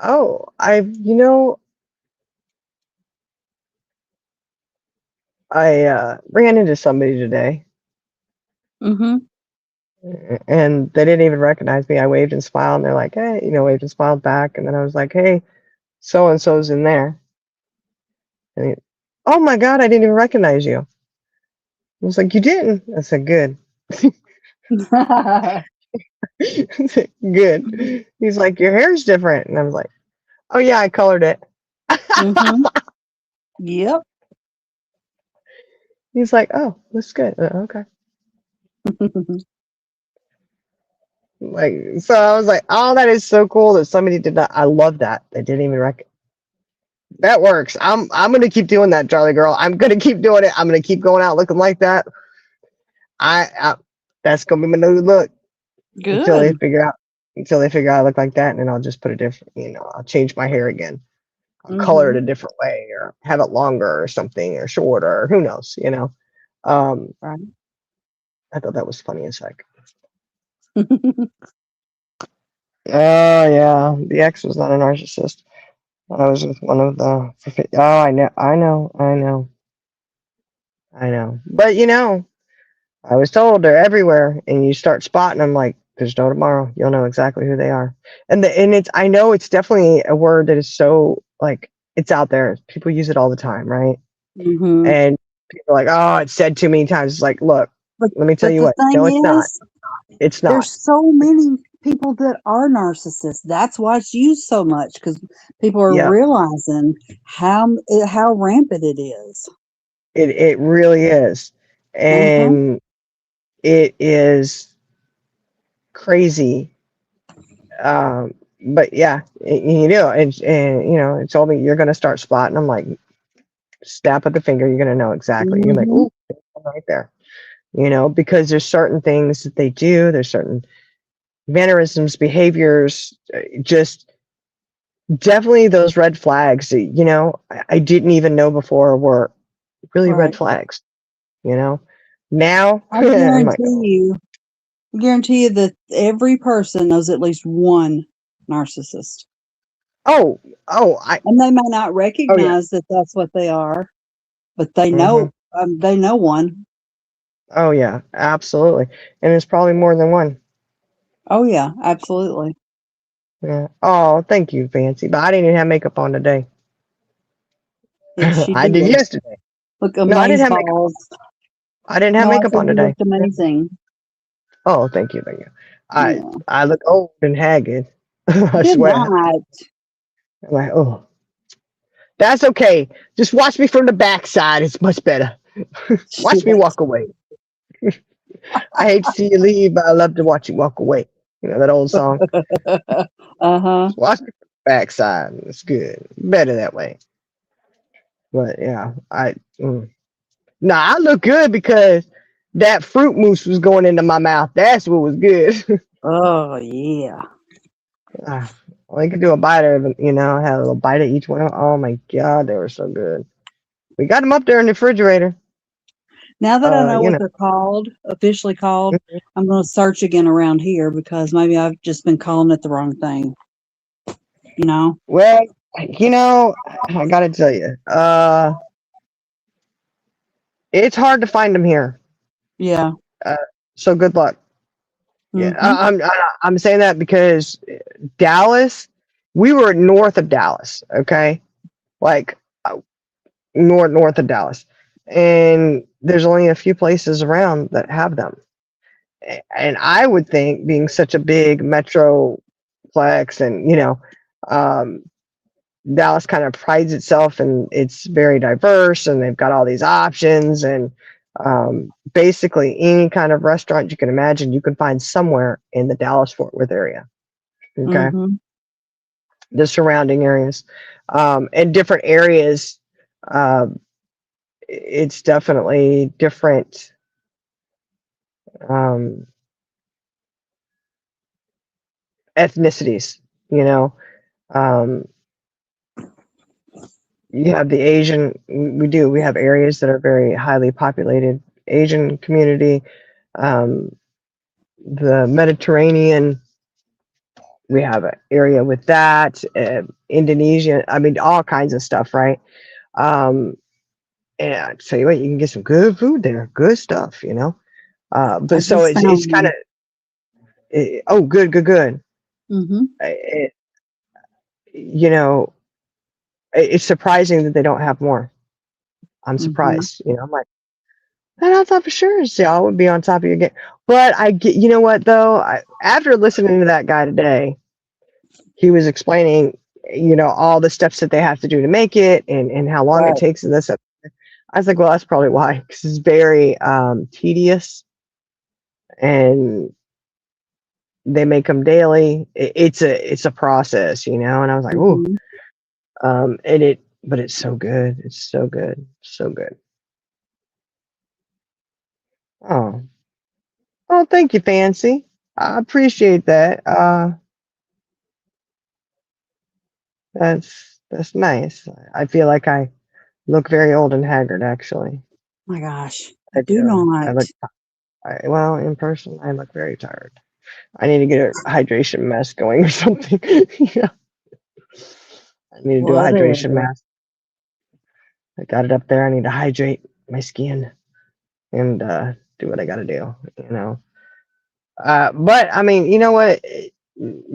Oh, I ran into somebody today Mhm. and they didn't even recognize me. I waved and smiled and they're like, hey, waved and smiled back. And then I was like, hey, so and so's in there. And oh my God, I didn't even recognize you. I was like, you didn't? I said, good. Good. He's like, your hair's different. And I was like, oh yeah, I colored it. Mhm. Yep. He's like, oh, that's good. Okay. Like, so I was like, oh, that is so cool that somebody did that. I love that. They didn't even that works. I'm gonna keep doing that, Charlie girl. I'm gonna keep doing it. I'm gonna keep going out looking like that. I that's gonna be my new look until they Good. figure out I look like that, and then I'll just put a different, I'll change my hair again. I'll color it Mhm. a different way, or have it longer, or something, or shorter, or who knows. Um, Right. I thought that was funny as heck. Oh yeah, the ex was not a narcissist. I was with one of the. Oh, I know. But I was told they're everywhere, and you start spotting them like there's no tomorrow. You'll know exactly who they are. And it's I know it's definitely a word that is so like it's out there. People use it all the time, right? Hmm. And people are like, oh, it's said too many times. It's like, look, But let me tell but you the what. No, it's thing not. is, It's not. there's so many people that are narcissists. That's why it's used so much because people are Yeah, realizing how rampant it is. it really is, Uh-huh. and it is crazy. But yeah, you know, and you know, it told me you're gonna start spotting. I'm like, snap of the finger, you're gonna know exactly. You're like, Hmm. ooh, right there. You know, because there's certain things that they do. There's certain mannerisms, behaviors, just definitely those red flags that, you know, I didn't even know before were really red Right. flags, you know. Now I I'm like, guarantee you that every person knows at least one narcissist. oh, oh, I, And they may not oh yeah, recognize that that's what they are, but hmm, they know one. oh yeah, absolutely, and there's probably more than one. Oh yeah, absolutely. Yeah. Oh, thank you, Fancy. But I didn't even have makeup on today. Yes, she I did did. yesterday. Look No, I didn't amaze have makeup. balls. I didn't have No, I makeup said on you today. looked amazing. Oh, thank you, thank you. I Yeah. I look old and haggard. I Did swear. not. I'm like, oh, that's okay. Just watch me from the backside. It's much better. Watch me Yes. walk away. I hate to see you leave, but I love to watch you walk away. You know that old song. Uh-huh. Just watch me from the backside. It's good. Better that way. But yeah, nah, I look good because that fruit mousse was going into my mouth. That's what was good. Oh yeah. Ah, well, I could do a bite of it, you know, had a little bite of each one. Oh my god, they were so good. We got them up there in the refrigerator. Now that I know You what know, they're called, officially called, I'm going to search again around here because maybe I've just been calling it the wrong thing. You know? well, you know, I gotta tell you, it's hard to find them here. Yeah. Uh, so good luck. Yeah, Mm-hmm. I'm saying that because Dallas, we were north of Dallas, okay, like north of Dallas, and there's only a few places around that have them. And I would think, being such a big metroplex, and you know, um, Dallas kind of prides itself and it's very diverse and they've got all these options and basically any kind of restaurant you can imagine you can find somewhere in the Dallas Fort Worth area. Okay, Mm-hmm. the surrounding areas and different areas. Uh, it's definitely different. Um, Ethnicities, you know. Um, you have the Asian, we have areas that are very highly populated Asian community, um, the Mediterranean, we have an area with that, Indonesia, I mean, all kinds of stuff, right? Um, and I tell you what, you can get some good food there, good stuff, you know. I But so just it's found kind one. of, oh, good. Mm-hmm. It, you know, it's surprising that they don't have more. I'm Mm-hmm. surprised, you know. I'm like, and I thought for sure y'all would be on top of your game. But I get, you know what though? After listening to that guy today, he was explaining, you know, all the steps that they have to do to make it and how long it Right. takes and this. I was like, well, that's probably why, because it's very tedious and they make them daily. It's a process, you know. And I was like, ooh, Mm-hmm. but it's so good. It's so good, so good. Oh, oh, thank you, Fancy. I appreciate that. That's nice. I feel like I look very old and haggard, actually. My gosh. I Do do. not. Well, in person, I look very tired. I need to get a hydration mask going or something. Yeah, I need to do a hydration Whatever. mask. I got it up there. I need to hydrate my skin and do what I got to do, you know. But I mean, you know what?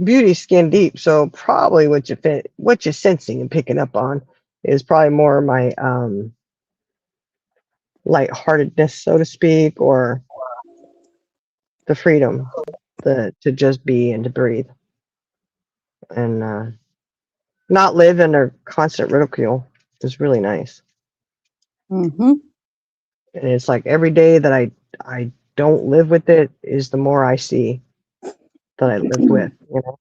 Beauty's skin deep, so probably what you're sensing and picking up on is probably more my lightheartedness, so to speak, or the freedom to just be and to breathe and not live under constant ridicule is really nice. Mm-hmm. And it's like every day that I don't live with it is the more I see that I live with, you know.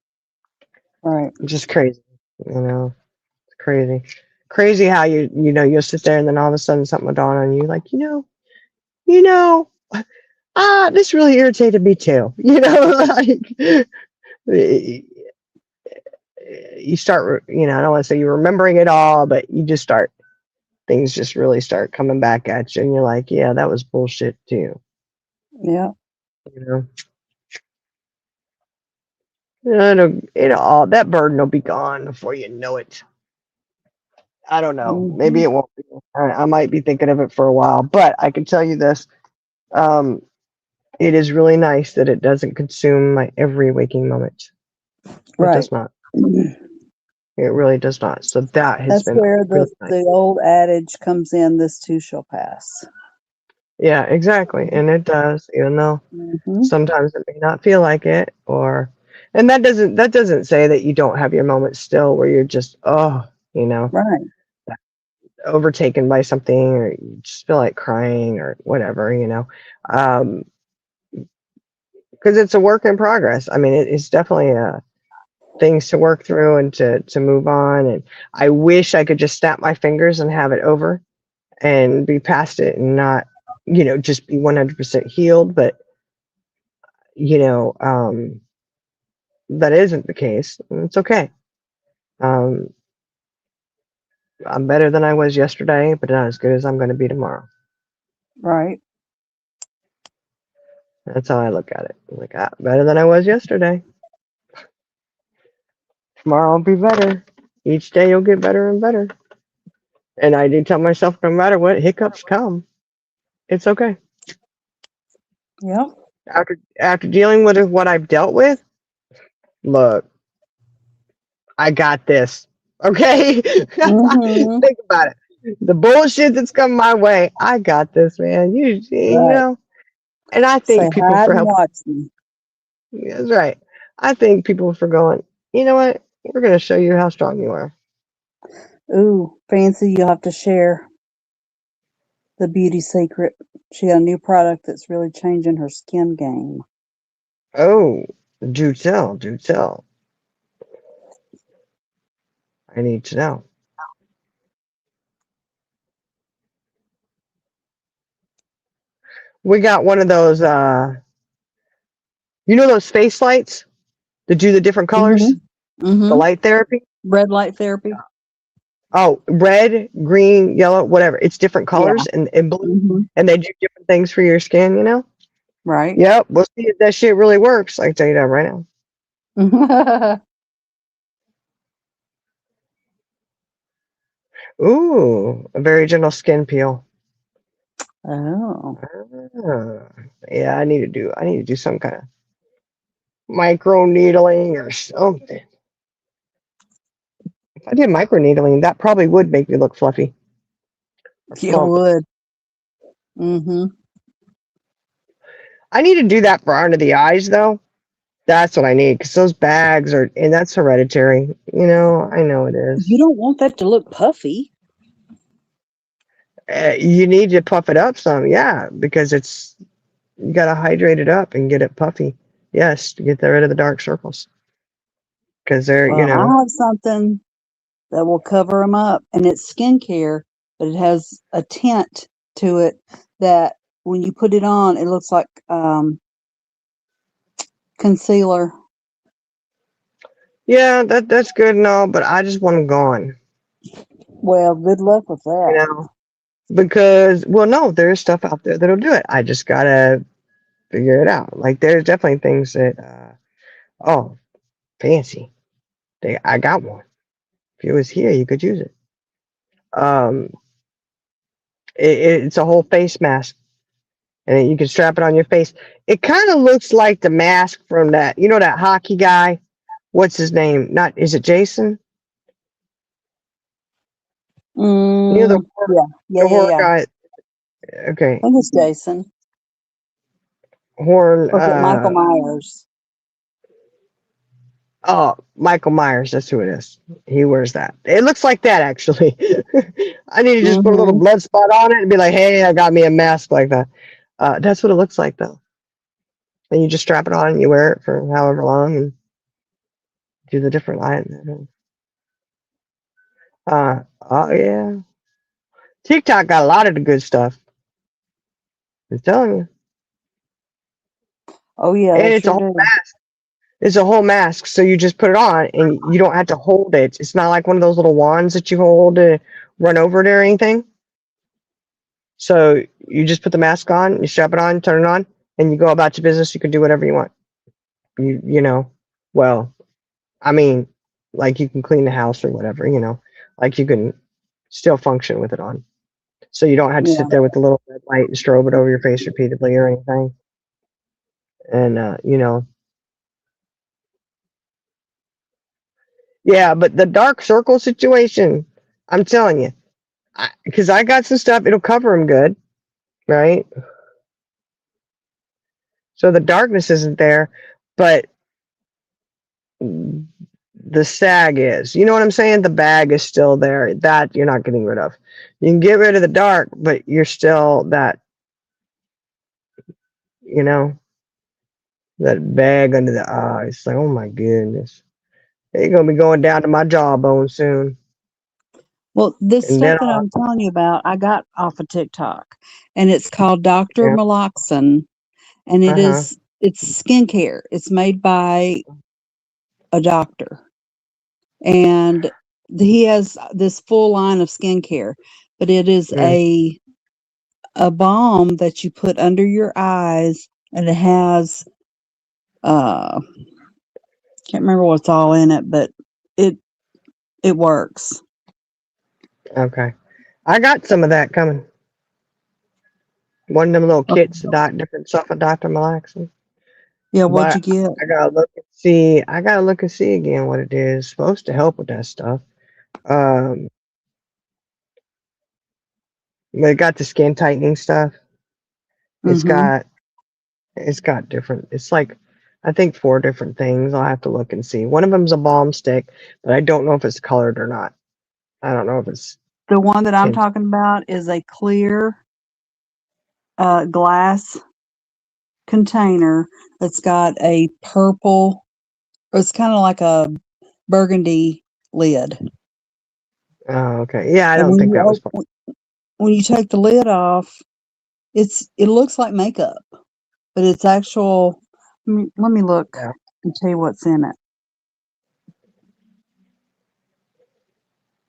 Right. It's just crazy, you know. It's crazy how you know you'll sit there and then all of a sudden something will dawn on you like you know this really irritated me too, you know. Like you start, you know, I don't want to say you're remembering it all, but you just start, things just really start coming back at you, and you're like, yeah, that was bullshit too, Yeah. you know. It'll all, that burden will be gone before you know it. I don't know. Maybe Mm-hmm. it won't be. I might be thinking of it for a while, but I can tell you this. Um, it is really nice that it doesn't consume my every waking moment. It Right. does not. It really does not. So that has That's been where really nice. the old adage comes in, this too shall pass. Yeah, exactly. And it does, even though Mm-hmm. sometimes it may not feel like it, and that doesn't say that you don't have your moments still where you're just, oh, you know, Right. overtaken by something, or you just feel like crying or whatever, you know. Because it's a work in progress. I mean, it's definitely things to work through and to move on. And I wish I could just snap my fingers and have it over and be past it and not, you know, just be 100% healed. But, you know, that isn't the case. And it's okay. Um, I'm better than I was yesterday, but not as good as I'm going to be tomorrow. Right. That's how I look at it. I'm like, better than I was yesterday. Tomorrow will be better. Each day you'll get better and better. And I do tell myself, no matter what hiccups come, it's okay. Yep. After dealing with what I've dealt with, look, I got this. Okay? Mm-hmm. Think about it. The bullshit that's come my way, I got this, man. You Right. know? And I Say thank people hide for and helping. watch me. That's right. I thank people for going, you know what? We're going to show you how strong you are. Ooh, Fancy, you'll have to share the beauty secret. She got a new product that's really changing her skin game. Oh, do tell, do tell. I need to know. We got one of those, you know those face lights that do the different colors? Mm-hmm. Mm-hmm. The light therapy? Red light therapy. Oh, red, green, yellow, whatever. It's different Yeah. colors and blue, Mm-hmm. and they do different things for your skin, you know? Right. Yep, we'll see if that shit really works. I can tell you that right now. Ooh, a very gentle skin peel. Oh. Ah, yeah, I need to do some kind of micro needling or something. If I did micro needling, that probably would make me look fluffy or You plump. would. Mm-hmm. I need to do that for under the eyes, though. That's what I need, because those bags are, and that's hereditary. You know, I know it is. You don't want that to look puffy. You need to puff it up some, yeah, because you got to hydrate it up and get it puffy. Yes, to get rid of the dark circles. Because they're, you Well, I know, have something that will cover them up, and it's skincare, but it has a tint to it that when you put it on, it looks like concealer. yeah, that's good and all, but I just want them gone. Well, good luck with You that. know, because, well, no, there's stuff out there that'll do it. I just gotta figure it out. Like, there's definitely things that, oh, fancy. I got one. If it was here, you could use it. It's a whole face mask, and then you can strap it on your face. It kind of looks like the mask from that, that hockey guy. What's his name? Not is it Jason? You know Mm, yeah, yeah, the yeah, horror yeah. guy. I Okay, think it's Jason. horror. Or is it Michael Myers? Oh, Michael Myers. That's who it is. He wears that. It looks like that actually. I need to just put a little Mm-hmm. blood spot on it and be like, "Hey, I got me a mask like that." That's what it looks like though. And you just strap it on and you wear it for however long and do the different line. Oh yeah. TikTok got a lot of the good stuff. I'm telling you. Oh yeah, And they it's a sure whole do. mask. It's a whole mask, so you just put it on and you don't have to hold it. It's not like one of those little wands that you hold to run over it or anything. So you just put the mask on, you strap it on, turn it on, and you go about your business. You can do whatever you want. Well, I mean, like you can clean the house or whatever, like you can still function with it on. So you don't have to Yeah. sit there with the little red light and strobe it over your face repeatedly or anything. And, yeah, but the dark circle situation, I'm telling you, because I got some stuff, it'll cover them good, right? So the darkness isn't there, but the sag is. You know what I'm saying? The bag is still there. That you're not getting rid of. You can get rid of the dark, but you're still that, you know, that bag under the eye. It's like, oh my goodness. It's going to be going down to my jawbone soon. Well, this And stuff then that I'm telling you about, I got off of TikTok, and it's called Dr. yeah, Meloxin, and uh-huh. it's skincare. It's made by a doctor, and he has this full line of skincare, but it is Mm, a balm that you put under your eyes, and it has can't remember what's all in it, but it it works. okay. I got some of that coming. One of them little kits, different stuff of Dr. Malaxin. Yeah, what'd you But get? I gotta look and see. I gotta look and see again what it is. Supposed to help with that stuff. Um, they got the skin tightening stuff. It's Mm-hmm. got it's got different. It's like I think 4 different things. I'll have to look and see. One of them's a balm stick, but I don't know if it's colored or not. I don't know if it's The one that I'm tint. talking about is a clear glass container that's got a purple, or it's kind of like a burgundy lid. Oh, okay. Yeah, I And don't think that was part. when you take the lid off, it looks like makeup, but it's actual. Let me look Yeah. and tell you what's in it.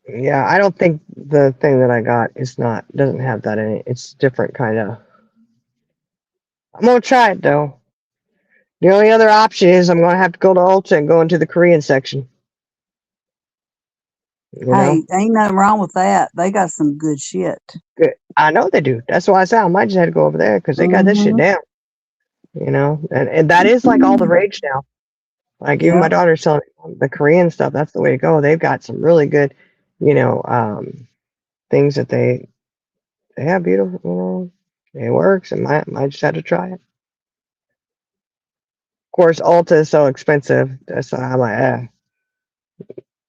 Yeah, I don't think the thing that I got doesn't have that in it. It's different kind of. I'm gonna try it though. The only other option is I'm gonna have to go to Ulta and go into the Korean section. You know, Hey, ain't nothing wrong with that. They got some good shit. good. I know they do. That's why I said I might just have to go over there because they got this shit Mm-hmm. down. And that is like all the rage now. Like even Yeah. my daughter's telling me the Korean stuff. That's the way to go. They've got some really good, things that they have beautiful. It works, and might just have to try it. Of course, Ulta is so expensive. That's why I'm like,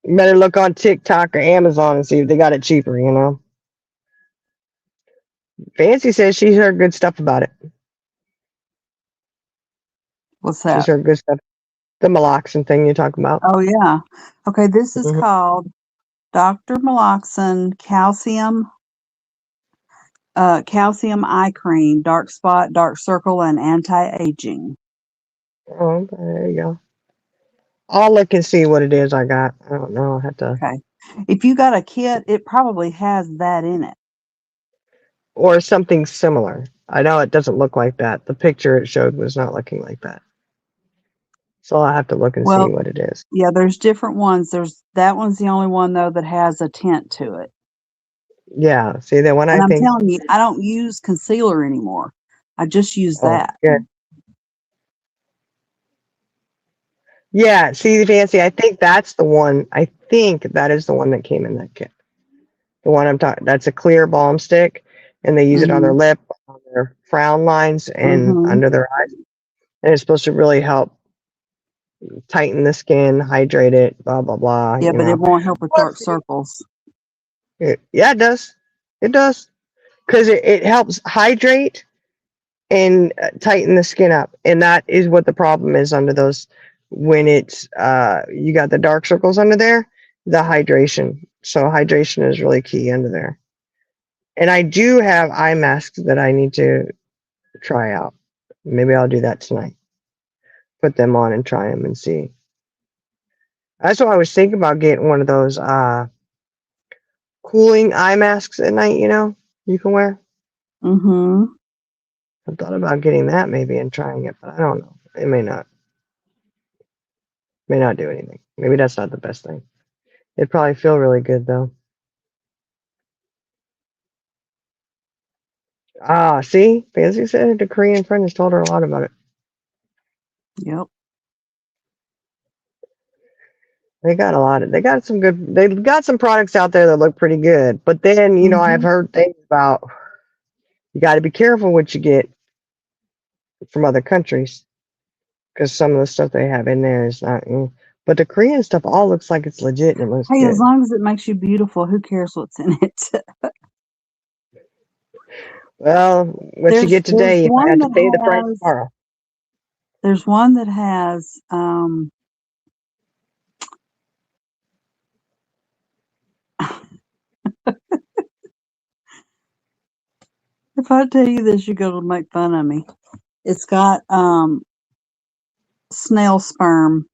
you better look on TikTok or Amazon and see if they got it cheaper. Fancy says she's heard good stuff about it. What's She's that? heard good stuff. The Meloxin thing you're talking about. Oh yeah. Okay, this is Mhm. called Dr. Meloxin calcium eye cream, dark spot, dark circle, and anti-aging. Oh, okay, there you go. I'll look and see what it is I got. I don't know. I have to, Okay. If you got a kit, it probably has that in it. or something similar. I know it doesn't look like that. The picture it showed was not looking like that. So I'll have to look and see Well, what it is. yeah, there's different ones. That one's the only one though that has a tint to it. Yeah. See that one? And I I'm think. telling you, I don't use concealer anymore. I just use Oh, that. good. Yeah, see, Fancy, I think that's the one. I think that is the one that came in that kit. The one I'm talking, that's a clear balm stick, and they use it on their Mhm. lip, on their frown lines, and Mhm. under their eyes. And it's supposed to really help tighten the skin, hydrate it, blah blah blah. Yeah, You but it know, won't help with dark Plus, circles. yeah, it does. It does because it helps hydrate and tighten the skin up, and that is what the problem is under those when it's you got the dark circles under there, the hydration. So hydration is really key under there. And I do have eye masks that I need to try out. Maybe I'll do that tonight. Put them on and try them and see. That's what I was thinking about, getting one of those cooling eye masks at night, you can wear. Mhm. I thought about getting that maybe and trying it, but I don't know. It may not do anything. Maybe that's not the best thing. It'd probably feel really good though. Ah, see? Fancy said the Korean friend has told her a lot about it. Yep. They got some products out there that look pretty good. But then, I've Mhm. heard things about you got to be careful what you get from other countries because some of the stuff they have in there is not. But the Korean stuff all looks like it's legit and it looks Hey, as good. long as it makes you beautiful, who cares what's in it? Well, what you there's get there's today, you might one have to that pay the price has tomorrow. there's one that has if I tell you this, you're gonna make fun of me. It's got snail sperm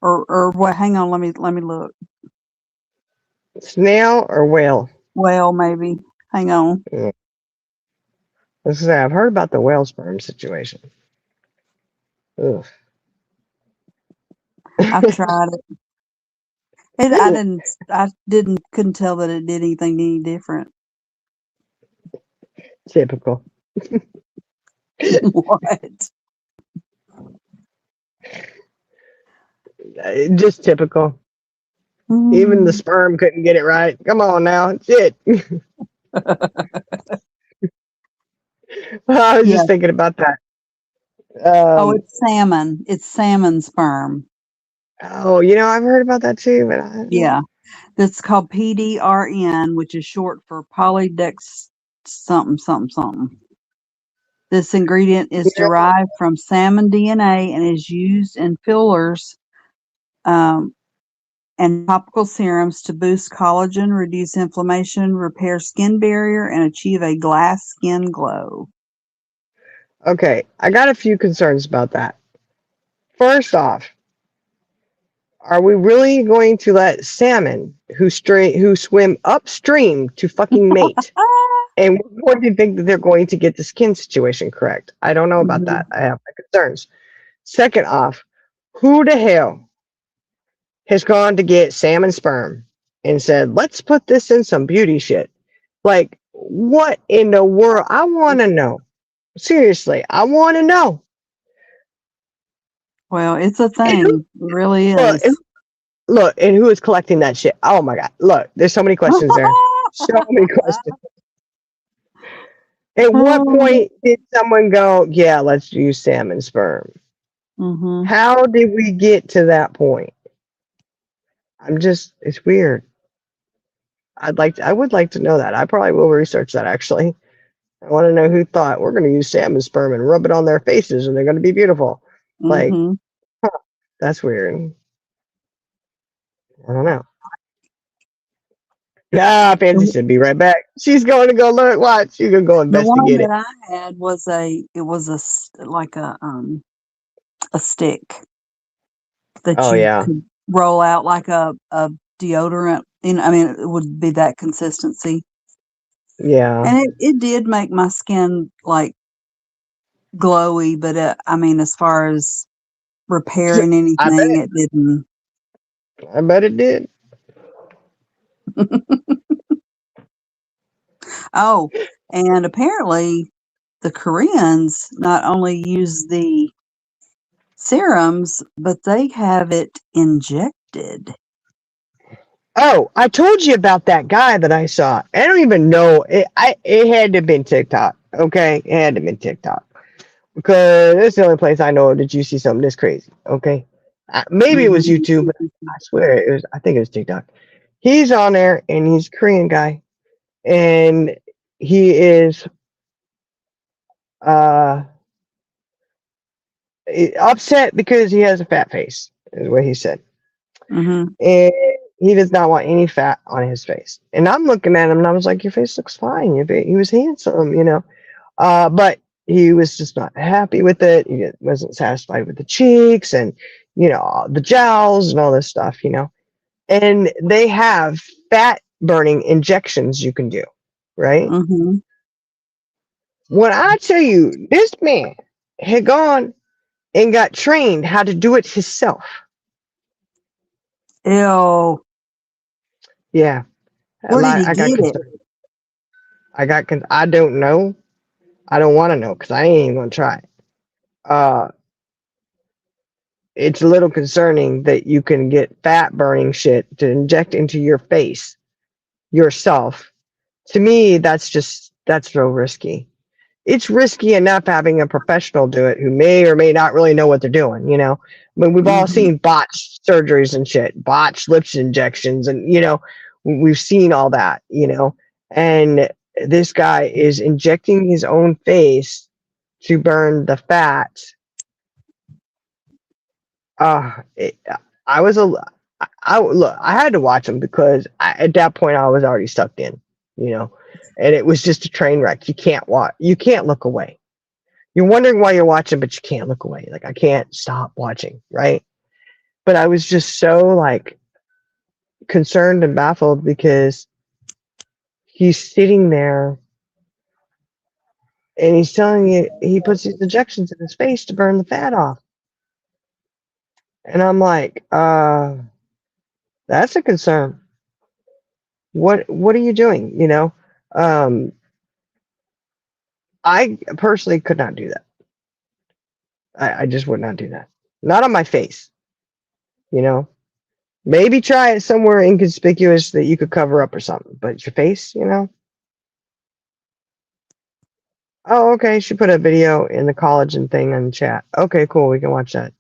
or what, hang on, let me look. Snail or whale? Well, maybe. Hang on. Yeah. Let's say I've heard about the whale sperm situation. Ugh. I've tried it. Couldn't tell that it did anything any different. Typical. What? Just typical. Even the Mm. sperm couldn't get it right. Come on now. Shit. I was Yeah. just thinking about that. Oh, Um, it's salmon. It's salmon sperm. oh, I've heard about that too, but Yeah. That's called PDRN, which is short for polydex something something something. This ingredient is yeah, derived from salmon DNA and is used in fillers um, and topical serums to boost collagen, reduce inflammation, repair skin barrier, and achieve a glass skin glow. okay. I got a few concerns about that. First off, are we really going to let salmon who swim upstream to fucking mate? And we're going to think that they're going to get the skin situation correct. I don't know about Mhm. that. I have my concerns. Second off, who the hell has gone to get salmon sperm and said, let's put this in some beauty shit? Like, what in the world? I want to know. Seriously, I want to know. Well, it's a And who, thing. It really look, is. and, look, and who is collecting that shit? Oh my God. Look, there's so many questions there. So many questions. At what Oh, point did someone go, yeah, let's use salmon sperm? mhm. How did we get to that point? It's weird. I would like to know that. I probably will research that actually. I want to know who thought we're going to use salmon sperm and rub it on their faces and they're going to be beautiful. Like, Mhm. that's weird. I don't know. Ah, Pansy should be right back. She's going to go look. Watch. She's going to go The one investigate that it. I had was like a stick that Oh, you yeah. could roll out like a deodorant. I mean, it would be that consistency. Yeah. And it did make my skin like glowy, but I mean, as far as Yeah, repairing I anything, bet. it didn't. I bet it did. Oh, and apparently the Koreans not only use the serums, but they have it injected. Oh, I told you about that guy that I saw. I don't even know. It had to have been TikTok. Okay, it had to have been TikTok because it's the only place I know that you see something this crazy. Okay, maybe it was Mhm. YouTube, but I swear it was. I think it was TikTok. He's on there and he's a Korean guy, and he is uh upset because he has a fat face. Is what he said. Mhm. And he does not want any fat on his face. And I'm looking at him and I was like, your face looks fine. He was handsome, you know. But he was just not happy with it. He wasn't satisfied with the cheeks and, you know, the jowls and all this stuff, you know. And they have fat burning injections you can do, right? Mhm. When I tell you, this man had gone and got trained how to do it himself. Ew. Yeah. Where did he I got get it? concerned. I don't know. I don't want to know because I ain't even gonna try. Uh, it's a little concerning that you can get fat burning shit to inject into your face yourself. To me, that's real risky. It's risky enough having a professional do it who may or may not really know what they're doing. You know, I mean, we've all Mhm. seen botched surgeries and shit, botched lips injections, and you know, we've seen all that. You know, and this guy is injecting his own face to burn the fat. It, I was a, I look. I had to watch him because at that point I was already sucked in, you know, and it was just a train wreck. You can't watch. You can't look away. You're wondering why you're watching, but you can't look away. Like I can't stop watching, right? But I was just so like concerned and baffled because he's sitting there and he's telling you he puts these injections in his face to burn the fat off. And I'm like, that's a concern. What are you doing? You know? Um, I personally could not do that. I just would not do that. Not on my face, you know? Maybe try it somewhere inconspicuous that you could cover up or something, but your face, you know? Oh, okay. She put a video in the collagen thing in the chat. Okay, cool. We can watch that.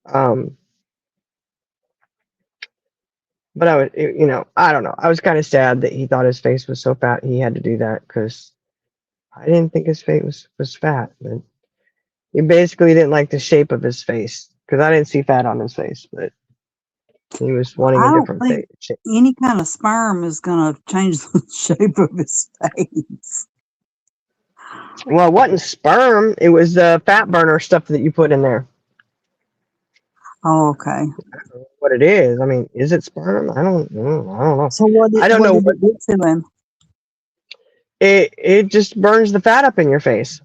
Um, but I was, you know, I don't know. I was kind of sad that he thought his face was so fat he had to do that because I didn't think his face was fat. But he basically didn't like the shape of his face because I didn't see fat on his face, but he was wanting I a don't different think shape. any kind of sperm is going to change the shape of his face. Well, it wasn't sperm. It was the fat burner stuff that you put in there. Oh, okay. What it is? I mean, is it sperm? I don't know. So what I don't what know did what it do to him? it just burns the fat up in your face.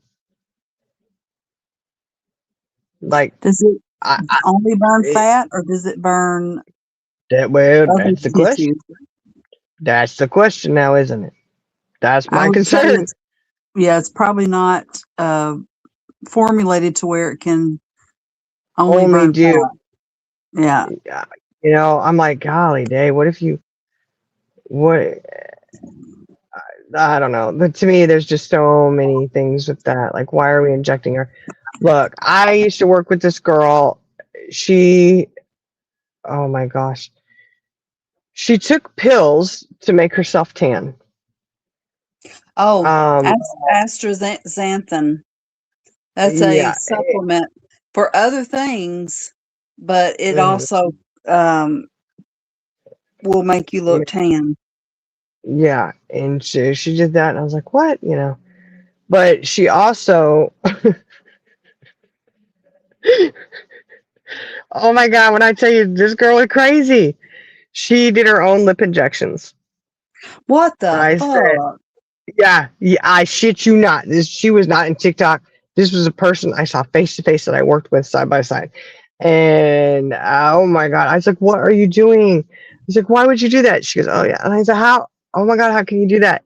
Like Does it I only burn it, fat, or does it burn well, other that's the question. tissue? That's the question now, isn't it? That's I my would say concern. it's probably not formulated to where it can only Only burn do fat. Yeah. you know, I'm like, golly day, what if you what I don't know. But to me, there's just so many things with that. Like, why are we injecting her? Look, I used to work with this girl. She, oh my gosh, she took pills to make herself tan. Oh, Um, astaxanthin. That's a yeah, supplement for other things, but it mhm, also um, will make you look tan. yeah, and she did that, and I was like, what, you know? But she also, oh my God, when I tell you this girl is crazy, she did her own lip injections. What the I said, fuck? yeah, I shit you not. She was not in TikTok. This was a person I saw face to face that I worked with side by side. And oh my God, I was like, what are you doing? He's like, why would you do that? She goes, oh yeah. And I said, how? Oh my God, how can you do that?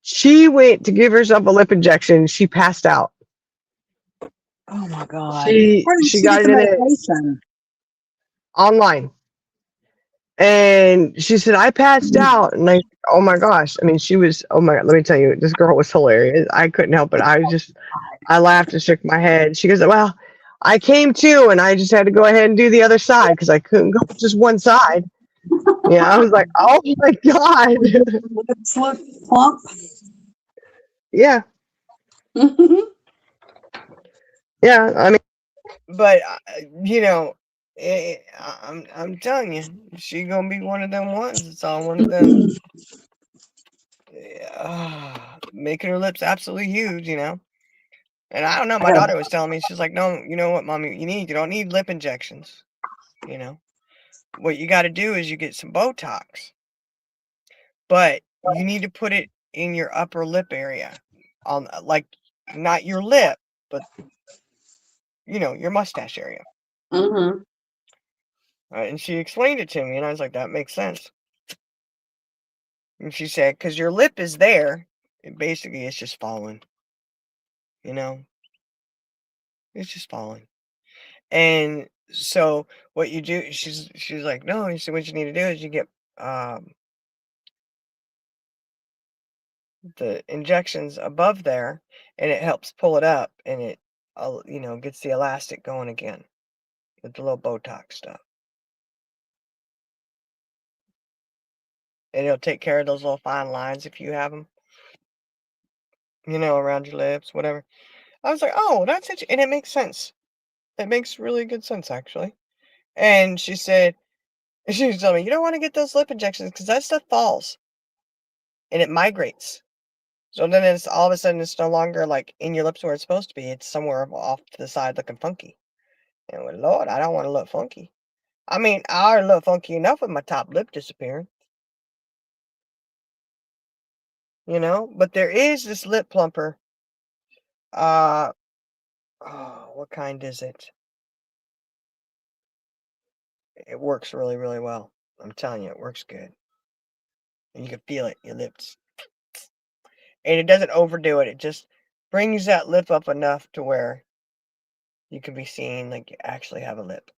She went to give herself a lip injection. She passed out. Oh my God. She Where did she she got get it the in it medication? online. And she said, I passed out. And I, oh my gosh. I mean, she was, oh my God, let me tell you, this girl was hilarious. I couldn't help it. I laughed and shook my head. She goes, well, I came to, and I just had to go ahead and do the other side because I couldn't go just one side. Yeah, I was like, oh my God. Slip plump. Yeah. Yeah. I mean, but, you know, I'm telling you, she gonna be one of them ones. It's all one of them. Making her lips absolutely huge, you know. And I don't know. My daughter was telling me, she's like, no, you know what, mommy, you don't need lip injections. You know, what you got to do is you get some Botox, but you need to put it in your upper lip area, on like not your lip, but you know, your mustache area. Mm-hmm. And she explained it to me, and I was like, that makes sense. And she said, because your lip is there, basically it's just falling. You know, it's just falling. And so what you do, she's like, no, you see, what you need to do is you get the injections above there, and it helps pull it up, and it, you know, gets the elastic going again with the little Botox stuff. And it'll take care of those little fine lines if you have them, you know, around your lips, whatever. I was like, oh, that's it. And it makes sense. It makes really good sense, actually. And she said, she was telling me, you don't want to get those lip injections because that stuff falls and it migrates. So then it's all of a sudden it's no longer like in your lips where it's supposed to be. It's somewhere off to the side looking funky. And well, Lord, I don't want to look funky. I mean, I already look funky enough with my top lip disappearing. You know? But there is this lip plumper. Oh, what kind is it? It works really, really well. I'm telling you, it works good. And you can feel it, your lips. And it doesn't overdo it. It just brings that lip up enough to where you can be seen like you actually have a lip.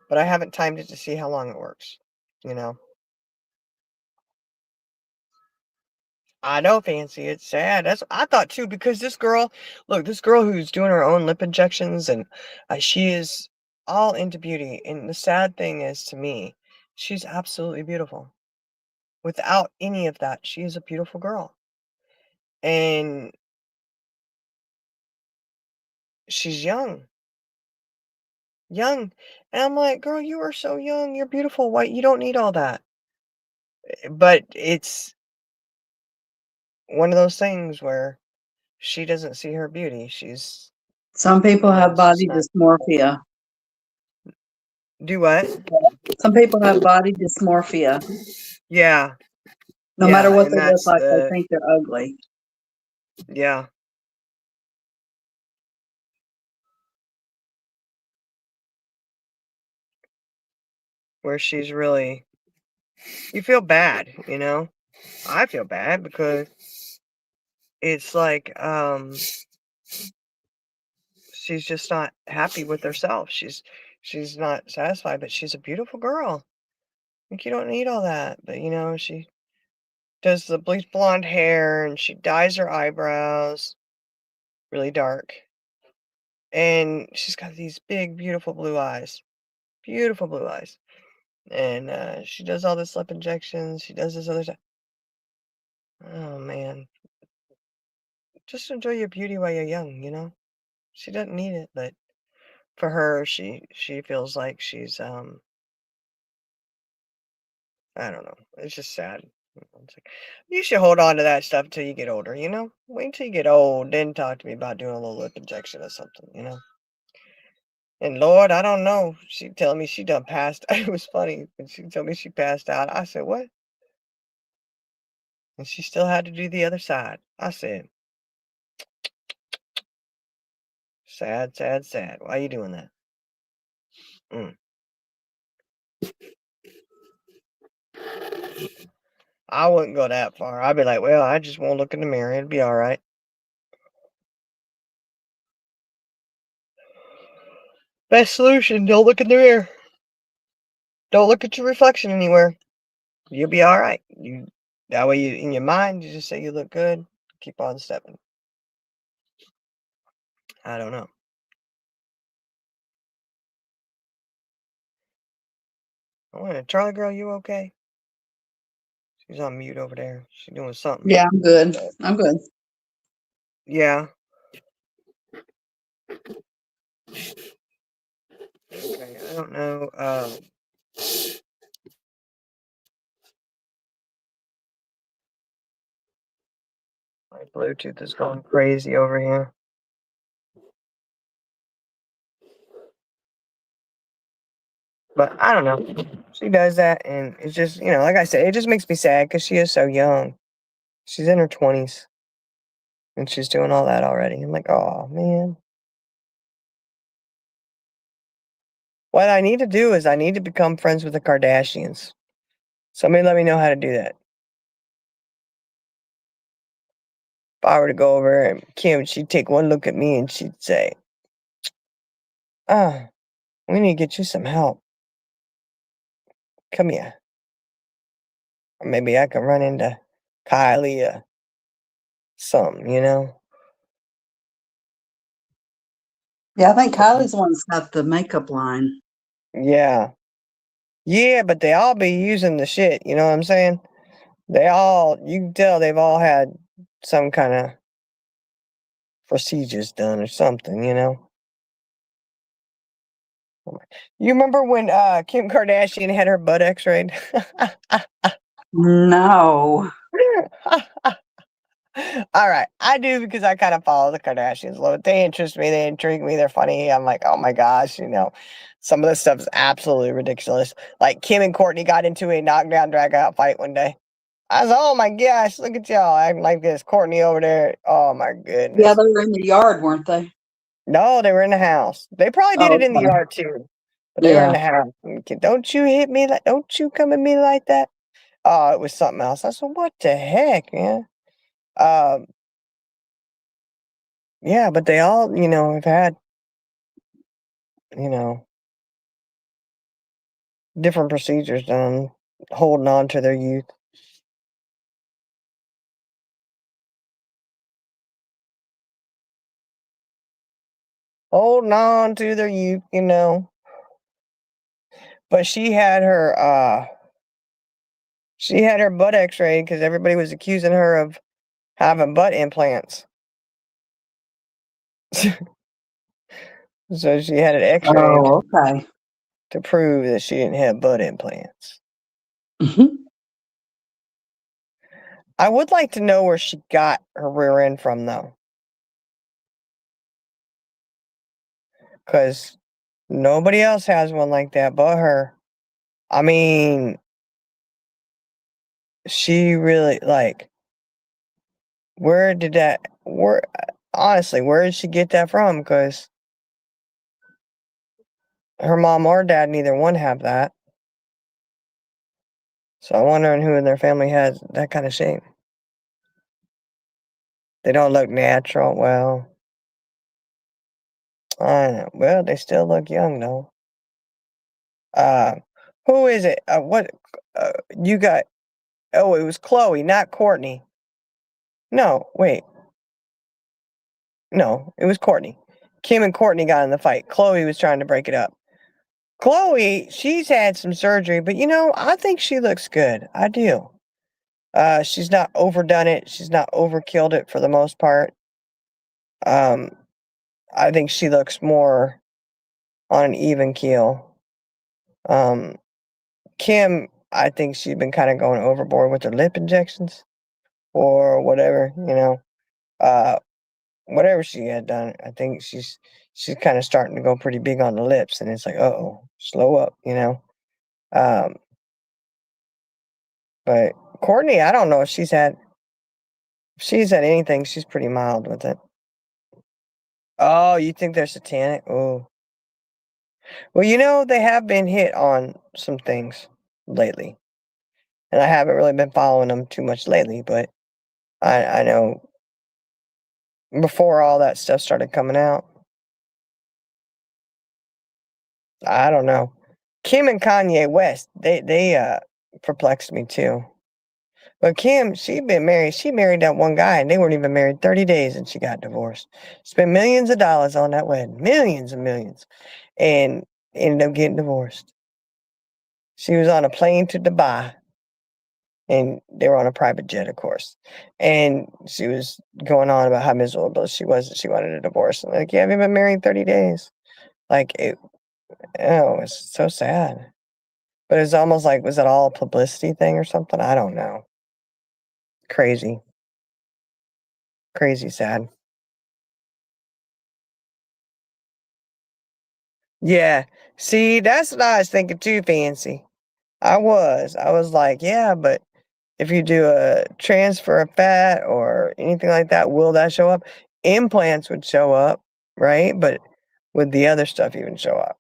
But I haven't timed it to see how long it works, you know? I know, Fancy, it's sad. That's I thought too, because this girl, look, this girl who's doing her own lip injections, and she is all into beauty. And the sad thing is, to me, she's absolutely beautiful. Without any of that, she is a beautiful girl. And she's young. Young. And I'm like, girl, you are so young. You're beautiful. Why you don't need all that? But it's one of those things where she doesn't see her beauty. Some people You know, have it's just body not. dysmorphia. Do what? Some people have body dysmorphia. Yeah. No matter Yeah, what and they look that's like, they think they're ugly. yeah. Where she's really, you feel bad, you know? I feel bad because it's like, she's just not happy with herself. She's not satisfied, but she's a beautiful girl. Like, you don't need all that. But, you know, she does the bleach blonde hair and she dyes her eyebrows really dark. And she's got these big, beautiful blue eyes. Beautiful blue eyes. And she does all this lip injections. She does this other stuff. Oh, man. Just enjoy your beauty while you're young, you know? She doesn't need it, but for her, she feels like she's, I don't know. It's just sad. It's like, you should hold on to that stuff until you get older, you know? Wait until you get old, then talk to me about doing a little lip injection or something, you know? And Lord, I don't know. She telling me she done passed. It was funny when she told me she passed out. I said, what? And she still had to do the other side. I said, sad, sad, sad. Why are you doing that? Mm. I wouldn't go that far. I'd be like, well, I just won't look in the mirror. It'll be all right. Best solution, don't look in the mirror. Don't look at your reflection anywhere. You'll be all right. That way, in your mind, you just say you look good. Keep on stepping. I don't know. Oh, Charlie girl, you okay? She's on mute over there. She's doing something. Yeah, I'm good. I'm good. Yeah. Okay, I don't know. My Bluetooth is going crazy over here. But I don't know. She does that, and it's just, like I said, it just makes me sad because she is so young. She's in her 20s, and she's doing all that already. I'm like, oh, man. What I need to do is I need to become friends with the Kardashians. Somebody let me know how to do that. If I were to go over and Kim, she'd take one look at me and she'd say, ah, we need to get you some help. Come here. Or maybe I can run into Kylie or something, Yeah, I think Kylie's the one that's got the makeup line. Yeah. Yeah, but they all be using the shit, you know what I'm saying? You can tell they've all had some kind of procedures done or something, You remember when Kim Kardashian had her butt x-rayed? No. All right, I do because I kind of follow the Kardashians a little bit. They interest me, they intrigue me, they're funny. I'm like, oh my gosh, some of this stuff is absolutely ridiculous. Like Kim and Courtney got into a knockdown, drag out fight one day. I was, oh my gosh, look at y'all acting like this. Courtney over there, oh my goodness. Yeah, they were in the yard, weren't they? No, they were in the house. They probably did it in the Okay. yard too, but they were in the house. Don't you hit me don't you come at me like that. Oh, it was something else. I said, what the heck, man? Yeah, but they all, have had, you know, different procedures done, holding on to their youth. Holding on to their youth, But she had her butt x-rayed because everybody was accusing her of having butt implants. So she had it x-rayed Oh, okay. to prove that she didn't have butt implants. I would like to know where she got her rear end from, though. Because nobody else has one like that but her. I mean, she really, honestly, where did she get that from? Because her mom or dad, neither one have that. So I'm wondering who in their family has that kind of shape. They don't look natural. Well, I don't know. Well, they still look young, though. Who is it? You got? Oh, it was Chloe, not Courtney. No, wait. No, it was Courtney. Kim and Courtney got in the fight. Chloe was trying to break it up. Chloe, she's had some surgery, but I think she looks good. I do. She's not overdone it. She's not overkilled it for the most part. I think she looks more on an even keel. Kim, I think she's been kind of going overboard with her lip injections or whatever, whatever she had done. I think she's kind of starting to go pretty big on the lips, and it's like, uh-oh, slow up, But Courtney, I don't know if she's had anything. She's pretty mild with it. Oh, you think they're satanic? Oh. Well, they have been hit on some things lately. and I haven't really been following them too much lately, but I know before all that stuff started coming out, I don't know. Kim and Kanye West, they perplexed me too. But Kim, she married that one guy, and they weren't even married 30 days, and she got divorced. Spent millions of dollars on that wedding, millions and millions, and ended up getting divorced. She was on a plane to Dubai, and they were on a private jet, of course. And she was going on about how miserable she was that she wanted a divorce. And like, you haven't been married 30 days. Like, it's so sad. But it's almost like, was it all a publicity thing or something? I don't know. Crazy. Crazy sad. Yeah. See, that's what I was thinking too, Fancy. I was. I was like, yeah, but if you do a transfer of fat or anything like that, will that show up? Implants would show up, right? But would the other stuff even show up?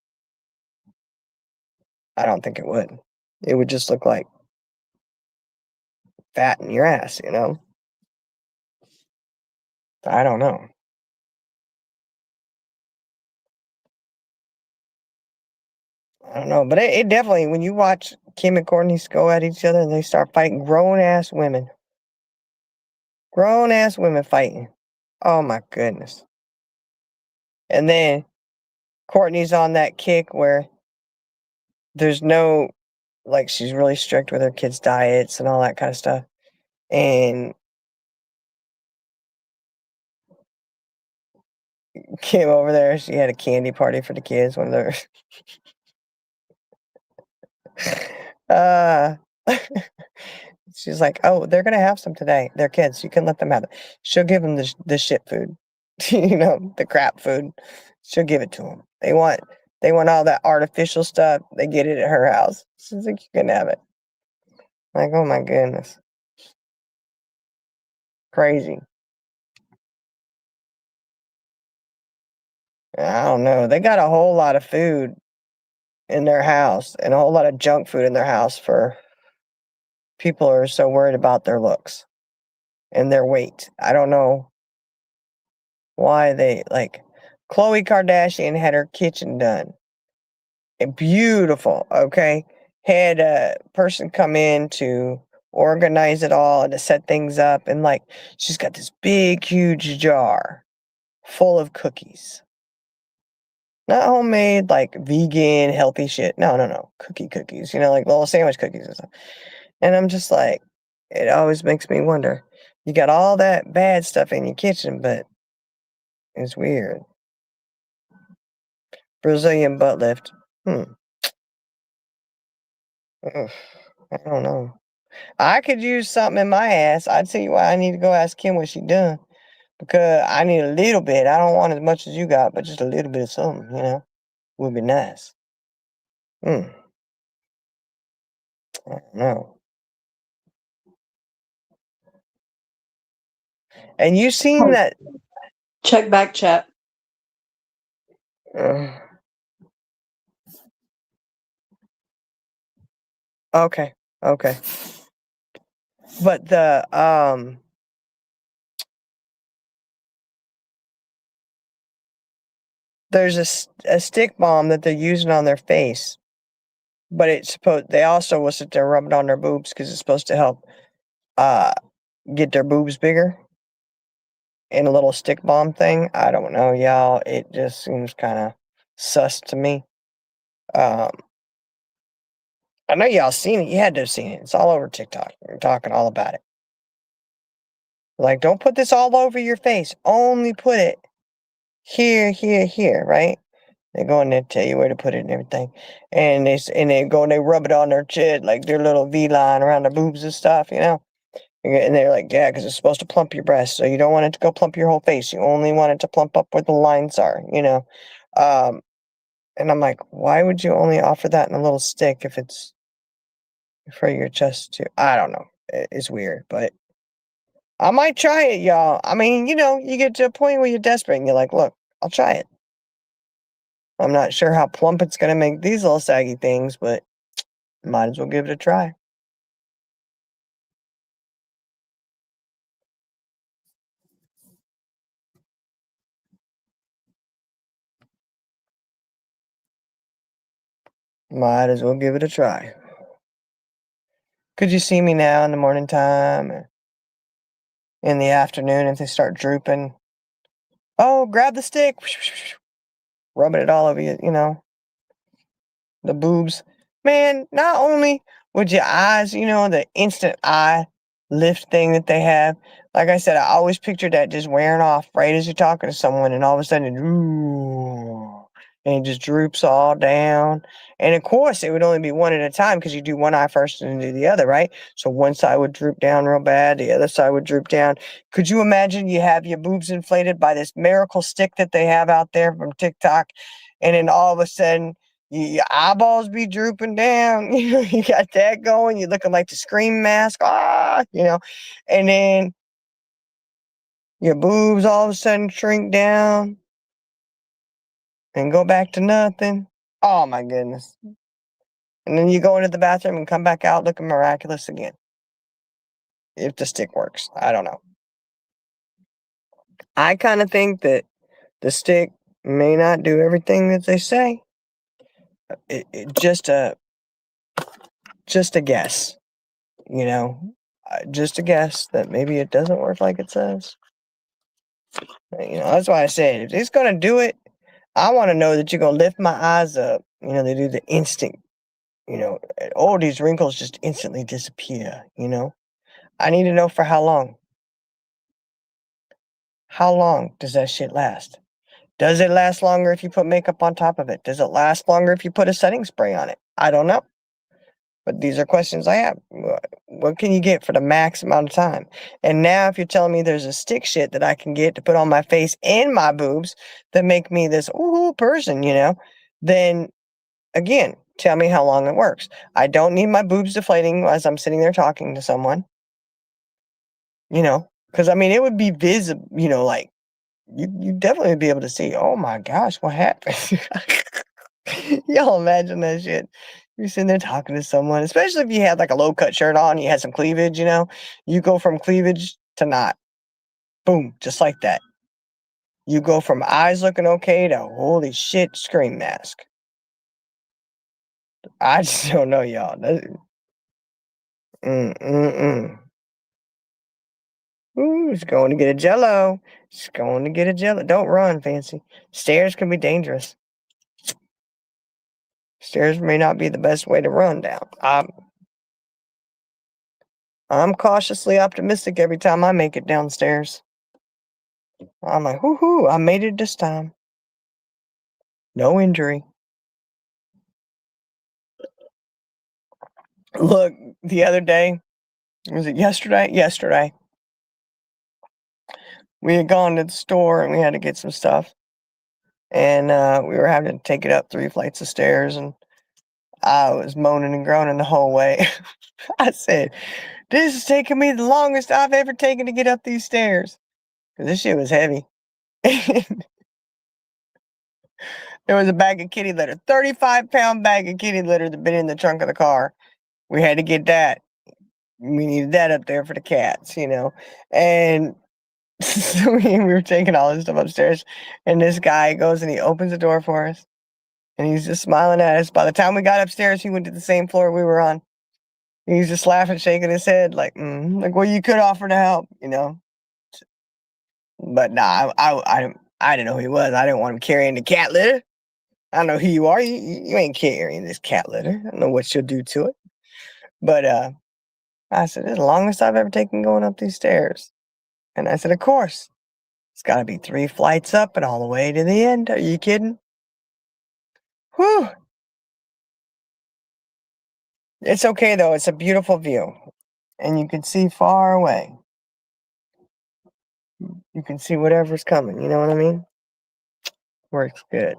I don't think it would. It would just look like fat in your ass, you know? I don't know. I don't know. But it definitely, when you watch Kim and Courtney go at each other and they start fighting grown ass women fighting. Oh my goodness. And then Courtney's on that kick where there's no, like, she's really strict with her kids' diets and all that kind of stuff. And Kim over there, she had a candy party for the kids, one of their uh she's like, "Oh, they're gonna have some today. They're kids. You can let them have it." She'll give them the shit food, the crap food. She'll give it to them. They want all that artificial stuff. They get it at her house. She's like, "You can have it." Like, oh my goodness, crazy. I don't know. They got a whole lot of food in their house and a whole lot of junk food in their house for people who are so worried about their looks and their weight. I don't know why they like Khloe Kardashian had her kitchen done. And beautiful, okay? Had a person come in to organize it all and to set things up, and like she's got this big huge jar full of cookies. Not homemade, like vegan, healthy shit. No, no, no. Cookies, like little sandwich cookies and stuff. And I'm just like, it always makes me wonder. You got all that bad stuff in your kitchen, but it's weird. Brazilian butt lift. Ugh, I don't know. I could use something in my ass. I'd tell you why I need to go ask Kim what she done. Because I need a little bit. I don't want as much as you got, but just a little bit of something, would be nice. I don't know. And you seen that? Check back chat. Okay, okay. But there's a stick bomb that they're using on their face, but they also will sit there rubbing on their boobs because it's supposed to help get their boobs bigger. In a little stick bomb thing. I don't know, y'all. It just seems kind of sus to me. I know y'all seen it. You had to have seen it. It's all over TikTok. We're talking all about it. Like, don't put this all over your face. Only put it here, right? They go in there, tell you where to put it and everything. And they go and they rub it on their chin, like their little V line around their boobs and stuff. And they're like, yeah, because it's supposed to plump your breasts, so you don't want it to go plump your whole face. You only want it to plump up where the lines are. And I'm like, why would you only offer that in a little stick if it's for your chest too? I don't know. It's weird, but I might try it, y'all. I mean, you get to a point where you're desperate and you're like, look, I'll try it. I'm not sure how plump it's going to make these little saggy things, but might as well give it a try. Might as well give it a try. Could you see me now in the morning time or in the afternoon if they start drooping? Oh, grab the stick. Rubbing it all over you, the boobs. Man, not only would your eyes, the instant eye lift thing that they have. Like I said, I always pictured that just wearing off right as you're talking to someone, and all of a sudden, ooh, and it just droops all down. And of course, it would only be one at a time because you do one eye first and then do the other, right? So one side would droop down real bad, the other side would droop down. Could you imagine you have your boobs inflated by this miracle stick that they have out there from TikTok, and then all of a sudden, your eyeballs be drooping down, you got that going, you're looking like the Scream Mask, and then your boobs all of a sudden shrink down and go back to nothing. Oh my goodness. And then you go into the bathroom and come back out looking miraculous again. If the stick works. I don't know. I kind of think that the stick may not do everything that they say. Just a guess, just a guess that maybe it doesn't work like it says. That's why I said, if it's going to do it, I want to know that you're going to lift my eyes up. They do the instant, all these wrinkles just instantly disappear, I need to know for how long. How long does that shit last? Does it last longer if you put makeup on top of it? Does it last longer if you put a setting spray on it? I don't know. But these are questions I have. What can you get for the max amount of time? And now if you're telling me there's a stick shit that I can get to put on my face and my boobs that make me this ooh person, then again, tell me how long it works. I don't need my boobs deflating as I'm sitting there talking to someone. Because it would be visible, like you definitely would be able to see, oh my gosh, what happened? Y'all imagine that shit. You're sitting there talking to someone, especially if you had like a low cut shirt on, you had some cleavage, you go from cleavage to not. Boom, just like that. You go from eyes looking okay to holy shit, Scream Mask. I just don't know, y'all. Ooh, it's going to get a jello. It's going to get a jello. Don't run, Fancy. Stairs can be dangerous. Stairs may not be the best way to run down. I'm cautiously optimistic every time I make it downstairs. I'm like, whoo-hoo, I made it this time. No injury. Look, the other day, was it yesterday? Yesterday. We had gone to the store and we had to get some stuff. And we were having to take it up 3 flights of stairs. And I was moaning and groaning the whole way. I said, this is taking me the longest I've ever taken to get up these stairs. Because this shit was heavy. There was a bag of kitty litter, 35-pound bag of kitty litter that had been in the trunk of the car. We had to get that. We needed that up there for the cats, And so we were taking all this stuff upstairs. And this guy goes and he opens the door for us. And he's just smiling at us. By the time we got upstairs, he went to the same floor we were on. He's just laughing, shaking his head like, well, you could offer to help, But nah, I didn't know who he was. I didn't want him carrying the cat litter. I don't know who you are. You ain't carrying this cat litter. I don't know what you'll do to it. But I said, it's the longest I've ever taken going up these stairs. And I said, of course. It's got to be 3 flights up and all the way to the end. Are you kidding? Whew. It's okay, though. It's a beautiful view. And you can see far away. You can see whatever's coming. You know what I mean? Works good.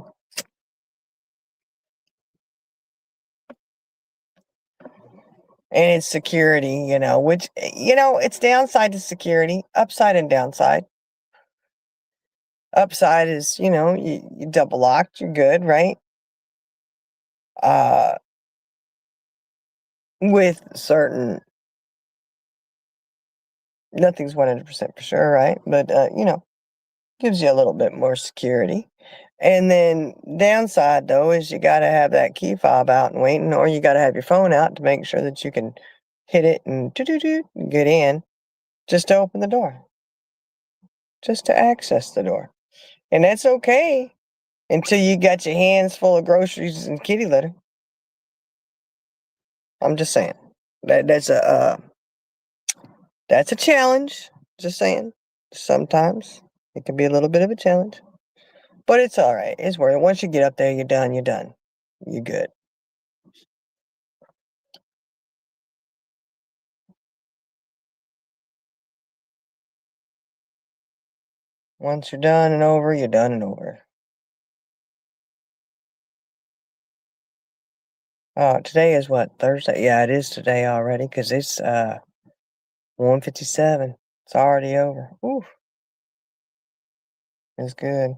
And it's security, which, it's downside to security, upside and downside. Upside is, you double locked, you're good, right? With certain, nothing's 100% for sure, right? But, gives you a little bit more security. And then downside though is you got to have that key fob out and waiting, or you got to have your phone out to make sure that you can hit it and get in, just to open the door, just to access the door. And that's okay until you got your hands full of groceries and kitty litter. I'm just saying that's a challenge. Just saying, sometimes it can be a little bit of a challenge, but it's all right. It's worth it. Once you get up there, you're done. You're done. You're good. Once you're done and over, you're done and over. Today is what, Thursday? Yeah, it is today already, because it's 1:57. It's already over. Oof. It's good.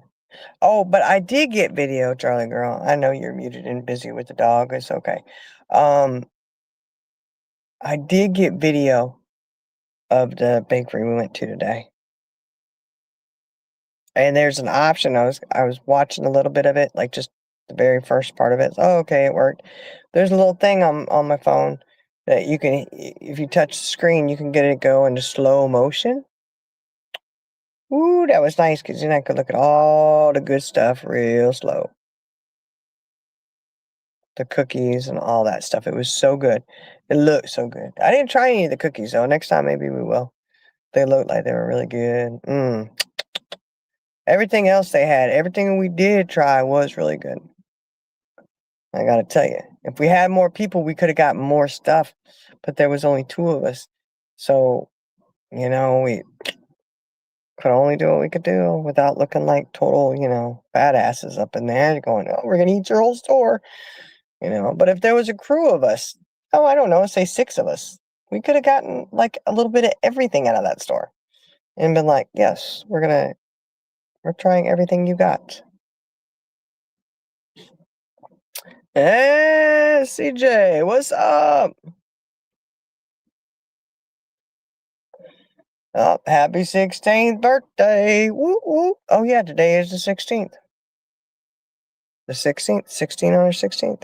Oh, but I did get video, Charlie girl. I know you're muted and busy with the dog. It's okay. I did get video of the bakery we went to today. And there's an option. I was watching a little bit of it, like just the very first part of it. Oh, okay, it worked. There's a little thing on my phone that you can, if you touch the screen, you can get it to go into slow motion. Ooh, that was nice, because then I could look at all the good stuff real slow. The cookies and all that stuff. It was so good. It looked so good. I didn't try any of the cookies though. Next time maybe we will. They looked like they were really good. Everything else they had, everything we did try was really good. I gotta tell you, if we had more people, we could have gotten more stuff, but there was only 2 of us. So, we could only do what we could do without looking like total, badasses up in there going, oh, we're gonna eat your whole store. But if there was a crew of us, I don't know, say 6 of us, we could have gotten like a little bit of everything out of that store and been like, yes, we're trying everything you got. Hey, CJ, what's up? Oh, happy 16th birthday. Woo woo. Oh yeah, today is the 16th. The 16th, 16 or 16th.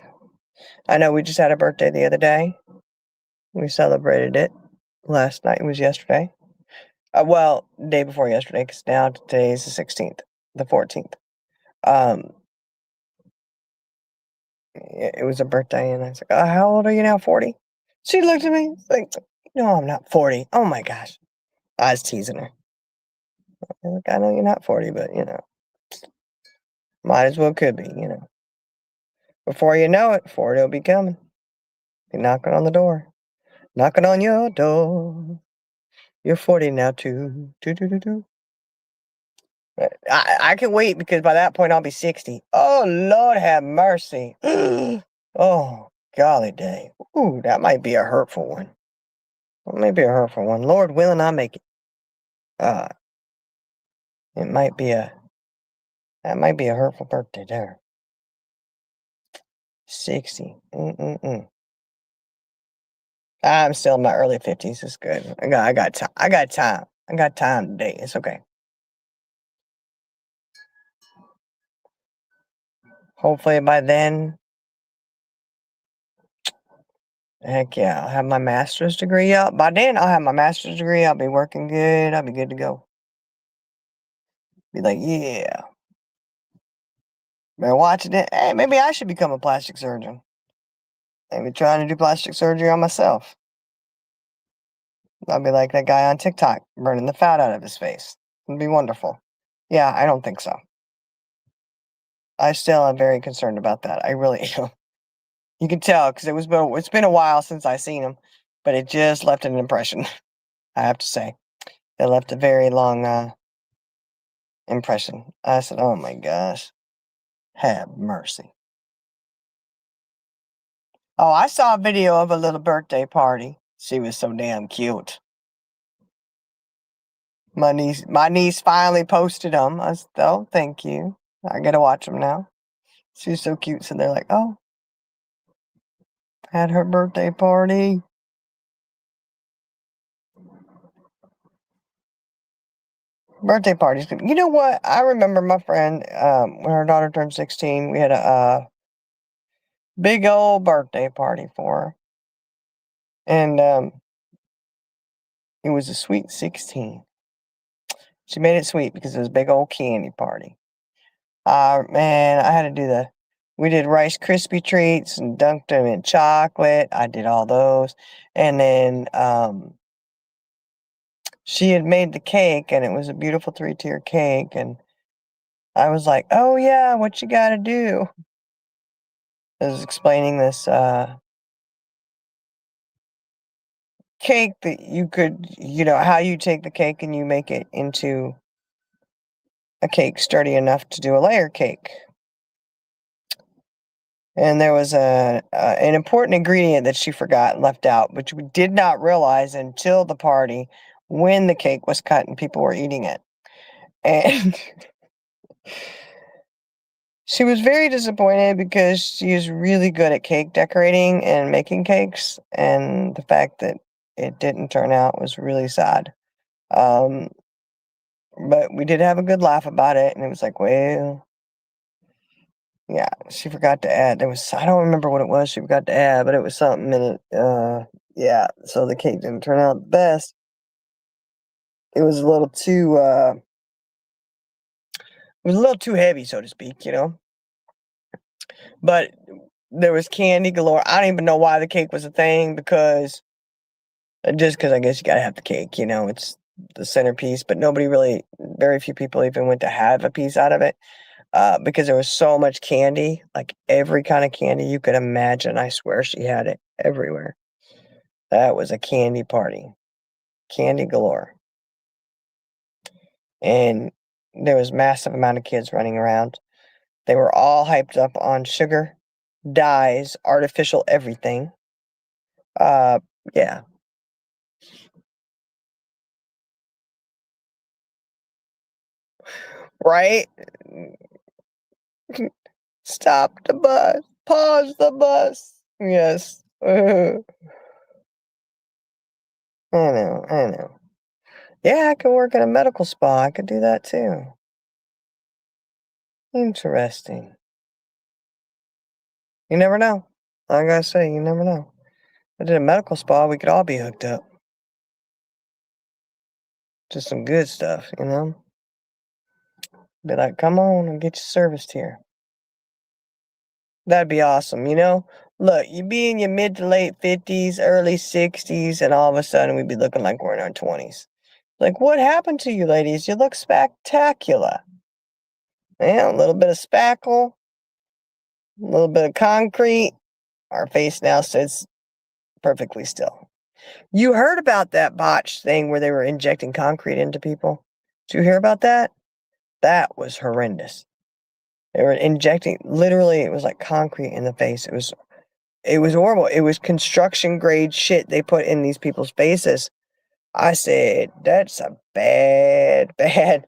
I know we just had a birthday the other day. We celebrated it. Last night was yesterday. Well, day before yesterday, because now today is the 16th, the 14th. It was a birthday, and I was like, oh, how old are you now? 40? She looked at me like, no, I'm not 40. Oh my gosh. I was teasing her. Like, I know you're not 40, but might as well could be, Before you know it, 40 will be coming. Be knocking on the door. Knocking on your door. You're 40 now too. Do. I can wait, because by that point I'll be 60. Oh, Lord have mercy. Oh, golly day. Ooh, that might be a hurtful one. That may be a hurtful one. Lord willing, I make it. It might be that might be a hurtful birthday there. 60. I'm still in my early 50s. It's good. I got time. I got time. I got time today. It's okay. Hopefully by then, heck yeah, I'll have my master's degree up. By then, I'll have my master's degree. I'll be working good. I'll be good to go. Be like, yeah. Been watching it. Hey, maybe I should become a plastic surgeon. Maybe trying to do plastic surgery on myself. I'll be like that guy on TikTok, burning the fat out of his face. It'd be wonderful. Yeah, I don't think so. I still am very concerned about that. I really am. You can tell, because it's been a while since I seen him, but it just left an impression. I have to say, it left a very long impression. I said, "Oh my gosh, have mercy." Oh, I saw a video of a little birthday party. She was so damn cute. My niece finally posted them. I said, "Oh, thank you. I gotta watch them now." She's so cute. So they're like, "Oh, had her birthday party." Birthday parties. You know what? I remember my friend, when her daughter turned 16, we had a big old birthday party for her. And it was a sweet 16. She made it sweet because it was a big old candy party. Man, I had to do we did Rice Krispie treats and dunked them in chocolate. I did all those. And then she had made the cake, and it was a beautiful 3-tier cake. And I was like, oh, yeah, what you got to do? I was explaining this cake that you could, how you take the cake and you make it into a cake sturdy enough to do a layer cake. And there was an important ingredient that she forgot and left out, which we did not realize until the party when the cake was cut and people were eating it. And she was very disappointed because she is really good at cake decorating and making cakes. And the fact that it didn't turn out was really sad. But we did have a good laugh about it. And it was like, well, yeah, she forgot to add. I don't remember what it was she forgot to add, but it was something in it. Yeah, so the cake didn't turn out the best. It was a little too, heavy, so to speak, But there was candy galore. I don't even know why the cake was a thing because I guess you gotta have the cake, it's the centerpiece, but very few people even went to have a piece out of it. Because there was so much candy, like every kind of candy you could imagine. I swear she had it everywhere. That was a candy party. Candy galore. And there was massive amount of kids running around. They were all hyped up on sugar, dyes, artificial everything. Yeah. Right? Stop the bus. Pause the bus. Yes. I know. Yeah, I could work at a medical spa. I could do that too. Interesting. You never know. I gotta say, you never know. If I did a medical spa, we could all be hooked up. Just some good stuff, Be like, come on and get you serviced here. That'd be awesome, Look, you'd be in your mid to late 50s, early 60s, and all of a sudden we'd be looking like we're in our 20s. Like, what happened to you ladies? You look spectacular. Yeah, a little bit of spackle, a little bit of concrete. Our face now sits perfectly still. You heard about that botched thing where they were injecting concrete into people? Did you hear about that? That was horrendous. They were injecting, literally, it was like concrete in the face. It was horrible. It was construction grade shit they put in these people's faces. I said, that's a bad, a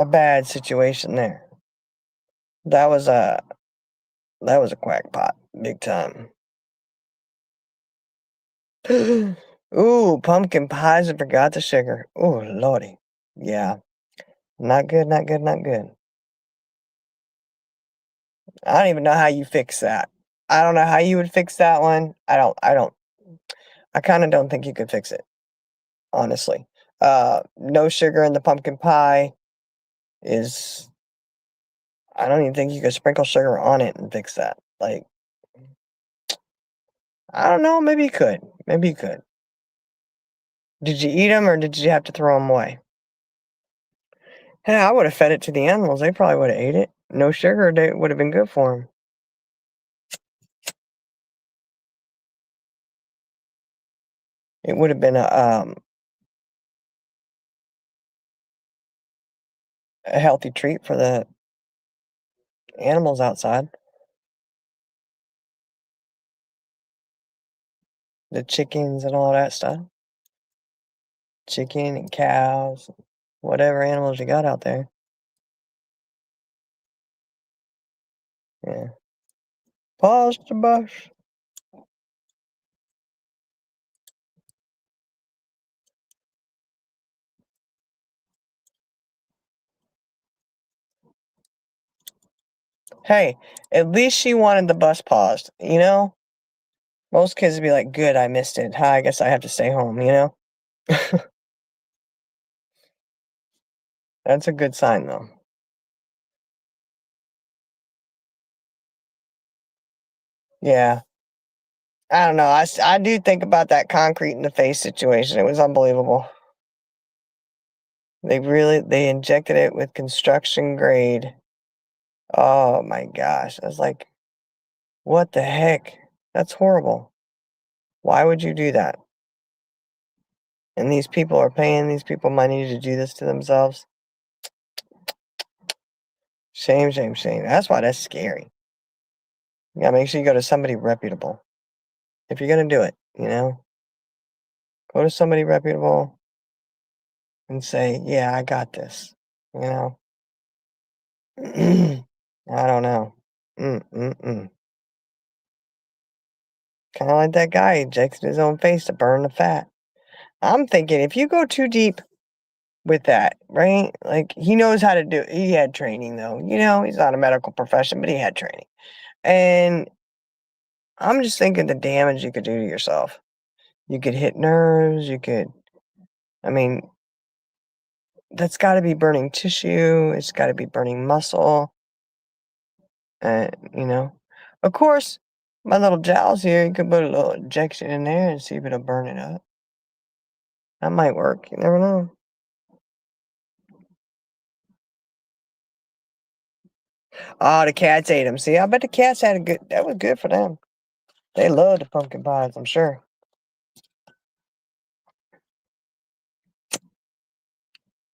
bad situation there. That was a quackpot, big time. Ooh, pumpkin pies, I forgot the sugar. Ooh, lordy. Yeah. Not good, not good, not good. I don't even know how you fix that. I don't know how you would fix that one. I kinda don't think you could fix it, honestly. No sugar in the pumpkin pie is I don't even think you could sprinkle sugar on it and fix that. Like, I don't know, maybe you could. Maybe you could. Did you eat them or did you have to throw them away? Yeah, I would've fed it to the animals, they probably would've ate it. No sugar, they would've been good for them. It would've been a healthy treat for the animals outside. The chickens and all that stuff. Chicken and cows, whatever animals you got out there. Yeah. Pause the bus. Hey, at least she wanted the bus paused, you know? Most kids would be like, good, I missed it. I guess I have to stay home, you know? That's a good sign, though. Yeah. I don't know. I do think about that concrete in the face situation. It was unbelievable. They injected it with construction grade. Oh my gosh. I was like, what the heck? That's horrible. Why would you do that? And these people are paying these people money to do this to themselves. Shame, shame, shame. That's why that's scary. You gotta make sure you go to somebody reputable. If you're gonna do it, you know? Go to somebody reputable and say, yeah, I got this. You know? I don't know. Kind of like that guy injected his own face to burn the fat. I'm thinking if you go too deep with that, right? Like he knows how to do it. He had training though. You know, he's not a medical profession, but he had training. And I'm just thinking the damage you could do to yourself. You could hit nerves, I mean, that's got to be burning tissue, it's got to be burning muscle. You know, of course, my little jowls here, you could put a little injection in there and see if it'll burn it up. That might work. You never know. Oh, the cats ate them. See, I bet the cats had that was good for them. They love the pumpkin pies, I'm sure.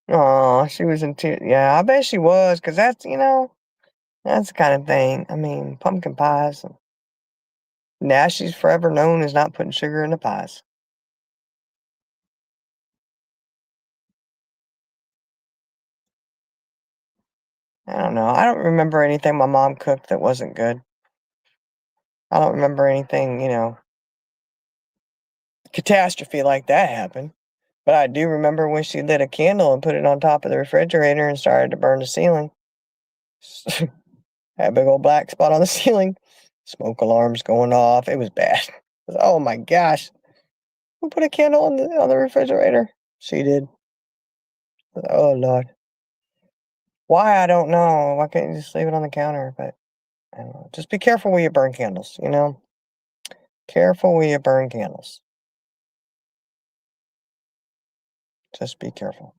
Oh, she was in tears. Yeah, I bet she was, because that's, that's the kind of thing. I mean, pumpkin pies. Now she's forever known as not putting sugar in the pies. I don't know. I don't remember anything my mom cooked that wasn't good. I don't remember anything, catastrophe like that happen. But I do remember when she lit a candle and put it on top of the refrigerator and started to burn the ceiling. Had a big old black spot on the ceiling. Smoke alarms going off. It was bad. Oh my gosh. Who put a candle on the refrigerator? She did. Oh Lord. Why, I don't know. Why can't you just leave it on the counter? But I don't know. Just be careful where you burn candles, Careful where you burn candles. Just be careful.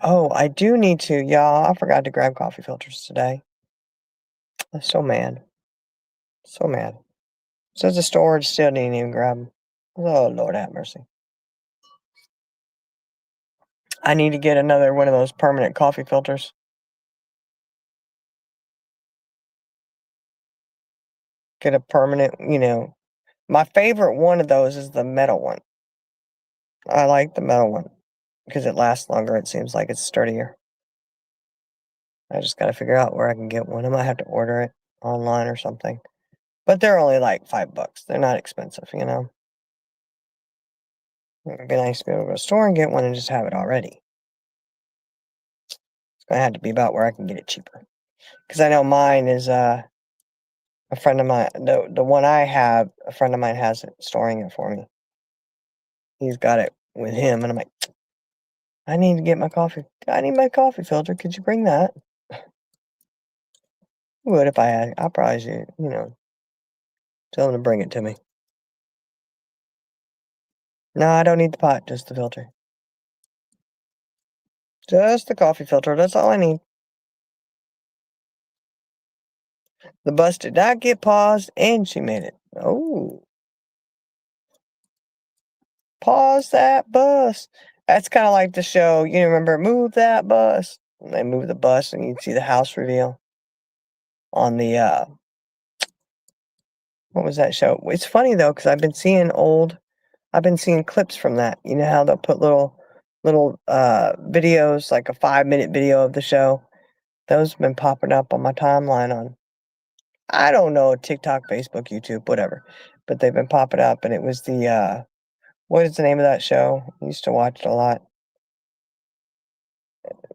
Oh, I do need to, y'all. I forgot to grab coffee filters today. I'm so mad. So mad. Says the storage still didn't even grab them. Oh, Lord have mercy. I need to get another one of those permanent coffee filters. Get a permanent, My favorite one of those is the metal one. I like the metal one because it lasts longer. It seems like it's sturdier. I just got to figure out where I can get one. I might have to order it online or something. But they're only like $5. They're not expensive, It'd be nice to be able to go to the store and get one and just have it already. It's going to have to be about where I can get it cheaper. Because I know mine is a friend of mine, the one I have, a friend of mine has it, storing it for me. He's got it with him, and I'm like, I need my coffee filter. Could you bring that? Would if I had. I'll probably, tell him to bring it to me. No, I don't need the pot, just the filter. Just the coffee filter. That's all I need. The bus did not get paused, and she made it. Oh. Pause that bus. That's kind of like the show. You remember Move That Bus? And they move the bus, and you'd see the house reveal on the, what was that show? It's funny, though, because I've been seeing clips from that. You know how they'll put little videos, like a 5-minute video of the show? Those have been popping up on my timeline on, I don't know, TikTok, Facebook, YouTube, whatever. But they've been popping up, and it was what is the name of that show? I used to watch it a lot.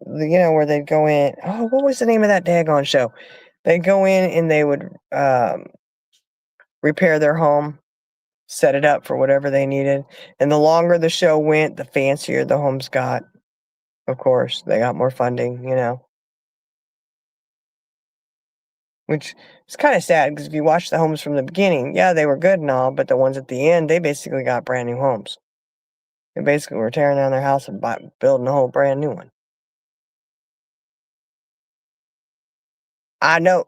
where they'd go in. Oh, what was the name of that daggone show? They'd go in and they would repair their home, set it up for whatever they needed. And the longer the show went, the fancier the homes got. Of course, they got more funding, which is kind of sad because if you watch the homes from the beginning, yeah, they were good and all, but the ones at the end, they basically got brand new homes. They basically were tearing down their house and building a whole brand new one. I know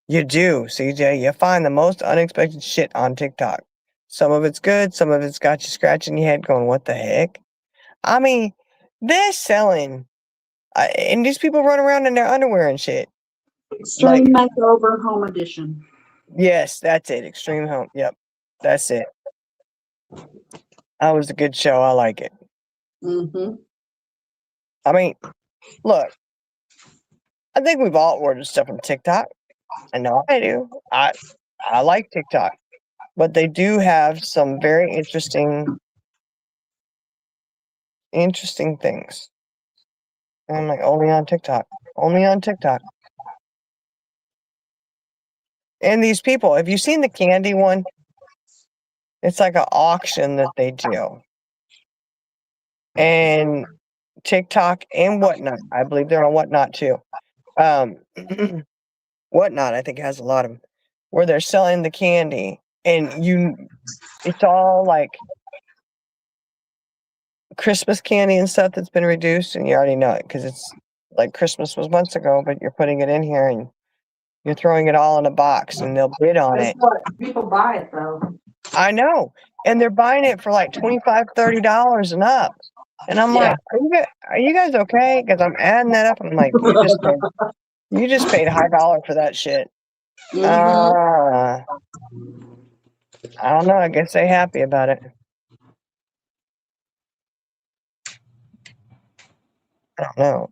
you do, CJ. You find the most unexpected shit on TikTok. Some of it's good, some of it's got you scratching your head going, what the heck? I mean, they're selling, and these people run around in their underwear and shit. Extreme Makeover Home Edition. Yes, that's it. Extreme Home. Yep, that's it. That was a good show. I like it. Mm-hmm. I mean, look, I think we've all ordered stuff from TikTok. I know I do. I like TikTok, but they do have some very interesting things. And I'm like, only on TikTok. Only on TikTok. And these people, have you seen the candy one? It's like an auction that they do. And TikTok and Whatnot. I believe they're on Whatnot too. Whatnot, I think, has a lot of them where they're selling the candy. And it's all like Christmas candy and stuff that's been reduced. And you already know it because it's like Christmas was months ago, but you're putting it in here and you're throwing it all in a box and they'll bid on it. People buy it though. I know. And they're buying it for like $25, $30 and up. And I'm like, are you guys okay? Because I'm adding that up. And I'm like, you just paid high dollar for that shit. I don't know. I guess they're happy about it. I don't know.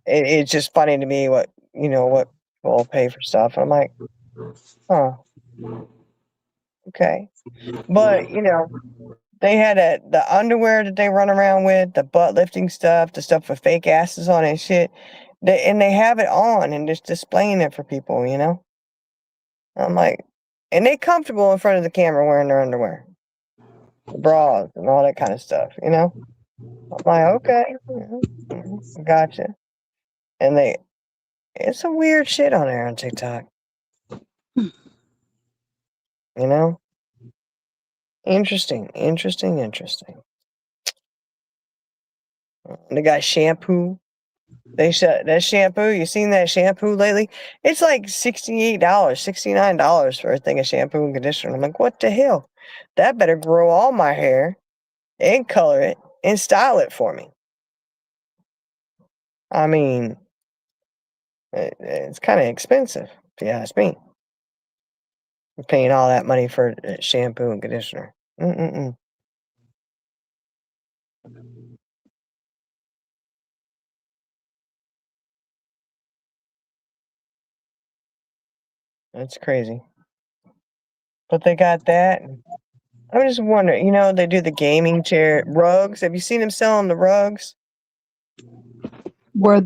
It's just funny to me what people pay for stuff. I'm like, huh. Okay. But, they had the underwear that they run around with, the butt lifting stuff, the stuff with fake asses on it and shit. And they have it on and just displaying it for people, I'm like, and they comfortable in front of the camera wearing their underwear, the bras and all that kind of stuff, I'm like, okay, gotcha. And it's some weird shit on there on TikTok. Interesting. They got shampoo. That shampoo. You seen that shampoo lately? It's like $68, $69 for a thing of shampoo and conditioner. I'm like, what the hell? That better grow all my hair and color it and style it for me. I mean, it's kind of expensive, if you ask me. I'm paying all that money for shampoo and conditioner. That's crazy. But they got that. I'm just wondering, they do the gaming chair rugs. Have you seen them selling the rugs? Where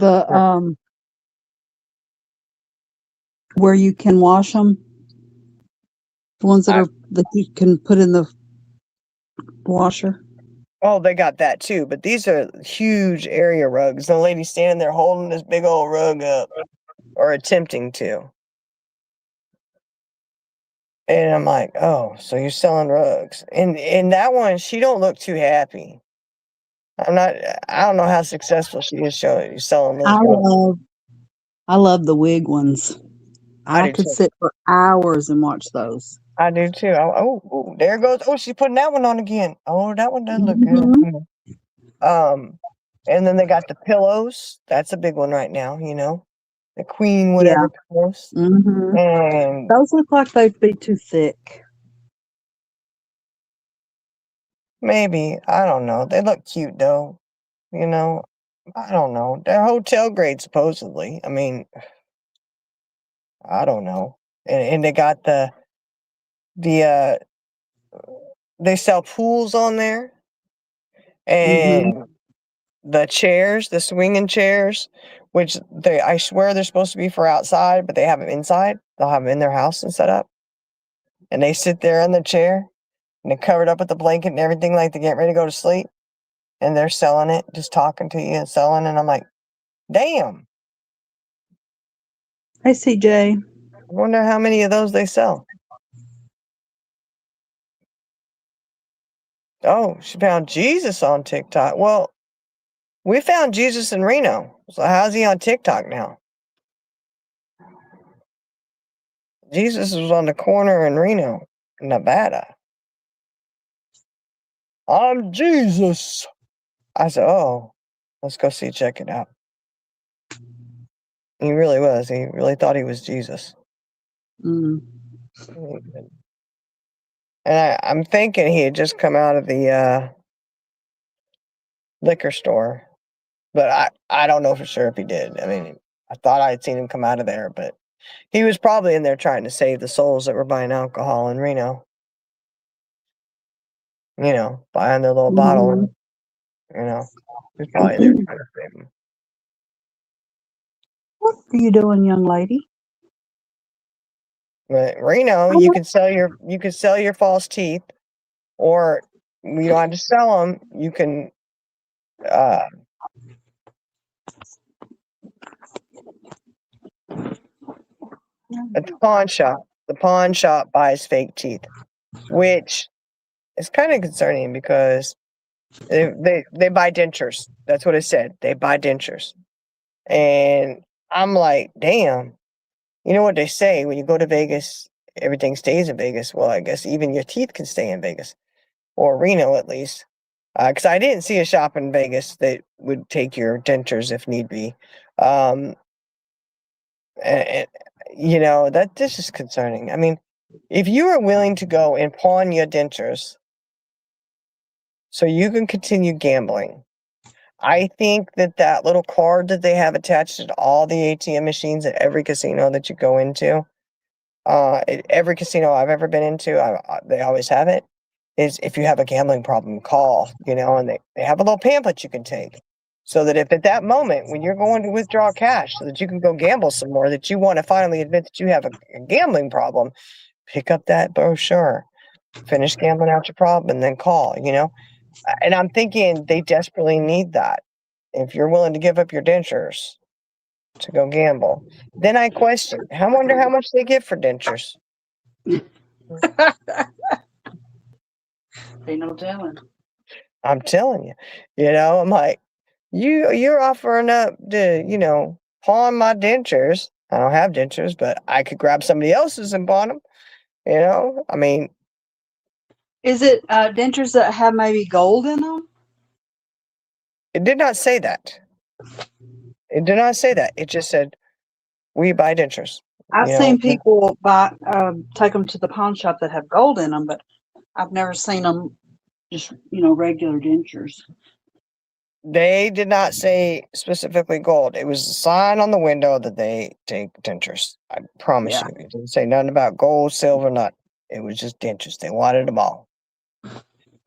where you can wash them, the ones that you can put in the washer. Oh, they got that too, but these are huge area rugs. The lady's standing there holding this big old rug up, or attempting to. And I'm like, oh, so you're selling rugs. And that one, she don't look too happy. I don't know how successful she is selling those. I love the wig ones. I could too. sit for hours and watch those. I do too. Oh, there goes. Oh, she's putting that one on again. Oh, that one does look good. And then they got the pillows. That's a big one right now, the queen whatever pillows. And those look like they'd be too thick. Maybe. I don't know. They look cute though. I don't know. They're hotel grade supposedly. I mean, I don't know. And they got they sell pools on there. And the chairs, the swinging chairs, which I swear they're supposed to be for outside, but they have them inside. They'll have them in their house and set up. And they sit there in the chair and they're covered up with the blanket and everything like they get ready to go to sleep. And they're selling it, just talking to you and selling. And I'm like, damn, Hey, CJ. I wonder how many of those they sell. Oh, she found Jesus on TikTok. Well, we found Jesus in Reno. So how's he on TikTok now? Jesus was on the corner in Reno, Nevada. I'm Jesus. I said, oh, let's go see, check it out. He really was. He really thought he was Jesus. Mm. And I'm thinking he had just come out of the liquor store. But I don't know for sure if he did. I mean, I thought I had seen him come out of there, but he was probably in there trying to save the souls that were buying alcohol in Reno. You know, buying their little bottle. You know, he's probably there trying to save them. What are you doing, young lady? But Reno, you can sell your false teeth, or you don't have to sell them. You can at the pawn shop. The pawn shop buys fake teeth, which is kind of concerning because they buy dentures. That's what it said. They buy dentures, and I'm like, damn. You know what they say when you go to Vegas, everything stays in Vegas. Well, I guess even your teeth can stay in Vegas, or Reno at least. Because I didn't see a shop in Vegas that would take your dentures if need be. And, you know, this is concerning. I mean, if you are willing to go and pawn your dentures so you can continue gambling, I think that little card that they have attached to all the ATM machines at every casino that you go into, at every casino I've ever been into, they always have it, is if you have a gambling problem, call, you know, and they have a little pamphlet you can take. So that if at that moment when you're going to withdraw cash so that you can go gamble some more, that you want to finally admit that you have a gambling problem, pick up that brochure, finish gambling out your problem, and then call, you know? And I'm thinking they desperately need that. If you're willing to give up your dentures to go gamble, then I question, I wonder how much they get for dentures. Ain't no telling. I'm telling you, you know, I'm like, you're offering up to, you know, pawn my dentures. I don't have dentures, but I could grab somebody else's and pawn them. You know, I mean, Is it dentures that have maybe gold in them? it did not say that. It did not say that. It just said, we buy dentures. I've You know, seen people take them to the pawn shop that have gold in them, but I've never seen them just, you know, regular dentures. they did not say specifically gold. It was a sign on the window that they take dentures. I promise Yeah. you. It didn't say nothing about gold, silver, nothing. It was just dentures. They wanted them all.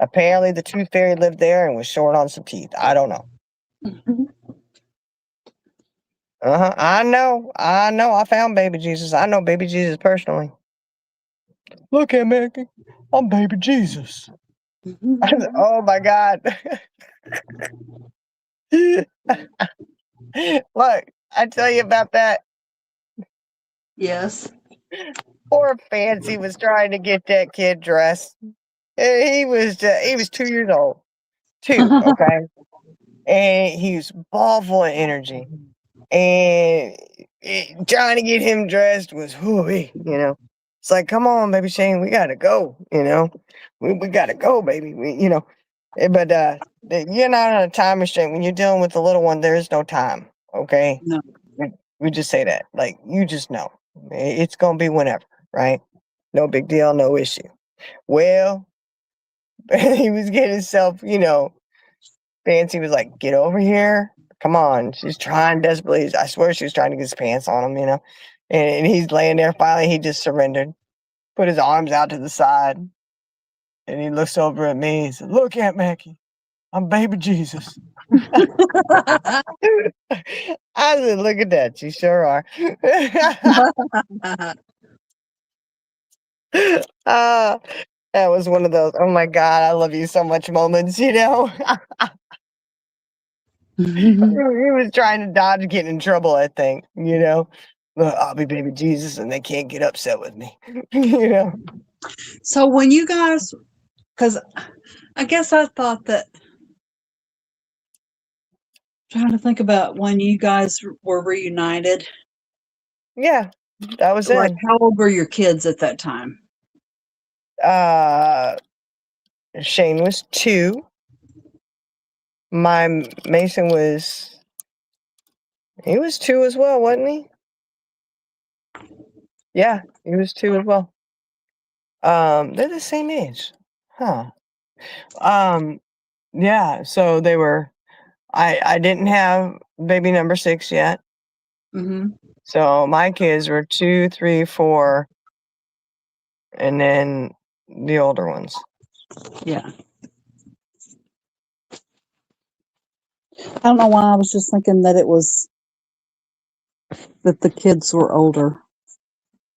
Apparently, the tooth fairy lived there and was short on some teeth. I don't know. I know. I found baby Jesus. I know baby Jesus personally. Look at me. I'm baby Jesus. Oh my God. Look, I tell you about that. Yes. Poor Fancy was trying to get that kid dressed. He was 2 years old. 2, okay? And he was ball full of energy. And trying to get him dressed was, you know. It's like, come on, baby Shane, we gotta go, you know. We gotta go, baby. You know. But you're not on a time restraint. When you're dealing with the little one, there is no time, okay? No. We just say that. Like, you just know. It's gonna be whenever, right? No big deal, no issue. Well, he was getting himself, you know, Fancy was like, get over here. Come on. She's trying desperately. I swear she was trying to get his pants on him, you know. And he's laying there. Finally, he just surrendered, put his arms out to the side. And he looks over at me. He said, look, Aunt Mackie, I'm baby Jesus. I said, look at that. You sure are. That was one of those, oh my God, I love you so much moments, you know? He was trying to dodge getting in trouble, I think, you know? I'll be baby Jesus and they can't get upset with me, you know? So when you guys, because I guess I thought that, trying to think about when you guys were reunited, Yeah, that was like it. how old were your kids at that time? Shane was 2. My Mason he was 2 as well, wasn't he? Yeah, he was 2 as well. They're the same age. Huh. Yeah, so they were I didn't have baby number 6 yet. Mm-hmm. So my kids were 2, 3, 4, and then the older ones. Yeah. I don't know why I was just thinking that it was that the kids were older.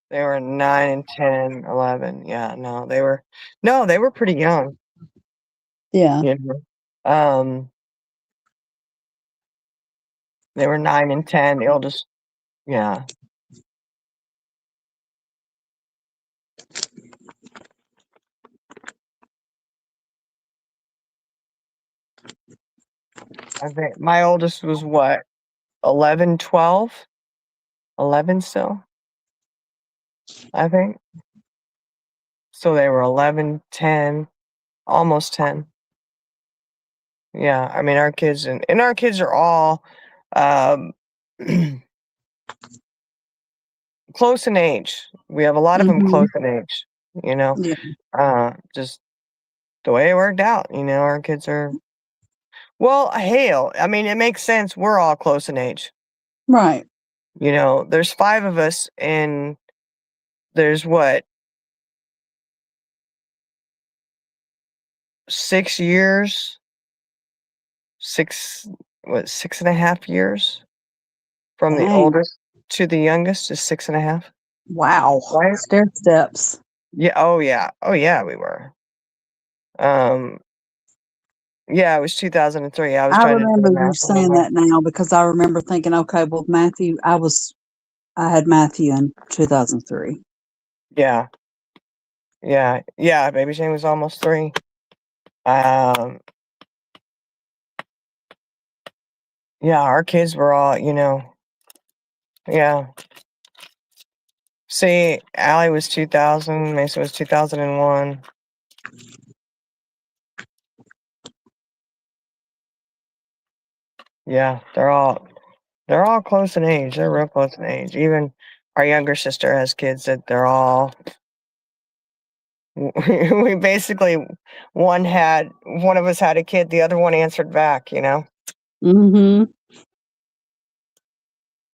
They were 9 and 10, 11. Yeah, no, they were pretty young, Yeah. you know. They were 9 and 10, the oldest, yeah. I think my oldest was what? 11, 12? 11 still, I think. So they were 11, 10, almost 10. Yeah, I mean, our kids and our kids are all, um, close in age. We have a lot of them Mm-hmm. close in age, you know? Yeah. Just the way it worked out, you know, our kids are well, hell, I mean, it makes sense, we're all close in age. Right. You know, there's 5 of us and there's what? 6 years? 6 what, 6.5 years from the Dang. oldest to the youngest is 6.5, Wow. right? Stair steps. Yeah, oh yeah. Oh yeah, we were. Um, yeah, it was 2003. I was I trying to do remember the you math in my saying mind. that now because I remember thinking, okay, well, Matthew, I had Matthew in 2003. Yeah. Yeah. Yeah, baby Shane was almost 3. Um, yeah, our kids were all, you know, yeah. See, Allie was 2000, Mason was 2001. Yeah, they're all close in age. They're real close in age. Even our younger sister has kids that they're all we basically one of us had a kid, the other one answered back, you know. Mm-hmm.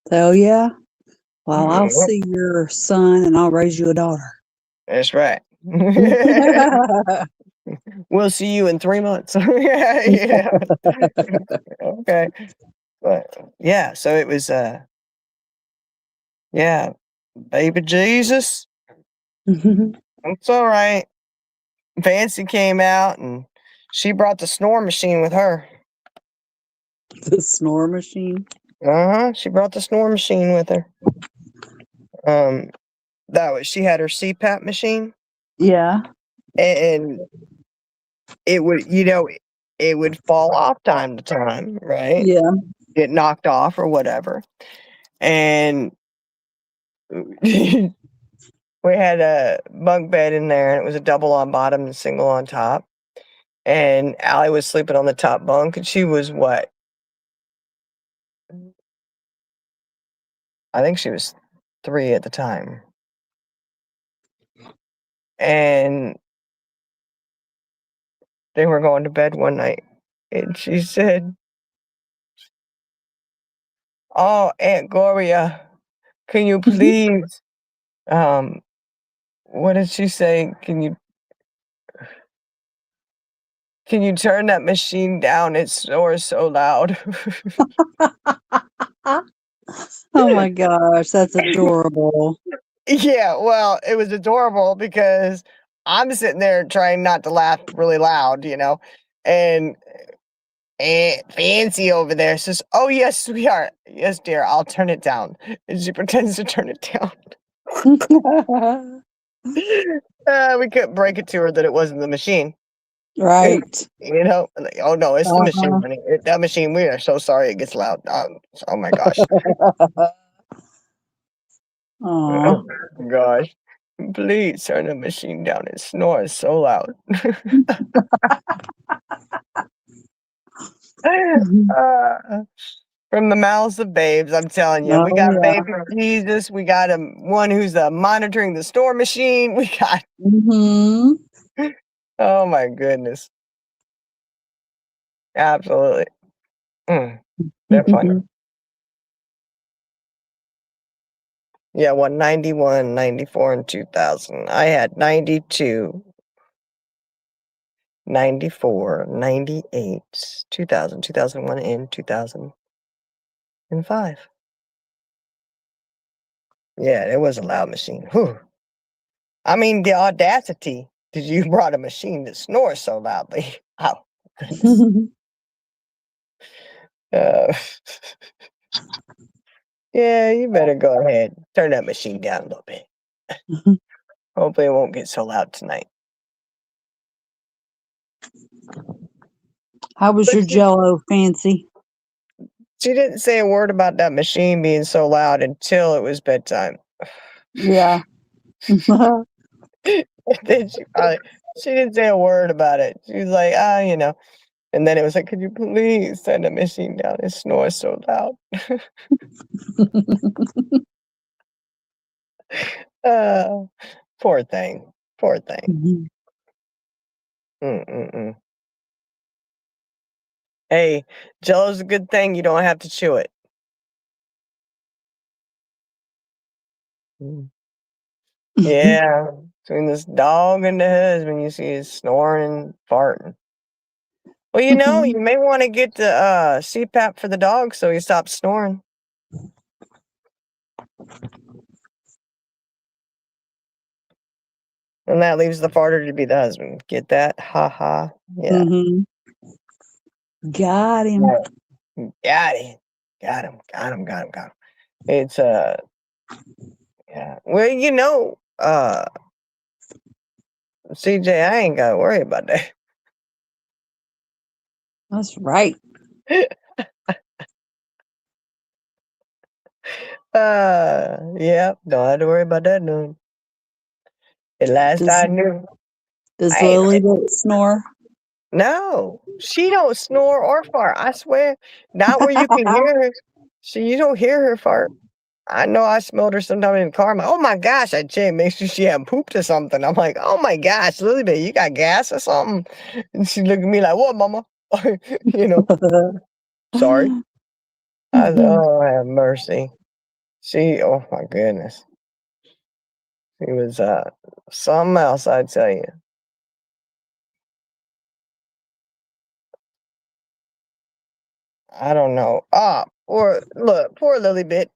So yeah. Well, I'll Yep, see your son and I'll raise you a daughter. that's right. We'll see you in 3 months. Yeah, yeah. Okay. But yeah, so it was yeah, baby Jesus. It's all right. Fancy came out and she brought the snore machine with her. The snore machine. Uh-huh. She brought the snore machine with her. Um, she had her CPAP machine Yeah. and it would, it would fall off time to time, right? Yeah. Get knocked off or whatever. And we had a bunk bed in there and it was a double on bottom and single on top. And Allie was sleeping on the top bunk and she was what? I think she was 3 at the time. And they were going to bed one night and she said, "Oh, Aunt Gloria, can you please, um, what did she say? can you turn that machine down? It snores so loud. Oh my gosh, that's adorable. Yeah, well, it was adorable because I'm sitting there trying not to laugh really loud, and Fancy over there says, "Oh, yes, sweetheart. Yes, dear, I'll turn it down." And she pretends to turn it down. We couldn't break it to her that it wasn't the machine. Right. Like, "Oh, no, it's the machine, Uh-huh. honey. That machine, we are so sorry it gets loud." Oh my gosh. Aw. Oh my gosh. Please turn the machine down. It snores so loud. Uh, from the mouths of babes, I'm telling you, we Oh got yeah. baby Jesus, we got one who's monitoring the store machine. We got, Mhm. oh my goodness, absolutely. Mm, they're funny. Yeah, 91, 94, and 2000. I had 92, 94, 98, 2000, 2001, and 2005. Yeah, it was a loud machine. Whew. I mean, the audacity that you brought a machine that snores so loudly. Oh, goodness. Uh, yeah, you better go ahead. Turn that machine down a little bit. Hopefully it won't get so loud tonight. How was But your Jello, Fancy? she didn't say a word about that machine being so loud until it was bedtime. Yeah. Then she didn't say a word about it. She was like, and then it was like, "Could you please turn the machine down? It snores so loud." Uh, poor thing. Poor thing. Mhm. Mm-mm-mm. Hey, Jello's a good thing, you don't have to chew it. Mm. Yeah, between this dog and the husband, you see is snoring and farting. Well, you may wanna get the, CPAP for the dog so he stops snoring. And that leaves the farter to be the husband. Get that? Ha ha. Yeah. Mhm. Got him. Yeah. Got it. Got him, got him, got him, got him. It's, yeah. Well, CJ, I ain't gotta worry about that. That's right. Yeah, don't have to worry about that none. And last Does I knew, does I ain't Lily snore? no, she don't snore or fart, I swear. Not where you can hear her. You don't hear her fart. I know I smelled her sometime in the car. I'm like, "Oh my gosh," I checked, make sure she hadn't pooped or something. I'm like, "Oh my gosh, Lily, you got gas or something?" And she looked at me like, "What, mama?" You know, "Sorry." I said, "Oh, have mercy." Oh my goodness. She was, something else, I tell you. I don't know. Poor Lily Bit.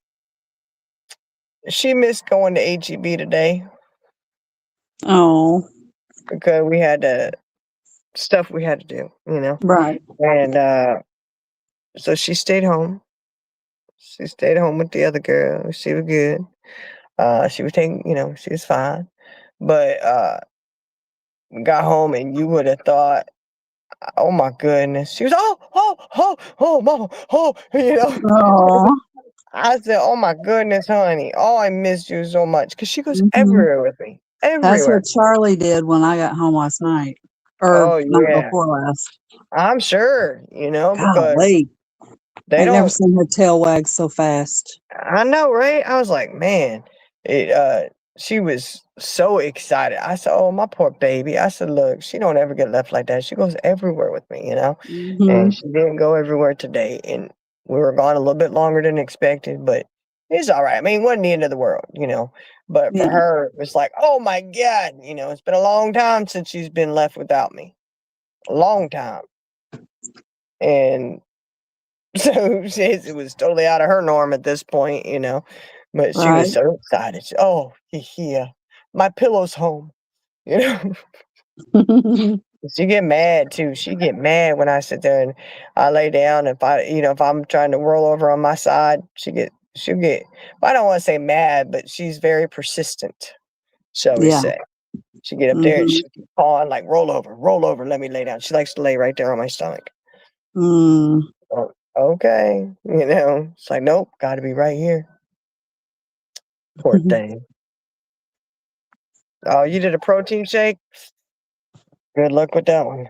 She missed going to HEB today Oh, because we had stuff we had to do. right. And so she stayed home. She stayed home with the other girl. She was good. She was she was fine. But we got home and you would have thought, oh my goodness. She was oh mama, oh Oh. I said, "Oh my goodness, honey. Oh, I missed you so much." Because she goes Mhm. everywhere with me. That's Everywhere. what Charlie did when I got home last night, or Oh night yeah. before last. I'm sure, because Golly, they I never don't seen her tail wag so fast. I know, right? I was like, man, it she was so excited. I said, "Oh, my poor baby." I said, "Look, she don't ever get left like that. She goes everywhere with me." And Mhm. she didn't go everywhere today. And we were gone a little bit longer than expected, but it's all right. I mean, it wasn't the end of the world. But for Yeah. her, it was like, oh my God, it's been a long time since she's been left without me. a long time. And so it was totally out of her norm at this point, you know. But she Right. was so excited. Oh, yeah, my pillow's home, you know. She get mad too. She get mad when I sit there and I lay down. If if I'm trying to roll over on my side, she'll get. Well, I don't want to say mad, but she's very persistent, shall we Yeah. say? She get up there and Mhm. she keep pawing like roll over, let me lay down. She likes to lay right there on my stomach. Mm. Oh, okay, it's like nope, got to be right here. Poor thing. Oh, you did a protein shake. Good luck with that one.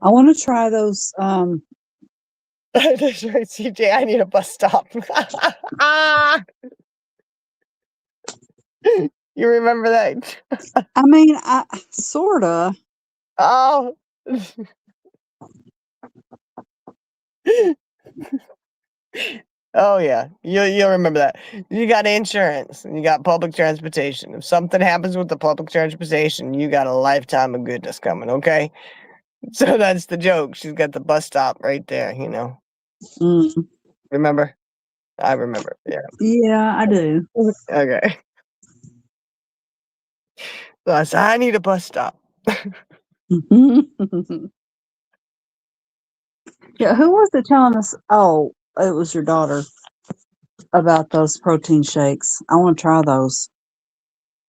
I want to try those. That's right, CJ. I need a bus stop. Ah, you remember that? I mean, I sorta. Oh. Oh yeah, you'll remember that. You got insurance and you got public transportation. If something happens with the public transportation, you got a lifetime of goodness coming. Okay, so that's the joke. She's got the bus stop right there. Mm. Remember? I remember. Yeah. Yeah, I do. Okay. So I said I need a bus stop. Yeah, who was it telling us? Oh, it was your daughter about those protein shakes. I want to try those.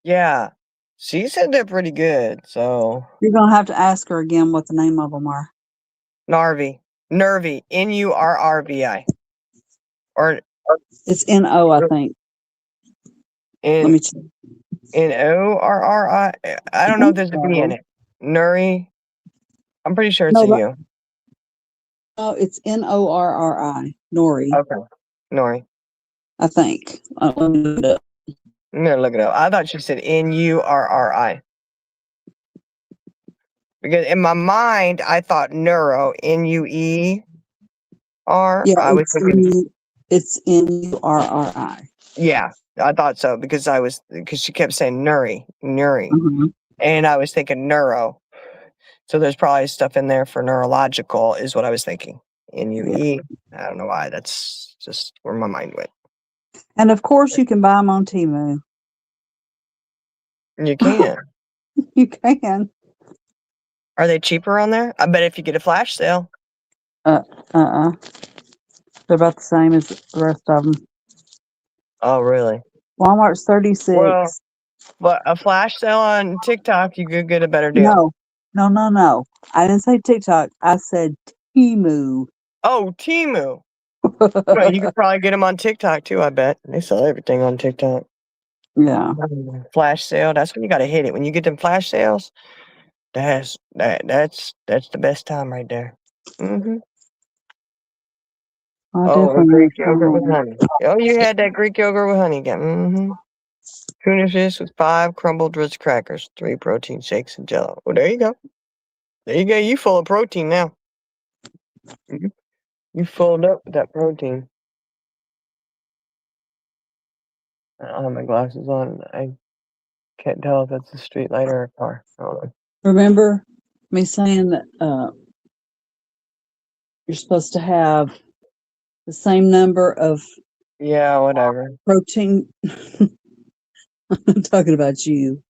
Yeah, she said they're pretty good. So You're gonna have to ask her again what the name of them are. Nervy, Nurvi, or It's N-O, I think. Let in me check. Norri. I don't know if there's a B in it. Nuri. I'm pretty sure it's No, a U. no, it's Norri. Nori, Okay. Nori. I think. Let me look it up. I'm gonna look it up. I thought she said Nurri. Because in my mind, I thought neuro, Nuer. Yeah, I was thinking, it's Nurri. yeah, I thought so because she kept saying Nuri, Mhm. and I was thinking neuro. So there's probably stuff in there for neurological, is what I was thinking. Nue. I don't know why. That's just where my mind went. And of course, you can buy them on Temu. You can. You can. Are they cheaper on there? I bet if you get a flash sale. Uh-uh. They're about the same as the rest of them. Oh, really? Walmart's 36. Well, but a flash sale on TikTok, you could get a better deal. No. I didn't say TikTok. I said Temu. Oh, Timu. Well, you could probably get them on TikTok too. I bet they sell everything on TikTok. Yeah. Flash sale. That's when you got to hit it. When you get them flash sales, that's the best time right there. Mm-hmm. I Oh, definitely and need Greek to try yogurt with them. honey. Oh, you had that Greek yogurt with honey again. Mm-hmm. Tuna fish with 5 crumbled Ritz crackers, 3 protein shakes, and Jello. Well, there you go. There you go. You full of protein now. You filled up with that protein. I don't have my glasses on. I can't tell if that's a street light or a car. Hold on. Remember me saying that you're supposed to have the same number of Yeah, whatever. protein. I'm talking about you.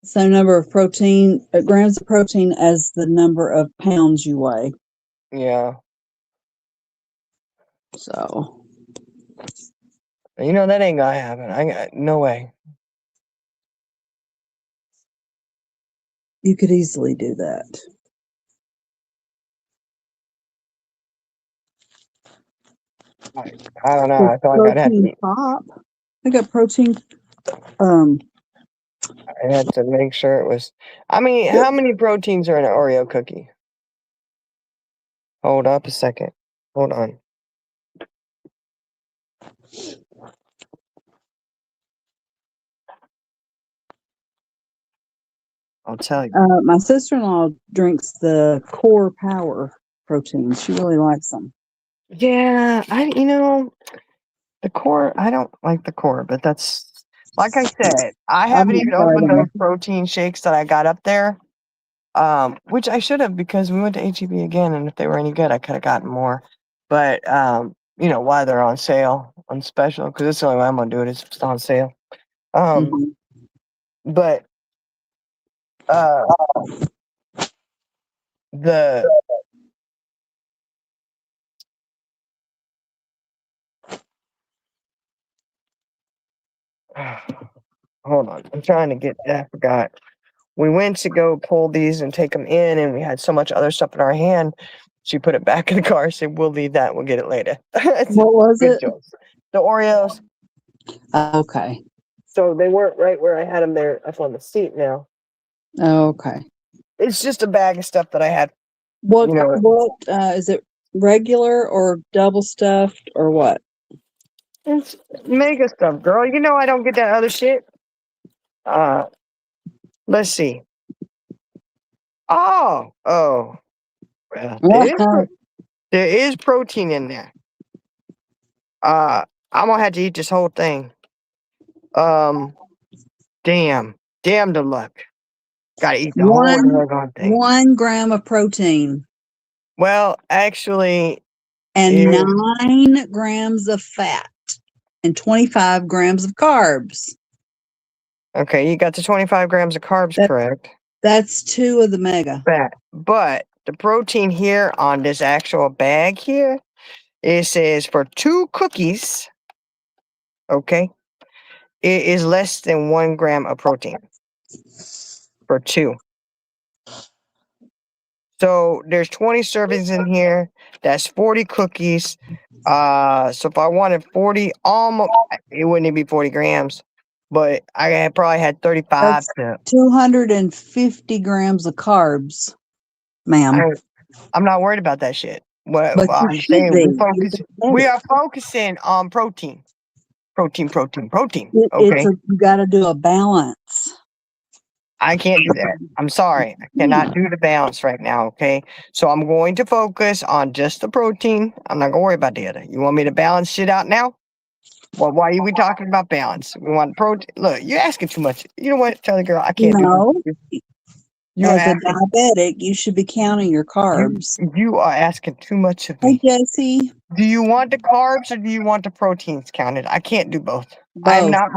Same number of protein, grams of protein as the number of pounds you weigh. Yeah. So That ain't gonna happen. I got no way. you could easily do that. I don't know. I feel like Protein pop. I got protein. I had to make sure it was. I mean, how many proteins are in an Oreo cookie? Hold up a second. Hold on. I'll tell you. My sister-in-law drinks the Core Power protein. She really likes them. Yeah, the core. I don't like the core, but that's like I said. I haven't even tried opened those them. protein shakes that I got up there. Which I should have because we went to HEB again, and if they were any good, I could have gotten more. But while they're on sale, on special, because that's the only way I'm gonna do it is if it's on sale. Mhm. But the hold on, I'm trying to get. I forgot. We went to go pull these and take them in, and we had so much other stuff in our hand. She put it back in the car. Said, "We'll leave that. We'll get it later." It's a What was good it? choice. The Oreos. Okay. So they weren't right where I had them. They're up on the seat now. Okay. It's just a bag of stuff that I had. What You know, what is it, regular or double stuffed or what? it's mega stuff, girl. You know I don't get that other shit. Let's see. Oh. Well, there is protein in there. I'm gonna have to eat this whole thing. Damn the luck. Gotta eat the whole doggone thing. 1 gram of protein Well, actually, and Yeah. 9 grams of fat and 25 grams of carbs. okay, you got the 25 grams of carbs That- correct. That's 2 of the mega. But the protein here on this actual bag here, it says for 2 cookies, okay, it is less than 1 gram of protein for 2. So there's 20 servings in here. That's 40 cookies. So if I wanted 40, almost, it wouldn't even be 40 grams, but probably had 35 to. 250 grams of carbs, ma'am. I'm not worried about that shit. What But you I'm should saying, be. we are focusing on protein. Protein. Okay. You got to do a balance. I can't do that. I'm sorry. I cannot do the balance right now, okay? So I'm going to focus on just the protein. I'm not gonna worry about the other. You want me to balance shit out now? Well, why are we talking about balance? We want protein. Look, you're asking too much. You know what? Tell the girl I can't No. do this. You're As a asking, diabetic, you should be counting your carbs. you are asking too much of Hey, me. Jesse. Do you want the carbs or do you want the proteins counted? I can't do both. I am Both. not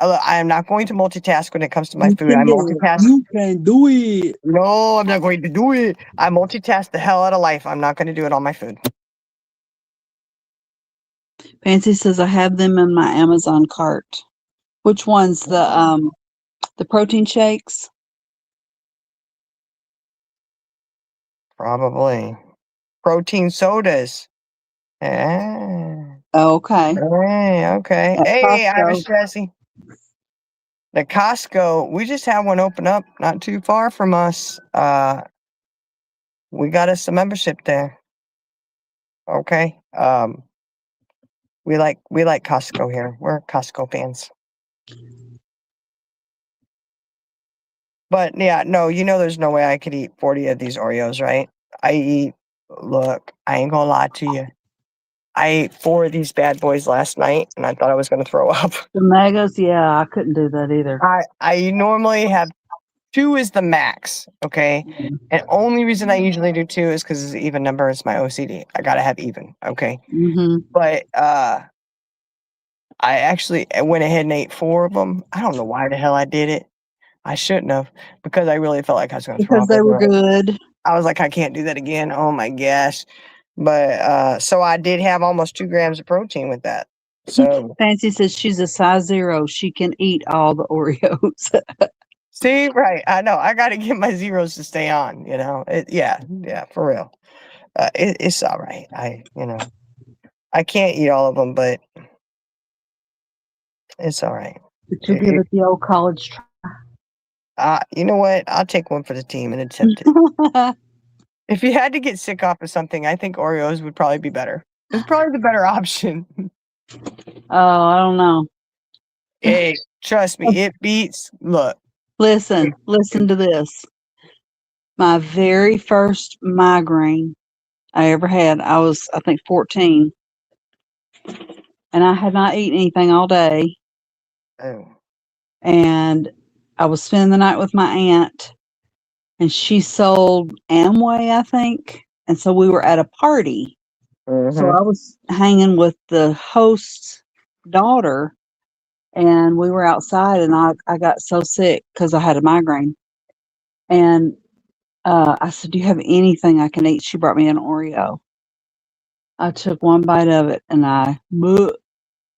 I am not going to multitask when it comes to my You food. can I do multitask. it. You can do it. No, I'm not going to do it. I multitask the hell out of life. I'm not going to do it on my food. Fancy says I have them in my Amazon cart. Which ones? The protein shakes? Probably. Protein sodas. Ah. Okay. Hey, okay. At Hey, Irish Costco. Jesse. The Costco, we just had one open up not too far from us. We got us a membership there. Okay. We like Costco here. We're Costco fans. But yeah, no, there's no way I could eat 40 of these Oreos, right? Look, I ain't gonna lie to you. I ate 4 of these bad boys last night and I thought I was gonna throw up. The megas, yeah, I couldn't do that either. I normally have 2 is the max, okay? And only reason I usually do 2 is because it's an even number. It's my OCD. I gotta have even, okay? Mm-hmm. But I actually went ahead and ate 4 of them. I don't know why the hell I did it. I shouldn't have because I really felt like I was going to throw Because up. they were good. I was like, I can't do that again. Oh my gosh. But so I did have almost 2 grams of protein with that. So Fancy says she's a size 0. She can eat all the Oreos. see, right. I know. I got to get my zeros to stay on, yeah, for real. It's all right. I can't eat all of them, but it's all right. But you'll give it the old college try. You know what? I'll take one for the team and attempt it. If you had to get sick off of something, I think Oreos would probably be better. It's probably the better option. Oh, I don't know. Hey, trust me, it beats. Look. Listen to this. My very first migraine I ever had, I was, I think, 14. And I had not eaten anything all day. Oh. And I was spending the night with my aunt. and she sold Amway, I think. And so we were at a party. So Mm-hmm. I was hanging with the host's daughter, and we were outside, and I got so sick because I had a migraine. And I said, "Do you have anything I can eat?" She brought me an Oreo. I took one bite of it, and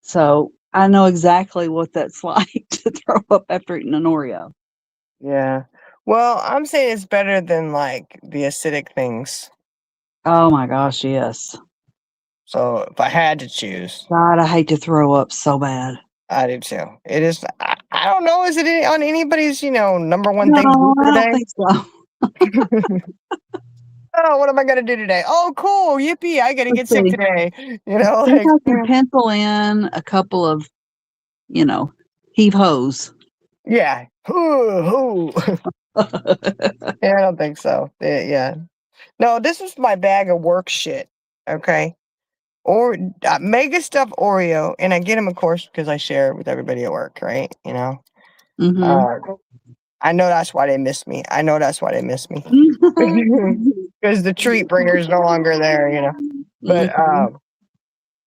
so I know exactly what that's like to throw up after eating an Oreo. Yeah. Well, I'm saying it's better than like the acidic things. Oh my gosh, yes. So if I had to choose, God, I hate to throw up so bad. I do too. It is. I don't know. Is it on anybody's number one thing to do No, for I the don't day? think so. Oh, what am I gonna do today? Oh, cool, yippee! I gotta Let's get sick see. today. I think Like I can pencil in a couple of, you know, heave hoes. yeah. Hoo, hoo. Yeah, I don't think so. Yeah. No, this is my bag of work shit. Okay. Or mega stuff Oreo, and I get them, of course, because I share it with everybody at work, right? Mm-hmm. Uh, I know that's why they miss me. I know that's why they miss me because the treat bringer is no longer there. But Mm-hmm.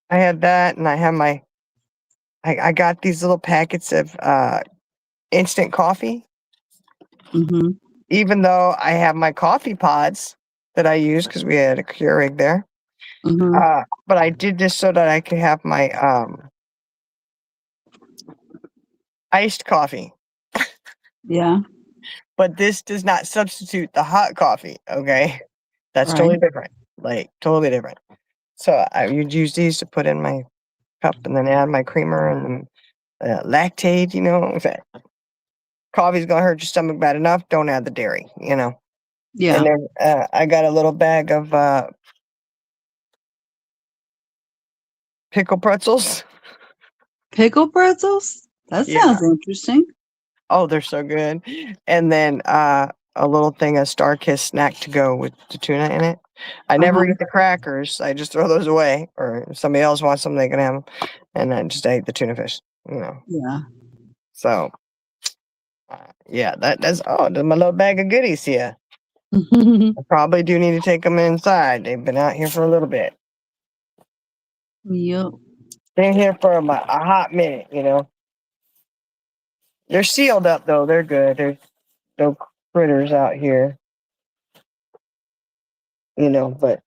I have that, and I have I got these little packets of instant coffee. Mm-hmm. Even though I have my coffee pods that I use because we had a Keurig there. Mm-hmm. But I did this so that I could have my iced coffee. Yeah. But this does not substitute the hot coffee. Okay, that's Right. totally different. Like totally different. So I would use these to put in my cup and then add my creamer and then lactate. If coffee's gonna hurt your stomach bad enough, don't add the dairy. And Yeah. then I got a little bag of pickle pretzels. Pickle pretzels? That Yeah. sounds interesting. Oh, they're so good. And then a little thing of Starkist snack to go with the tuna in it. I never Uh-huh. eat the crackers. I just throw those away. Or if somebody else wants them, they can have them. And then just ate the tuna fish. Yeah. So yeah, that's my little bag of goodies here. I probably do need to take them inside. They've been out here for a little bit. Yep. Been here for a hot minute. They're sealed up though. They're good. There's no critters out here. But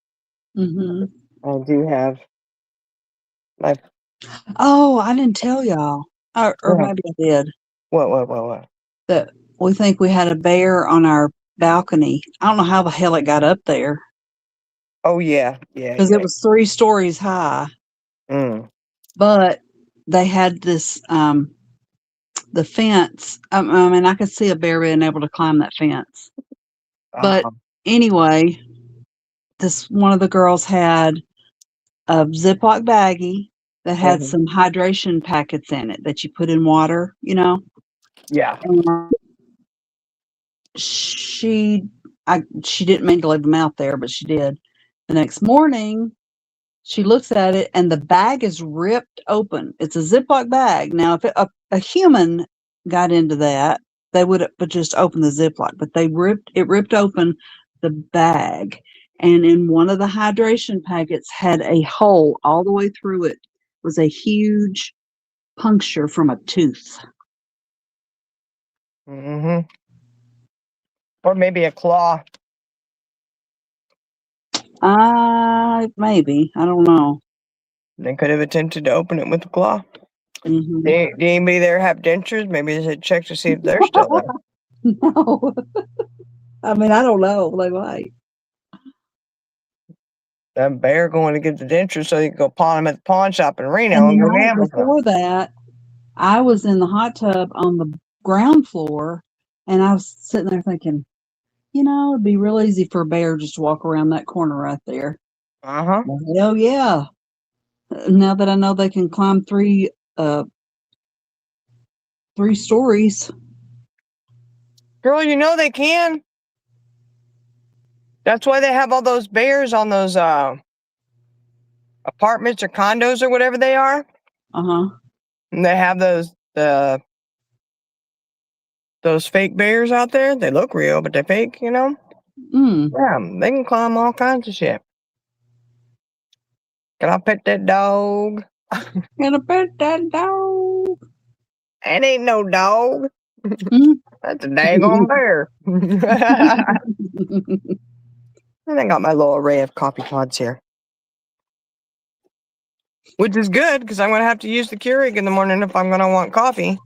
Mm-hmm. I do have my Oh, I didn't tell y'all. Or yeah. maybe I did. What? That we think we had a bear on our balcony. I don't know how the hell it got up there Oh yeah, yeah, because it yeah. was 3 stories high. Mm. But they had this the fence. I mean, I could see a bear being able to climb that fence. But Uh-huh. anyway, this one of the girls had a Ziploc baggie that had Mhm. some hydration packets in it that you put in water. Yeah. And she didn't mean to leave them out there, but she did. The next morning, she looks at it and the bag is ripped open. It's a Ziploc bag. Now, if a human got into that, they would have just opened the Ziploc, but it ripped open the bag. And in one of the hydration packets had a hole all the way through it. Was a huge puncture from a tooth. Hmm. Or maybe a claw. Maybe. I don't know. They could have attempted to open it with a claw. Hmm. Did anybody there have dentures? Maybe they should check to see if they're still there. No. I mean, I don't know. They might. That bear going to get the dentures so you can go pawn them at the pawn shop in Reno And the and go night gamble for 'em. before that, I was in the hot tub on the ground floor, and I was sitting there thinking, it'd be real easy for a bear just to walk around that corner right there. Uh-huh. Well, hell yeah. Now that I know they can climb 3 stories. Girl, you know they can. That's why they have all those bears on those apartments or condos or whatever they are. Uh-huh. And they have the those fake bears out there, they look real, but they're fake, you know? Mm. Yeah, they can climb all kinds of shit. Can I pet that dog? Gonna pet that dog. It ain't no dog. Mm. That's a daggone bear. And I got my little array of coffee pods here. Which is good because I'm gonna have to use the Keurig in the morning if I'm gonna want coffee.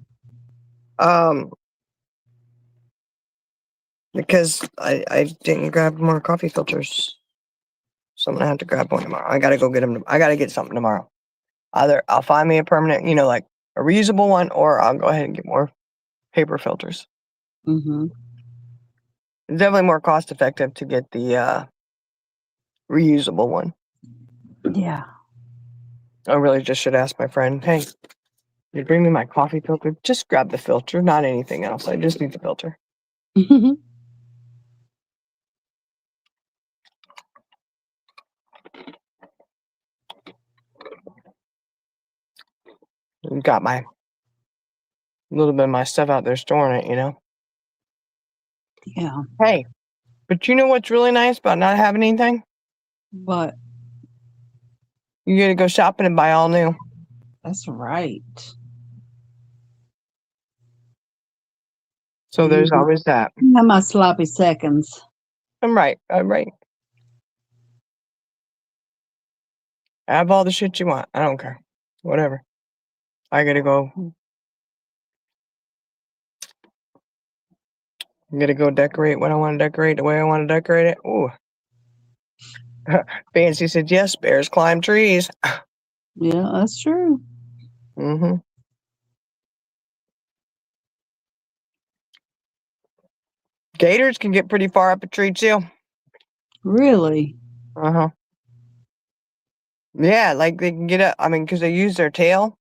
Because I didn't grab more coffee filters. So I'm gonna have to grab one tomorrow. I gotta go get them. I gotta get something tomorrow. Either I'll find me a permanent, like a reusable one, or I'll go ahead and get more paper filters. Mm-hmm. It's definitely more cost effective to get the reusable one. Yeah. I really just should ask my friend, hey, you bring me my coffee filter? Just grab the filter, not anything else. I just need the filter. Got my little bit of my stuff out there storing it, Yeah. Hey, but you know what's really nice about not having anything? But You gotta go shopping and buy all new. that's right. So there's always that. I have my sloppy seconds. I'm right. Have all the shit you want. I don't care. Whatever. I gotta go. I'm gonna go decorate what I want to decorate the way I want to decorate it. Ooh. Fancy said yes, bears climb trees. Yeah, that's true. Mm-hmm. Gators can get pretty far up a tree too. Really? Uh-huh. Yeah, like they can get up. I mean, because they use their tail.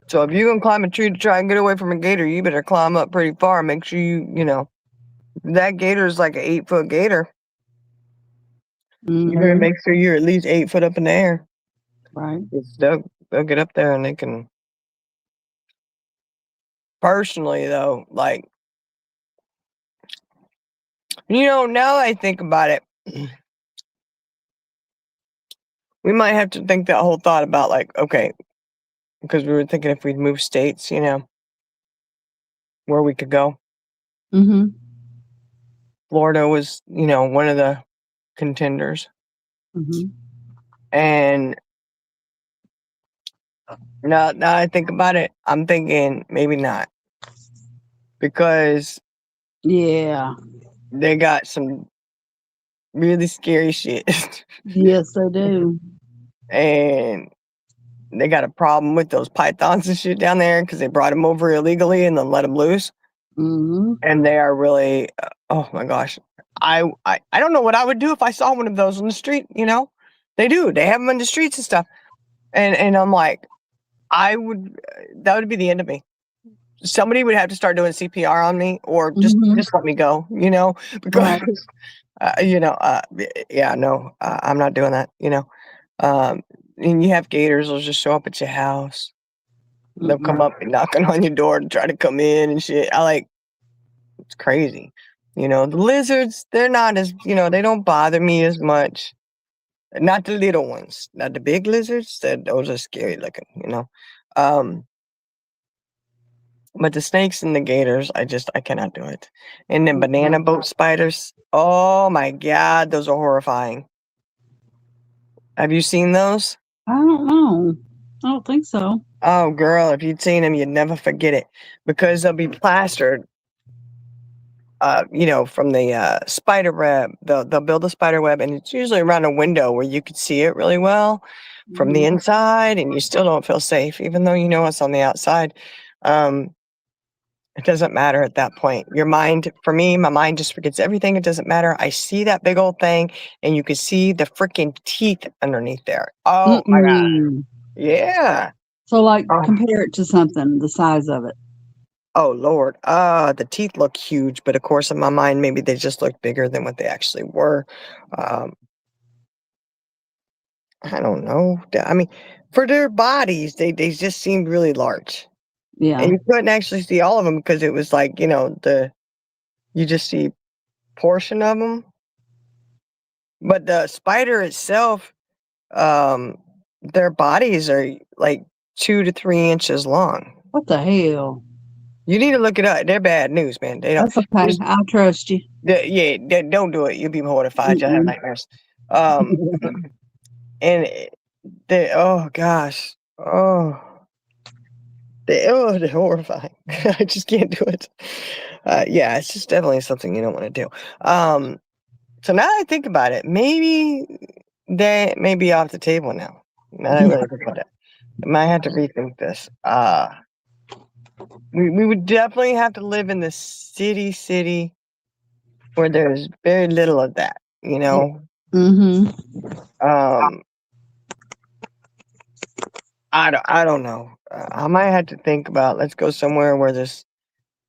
So if you can climb a tree to try and get away from a gator, you better climb up pretty far. Make sure that gator is like an 8-foot gator. You better make sure you're at least 8 foot up in the air. Right. They'll get up there and they can. Personally, though, like, now I think about it, we might have to think that whole thought about, like, okay, because we were thinking if we'd move states, where we could go. Mm-hmm. Florida was, one of the contenders. Mm-hmm. And now I think about it, I'm thinking maybe not. Because Yeah. they got some really scary shit. Yes, they do. And they got a problem with those pythons and shit down there because they brought them over illegally and then let them loose. Mm-hmm. And they are really, oh my gosh. I don't know what I would do if I saw one of those on the street, They do. They have them in the streets and stuff. And I'm like, that would be the end of me. Somebody would have to start doing CPR on me or just let me go, because, yeah, no, I'm not doing that, and you have gators will just show up at your house. They'll come up and knocking on your door to try to come in and shit. It's crazy. The lizards, they're not as, they don't bother me as much. Not the little ones, not the big lizards. Those are scary looking, But the snakes and the gators, I cannot do it. And then banana boat spiders. Oh my God, those are horrifying. Have you seen those? I don't know. I don't think so. Oh, girl, if you'd seen them, you'd never forget it because they'll be plastered. From the spider web, they'll build a spider web, and it's usually around a window where you could see it really well from the inside, and you still don't feel safe, even though you know it's on the outside. It doesn't matter at that point. Your mind, for me, my mind just forgets everything. It doesn't matter. I see that big old thing, and you can see the freaking teeth underneath there. Oh my God. Yeah. So, compare it to something the size of it. Oh Lord. The teeth look huge, but of course in my mind, maybe they just look bigger than what they actually were. I don't know. I mean, for their bodies, they just seemed really large. Yeah. And you couldn't actually see all of them because it was like, you just see portion of them. But the spider itself, their bodies are like 2 to 3 inches long. What the hell? You need to look it up. They're bad news, man. They don't. That's okay. I'll trust you. Don't do it. You'll be horrified. You'll have Mm-mm. nightmares. And oh gosh, they're horrifying. I just can't do it. Yeah, it's just definitely something you don't want to do. So now that I think about it, maybe that may be off the table now. Now that I really think about it, I might have to rethink this. We would definitely have to live in the city where there's very little of that, Mm-hmm. I don't know. I might have to think about, let's go somewhere where there's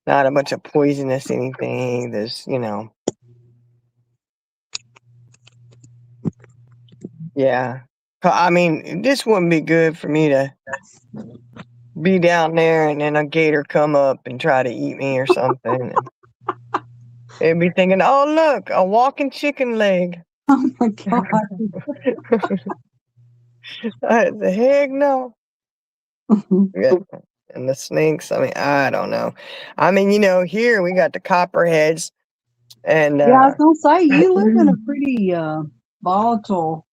not a bunch of poisonous anything. There's, yeah. I mean, this wouldn't be good for me to be down there and then a gator come up and try to eat me or something. And they'd be thinking, oh, look, a walking chicken leg. Oh my God. The heck no. Yeah. And the snakes, I mean, I don't know. I mean, here we got the copperheads. And Yeah, I was gonna say you live in a pretty volatile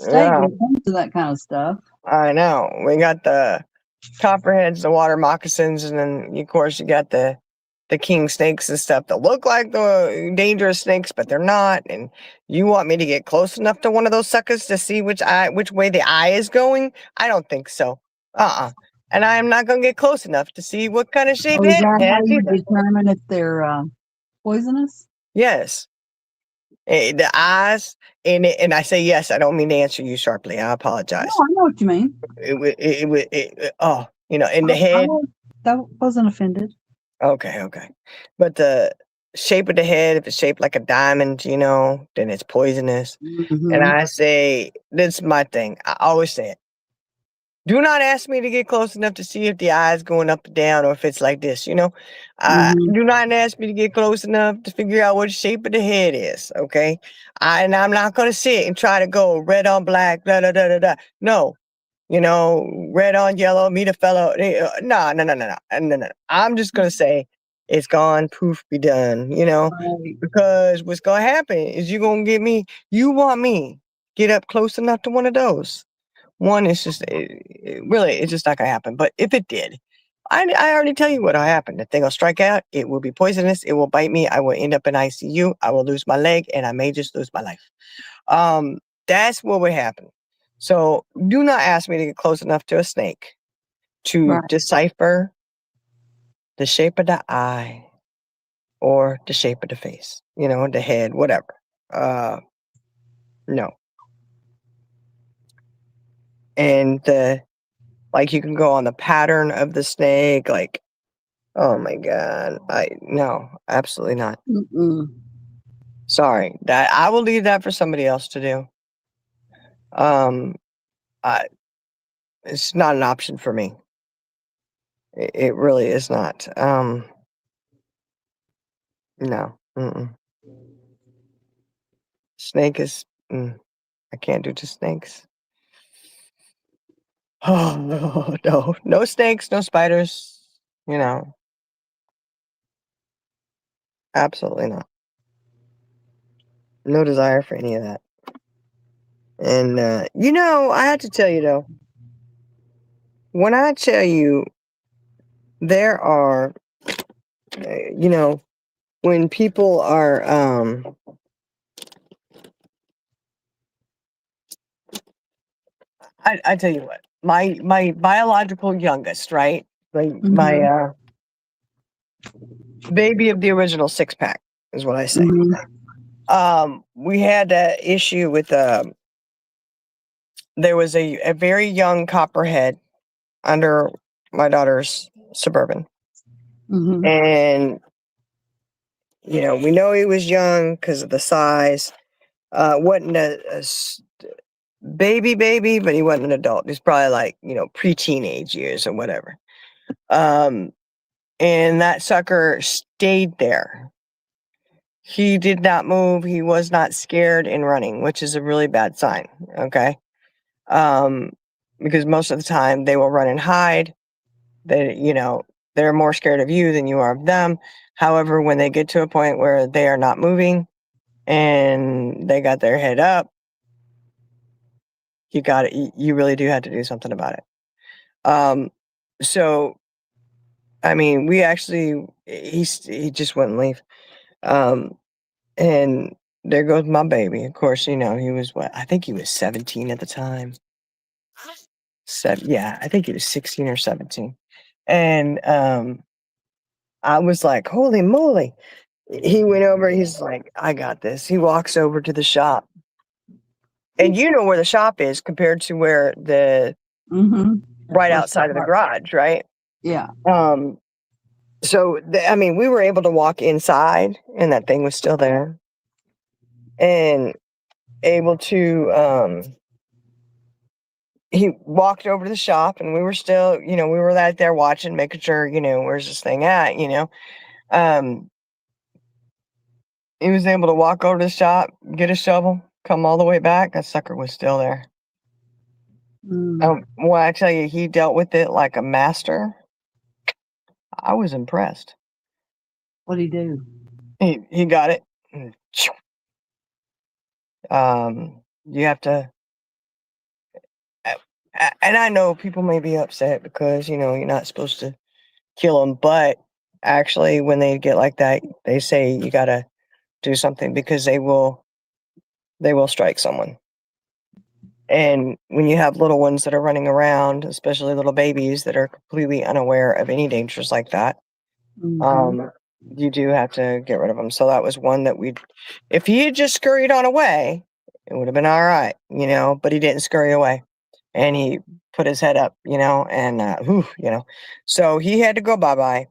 state yeah, when it comes to that kind of stuff. I know. We got the copperheads, the water moccasins, and then of course you got the king snakes and stuff that look like the dangerous snakes, but they're not. And you want me to get close enough to one of those suckers to see which way the eye is going? I don't think so. And I am not gonna get close enough to see what kind of shape Oh, is head that it how has you either. determine if they're poisonous? Yes. The eyes, and I say yes. I don't mean to answer you sharply. I No, apologize. I know what you mean. In the head. That wasn't offended. Okay. But the shape of the head, if it's shaped like a diamond, then it's poisonous. Mm-hmm. And I say, this is my thing. I always say it. Do not ask me to get close enough to see if the eye is going up and down or if it's like this, Mm-hmm. Do not ask me to get close enough to figure out what the shape of the head is, okay? And I'm not going to sit and try to go red on black, da da da da da. No, red on yellow, meet a fellow. No. I'm just going to say it's gone, poof, be done, Right. because what's going to happen is you want me get up close enough to one of those. One is just it's just not gonna happen. But if it did, I already tell you what'll happen. The thing will strike out. It will be poisonous. It will bite me. I will end up in ICU. I will lose my leg, and I may just lose my life. That's what would happen. So do not ask me to get close enough to a snake to Right. decipher the shape of the eye or the shape of the face. The head, whatever. No. And you can go on the pattern of the snake, oh my God, no, absolutely not. Mm-mm. Sorry, that I will leave that for somebody else to do. It's not an option for me. It really is not. No. Snake is. I can't do just snakes. Oh no snakes, no spiders. Absolutely not. No desire for any of that. And I have to tell you though, when I tell you there are, when people are, I tell you what, my biological youngest, right? My baby of the original 6-pack is what I say. Mm-hmm. We had that issue with there was a very young copperhead under my daughter's Suburban. Mm-hmm. And we know he was young because of the size. Wasn't a baby, but he wasn't an adult. He's probably like, pre-teenage years or whatever. And that sucker stayed there. He did not move. He was not scared in running, which is a really bad sign. Okay. Because most of the time they will run and hide. They're more scared of you than you are of them. However, when they get to a point where they are not moving and they got their head up, you really do have to do something about it. So I mean, he just wouldn't leave. And there goes my baby. Of course, he was I think he was 17 at the time. Yeah, I think he was 16 or 17. And I was like, holy moly. He went over, he's like, I got this. He walks over to the shop. And you know where the shop is compared to where Mm-hmm. right Where's outside of the the garage, right? Yeah. So I mean, we were able to walk inside and that thing was still there. And able to he walked over to the shop and we were still, we were out there watching, making sure, where's this thing at, he was able to walk over to the shop, get a shovel, come all the way back. That sucker was still there. Mm. Well, I tell you, he dealt with it like a master. I was impressed. What'd he do? He got it. You have to, and I know people may be upset because you're not supposed to kill them, but actually, when they get like that, they say you gotta do something because they will strike someone. And when you have little ones that are running around, especially little babies that are completely unaware of any dangers like that, Mhm. you do have to get rid of them. So that was one that if he had just scurried on away, it would have been all right, but he didn't scurry away and he put his head up, and, so he had to go bye-bye,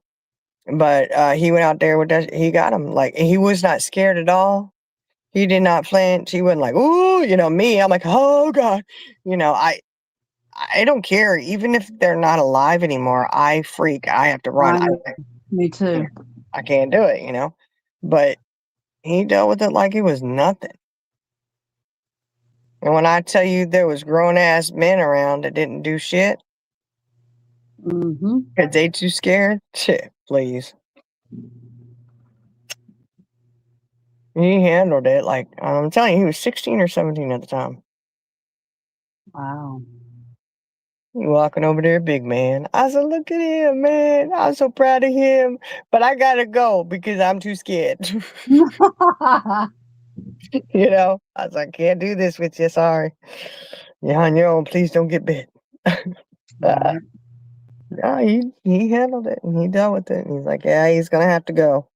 but, he went out there with that, he got him, like, he was not scared at all. He did not flinch. He wasn't like, "Ooh," me, I'm like, "Oh god." I don't care. Even if they're not alive anymore, I freak. I have to run. Me too. I can't do it, But he dealt with it like it was nothing. And when I tell you there was grown ass men around that didn't do shit Mm-hmm. because they too scared, shit, please. He handled it like I'm telling you, he was 16 or 17 at the time. Wow. He walking over there, big man. I said, "Look at him, man. I'm so proud of him, but I gotta go because I'm too scared." I was like, "Can't do this with you. Sorry. You're on your own. Please don't get bit." Right. No, he handled it and he dealt with it. And he's like, "Yeah, he's gonna have to go."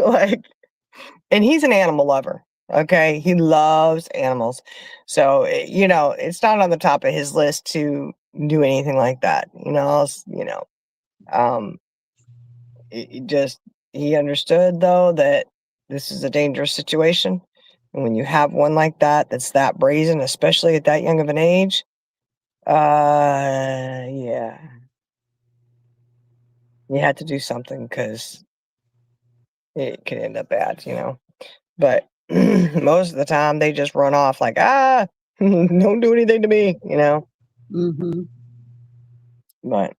Like, and he's an animal lover. Okay, he loves animals, so it's not on the top of his list to do anything like that. Um, he understood though that this is a dangerous situation, and when you have one like that that's that brazen, especially at that young of an age, yeah, you had to do something because it could end up bad, But most of the time they just run off like, don't do anything to me. Mm-hmm. But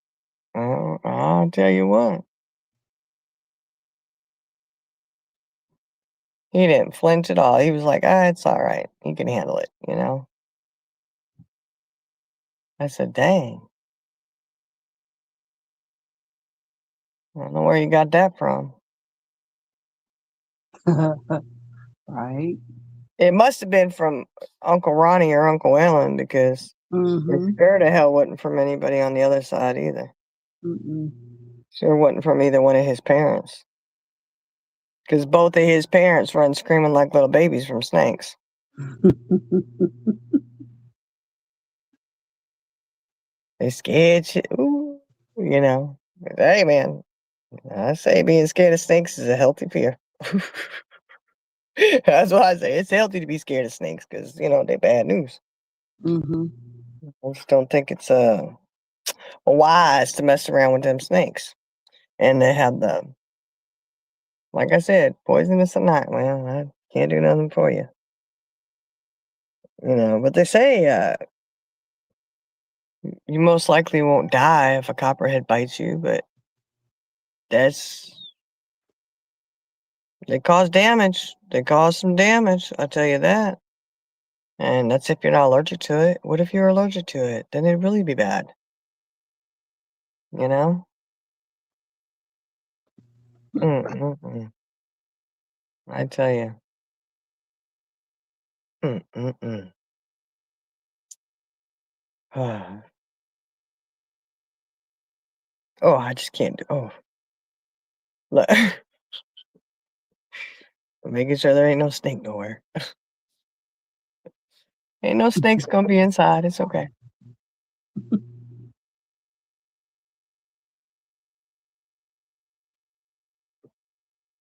I'll tell you what, he didn't flinch at all. He was like, it's all right. He can handle it. I said, dang, I don't know where you got that from. Right. It must have been from Uncle Ronnie or Uncle Ellen because Mm-hmm. it sure the hell wasn't from anybody on the other side either. Mm-mm. Sure wasn't from either one of his parents. Because both of his parents run screaming like little babies from snakes. They scared shit. Ooh, But hey, man, I say being scared of snakes is a healthy fear. That's why I say it's healthy to be scared of snakes because they're bad news. Mm-hmm. I just don't think it's wise to mess around with them snakes. And they have the, like I said, poisonous at night. Well, I can't do nothing for you. But they say you most likely won't die if a copperhead bites you, but they cause damage. They cause some damage, I'll tell you that. And that's if you're not allergic to it. What if you're allergic to it? Then it'd really be bad. You know? Mm-mm-mm. I tell you. Mm-mm-mm. Oh, I just can't do. Oh, look. Making sure there ain't no snake nowhere. Ain't no snakes gonna be inside. It's okay.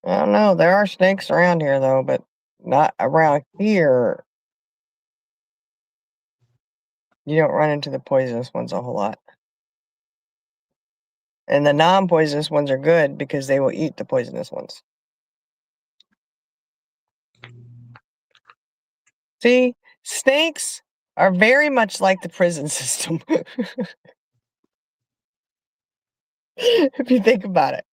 I don't know. There are snakes around here though, but not around here. You don't run into the poisonous ones a whole lot. And the non-poisonous ones are good because they will eat the poisonous ones. See, snakes are very much like the prison system. If you think about it.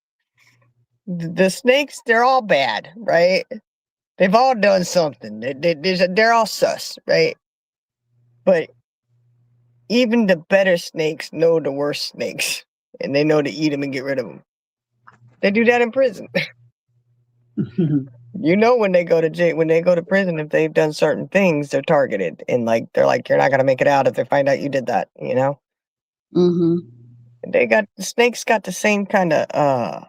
The snakes, they're all bad, right? They've all done something. They're all sus, right? But even the better snakes know the worst snakes, and they know to eat them and get rid of them. They do that in prison. When they go to jail, when they go to prison, if they've done certain things, they're targeted, and they're like, you're not gonna make it out if they find out you did that. Mm-hmm. The snakes got the same kind of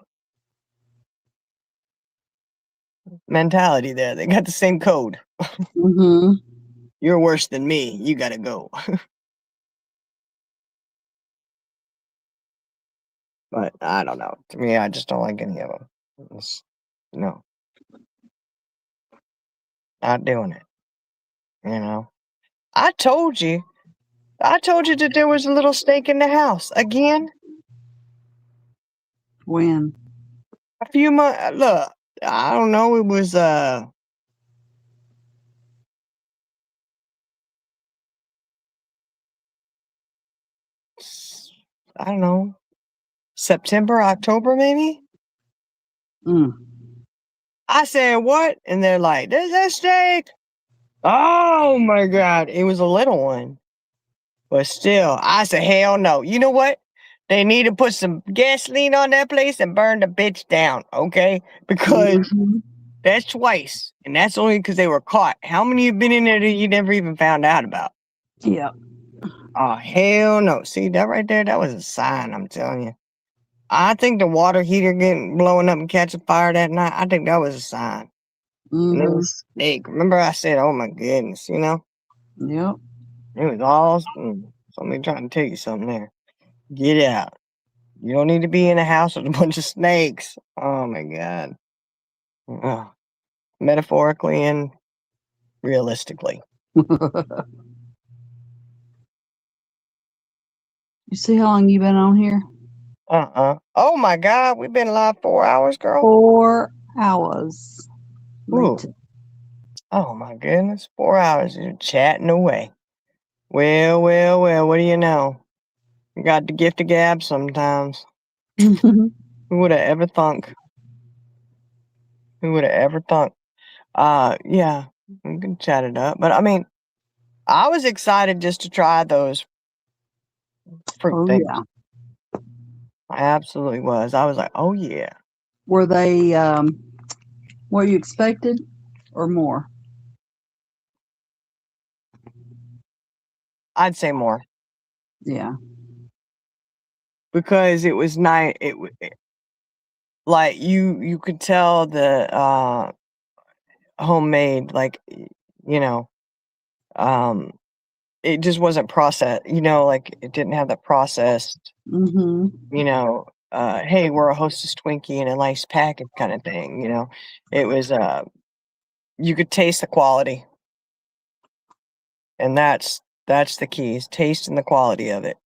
mentality there. They got the same code. Mm-hmm. You're worse than me. You gotta go. But I don't know. To me, I just don't like any of them. No, not doing it. I told you that there was a little snake in the house again. When? A few months. Look, I don't know. It was I don't know, September, October, maybe. Mm. I said what, and they're like, "There's a snake." Oh my god, it was a little one, but still, I said, "Hell no." You know what? They need to put some gasoline on that place and burn the bitch down, okay? Because Mhm. that's twice, and that's only because they were caught. How many have been in there that you never even found out about? Yeah. Oh, hell no. See, that right there, that was a sign, I'm telling you. I think the water heater blowing up and catching fire that night, I think that was a sign. And it Mm-hmm. was snake. Remember I said, oh my goodness, Yep. it was all somebody trying to tell you something there. Get out. You don't need to be in a house with a bunch of snakes. Oh my God. Ugh. Metaphorically and realistically. You see how long you been on here? Oh my God, we've been live 4 hours, girl. 4 hours. Ooh. Later. Oh my goodness, 4 hours. You're chatting away. Well, what do you know? You got the gift of gab sometimes. Who would have ever thunk? Who would have ever thunk? Yeah, we can chat it up. But I mean, I was excited just to try those fruit Oh things. yeah. I absolutely was. I was like, oh yeah. Were they what you expected or more? I'd say more Yeah. because it was nice. Like you could tell the homemade, like um it just wasn't processed, like it didn't have the processed, Mm-hmm. Hey, we're a Hostess Twinkie in a nice packet kind of thing, It was you could taste the quality. And that's the key, is taste and the quality of it.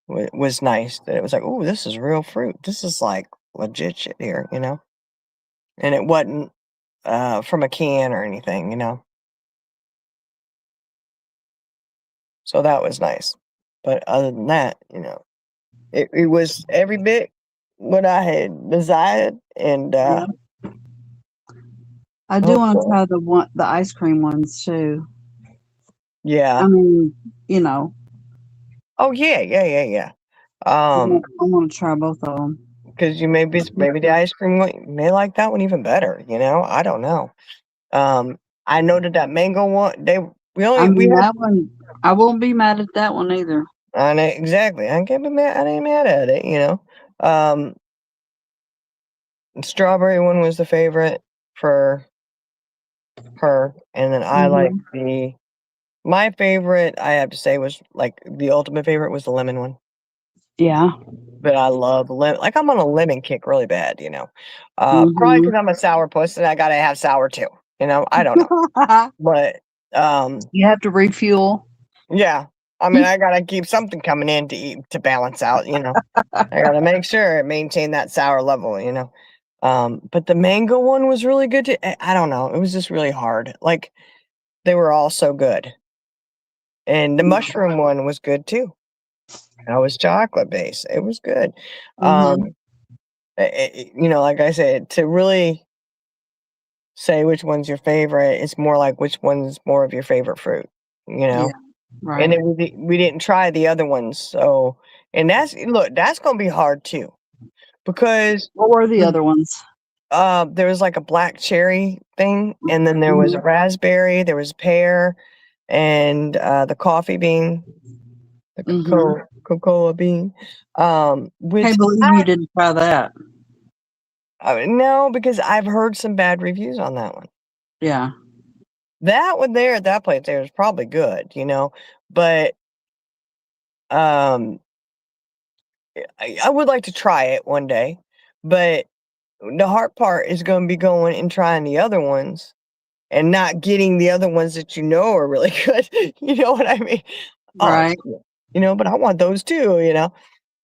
was nice. That it was like, oh, this is real fruit. This is like legit shit here, you know. And it wasn't from a can or anything, you know. So that was nice. But other than that, you know, it was every bit what I had desired, and Yeah. I do want to hopefully, try the ice cream ones too. yeah. I mean, you know, Oh yeah. I Um, want to try both of them. because you maybe the ice cream one, you may like that one even better. You know, I don't know. I know that mango one, I we mean, had. that one, I won't be mad at that one either. I know exactly. I can't be mad. I ain't mad at it. You know. Um, Strawberry one was the favorite for her, and then I like Hmm. my favorite. I have to say was like the ultimate favorite was the lemon one. Yeah. But I love lemon. Like I'm on a lemon kick really bad. You know, probably Hmm. because I'm a sour puss and I gotta have sour too. You know, I don't know, but You have to refuel. yeah. I mean, I gotta keep something coming in to eat to balance out. You know. I gotta make sure it maintain that sour level, you know. But the mango one was really good to I don't know, it was just really hard. Like they were all so good. And the mushroom one was good too. That was chocolate based. It was good. Hmm. Um, you know, like I said, to really say which one's your favorite, it's more like which one's more of your favorite fruit, you Yeah. know. And Right. then we didn't try the other ones, so and that's gonna be hard too because What were the other ones? there was like a black cherry thing, and then there was a Hmm. raspberry, there was pear, and the coffee bean, the Hmm. cocoa bean, which Can't believe you didn't try that. no, because I've heard some bad reviews on that one. Yeah. That one there at that place there is probably good, you know, but um, I would like to try it one day, but the hard part is going to be going and trying the other ones and not getting the other ones that you know are really good. You know what I mean? Oh, Right. shit. You know, but I want those too, you know?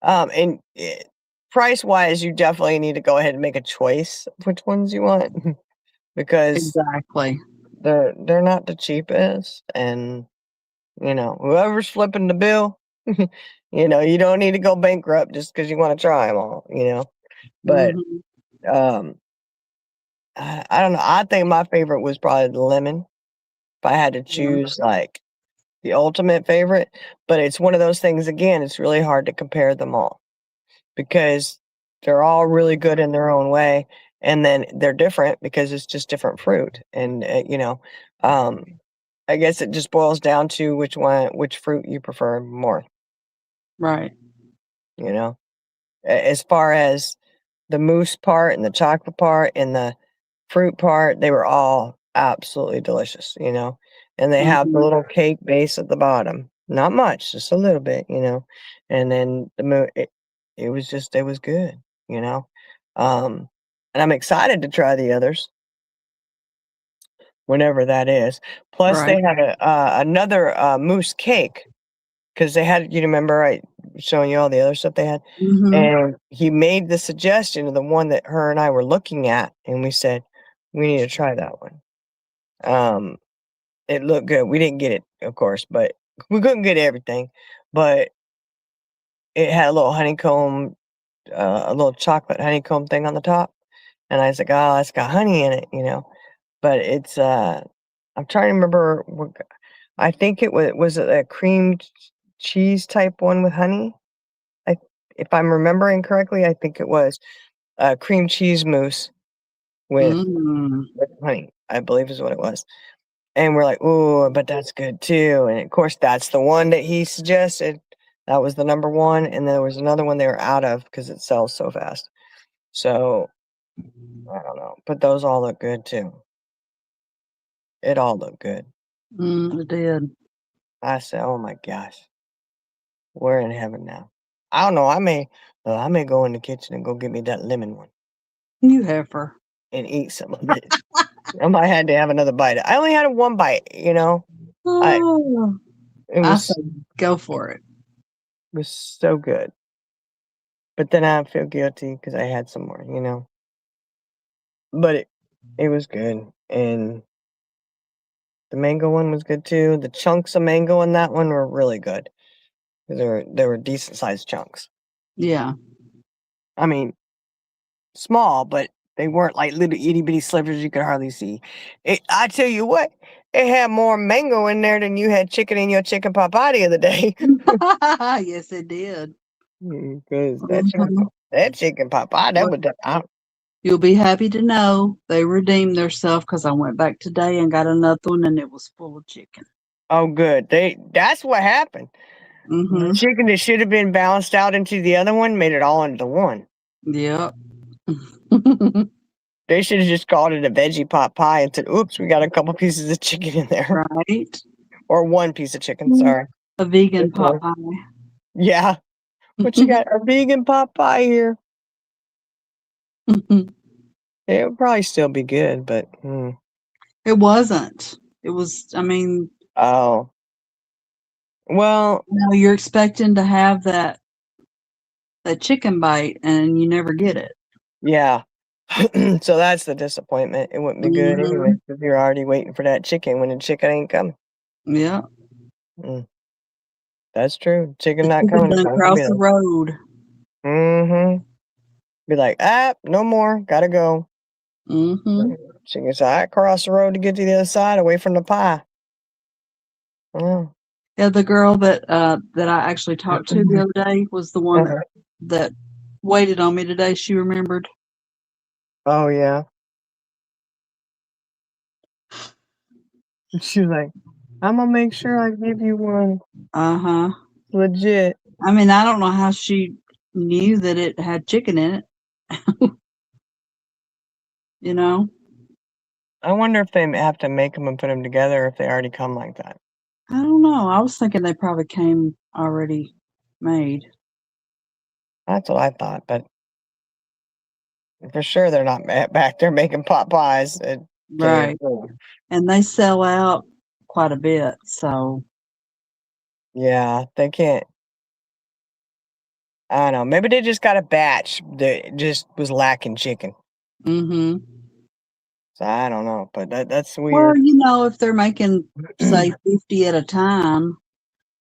And price wise, you definitely need to go ahead and make a choice of which ones you want because Exactly. they're not the cheapest. And, you know, whoever's flipping the bill, you know, you don't need to go bankrupt just because you want to try them all, you know? But Hmm. um, I don't know. I think my favorite was probably the lemon. If I had to Yeah. choose, like, the ultimate favorite, but it's one of those things again, it's really hard to compare them all because they're all really good in their own way, and then they're different because it's just different fruit, and, you know, um, I guess it just boils down to which fruit you prefer more, Right. you know? As far as the mousse part and the chocolate part and the fruit part, they were all absolutely delicious, you know? And they have the Hmm. little cake base at the bottom. Not much, just a little bit, you know? And then it was just it was good, you know? Um, and I'm excited to try the others whenever that is. Plus, Right. they had another mousse cake because they had you remember I was showing you all the other stuff they had? Hmm. And he made the suggestion of the one that her and I were looking at, and we said, "We need to try that one." Um, it looked good. We didn't get it, of course, but we couldn't get everything, but it had a little honeycomb, a little chocolate honeycomb thing on the top, and I was like, "Oh, it's got honey in it," you know? But I'm trying to remember I think was it a cream cheese type one with honey? I if I'm remembering correctly, I think it was a cream cheese mousse with Mm. honey, I believe is what it was. And we're like, "Ooh, but that's good too." And of course, that's the one that he suggested. That was the number one, and there was another one they were out of because it sells so fast. So, I don't know, but those all look good too. It all looked good. It did. I said, "Oh my gosh, we're in heaven now." I don't know, I may go in the kitchen and go get me that lemon one You heifer. and eat some of it. I might had to have another bite. I only had one bite, you know? I Oh, it I was said go for it. was so good. But then I feel guilty because I had some more, you know. But it was good, and the mango one was good too. The chunks of mango in that one were really good. They were decent sized chunks. Yeah. I mean, small, but they weren't like little itty bitty slivers you could hardly see. I tell you what, it had more mango in there than you had chicken in your chicken pot pie the other day. Yes, it did. Because Mhm. that chicken pot pie, that was You'll be happy to know they redeemed themselves because I went back today and got another one and it was full of chicken. oh good. That's what happened. The Mm-hmm. chicken that should have been balanced out into the other one made it all into one. Yep. They should have just called it a veggie pot pie and said, "Oops, we got a couple pieces of chicken in there, Right. or one piece of chicken." Sorry. A vegan Just pot one. pie. Yeah. What you got? A vegan pot pie here. It would probably still be good, but It wasn't. It was, I mean, oh well, you know, you're expecting to have that chicken bite and you never get it. yeah. So that's the disappointment. It wouldn't be good anyway Mhm. because you're already waiting for that chicken when the chicken ain't coming. Yeah. That's true. Chicken The not chicken coming. done crossed the road. Mm-hmm. Be like, no more. Gotta go. Mm-hmm. Chicken said, I crossed the road to get to the other side, away from the pie. Oh. Yeah, the girl that I actually talked to the other day was the one Uh-huh. that waited on me today. She remembered. Oh yeah. She was like, I'm gonna make sure I give you one. Uh-huh. Legit. I mean, I don't know how she knew that it had chicken in it. You know? I wonder if they have to make them and put them together, or if they already come like that. I don't know. I was thinking they probably came already made. That's what I thought, but for sure they're not back there making pot pies at Right. KFC. And they sell out quite a bit, so Yeah, they can't. I don't know. Maybe they just got a batch that just was lacking chicken. mm-hmm. So I don't know, but that's Well, weird. you know, if they're making say 50 at a time,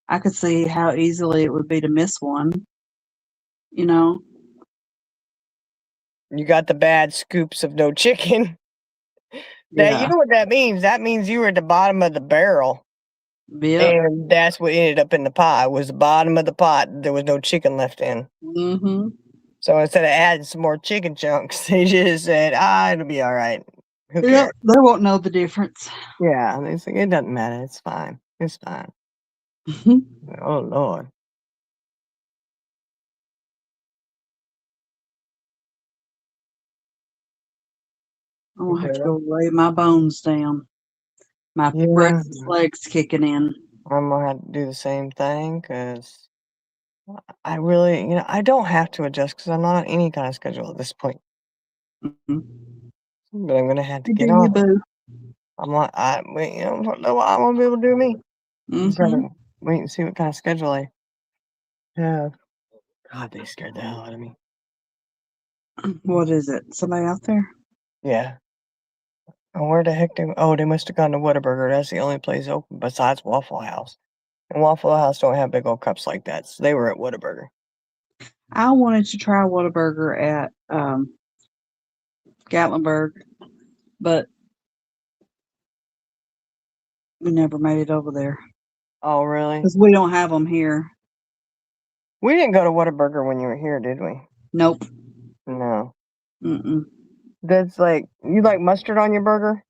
I could see how easily it would be to miss one. You know? You got the bad scoops of no chicken. That you Yeah. know what that means? That means you were at the bottom of the barrel, Yep. and that's what ended up in the pie. Was the bottom of the pot. There was no chicken left in. Mm-hmm. So instead of adding some more chicken chunks, they just said, it'll be all right. Who cares? Yep. They won't know the difference. Yeah, and they said, it doesn't matter. It's fine. It's fine. Oh, Lord. I'm gonna have to go lay my bones down. My Yeah, breakfast legs kicking in. I'm going to have to do the same thing because I really, I don't have to adjust because I'm not on any kind of schedule at this point. Mm-hmm. But I'm going to have to You get do you, on it. boo. I'm like, I don't know what I'm going to be able to do me. Just Mm-hmm. gotta wait and see what kind of schedule I have. God, they scared the hell out of me. What is it? Somebody out there? Yeah. And where the heck they must have gone to Whataburger. That's the only place open besides Waffle House. And Waffle House don't have big old cups like that. So they were at Whataburger. I wanted to try Whataburger at Gatlinburg, but we never made it over there Oh, really? because we don't have them here. We didn't go to Whataburger when you were here, did we? Nope. No. Mm-mm. That's like, you like mustard on your burger?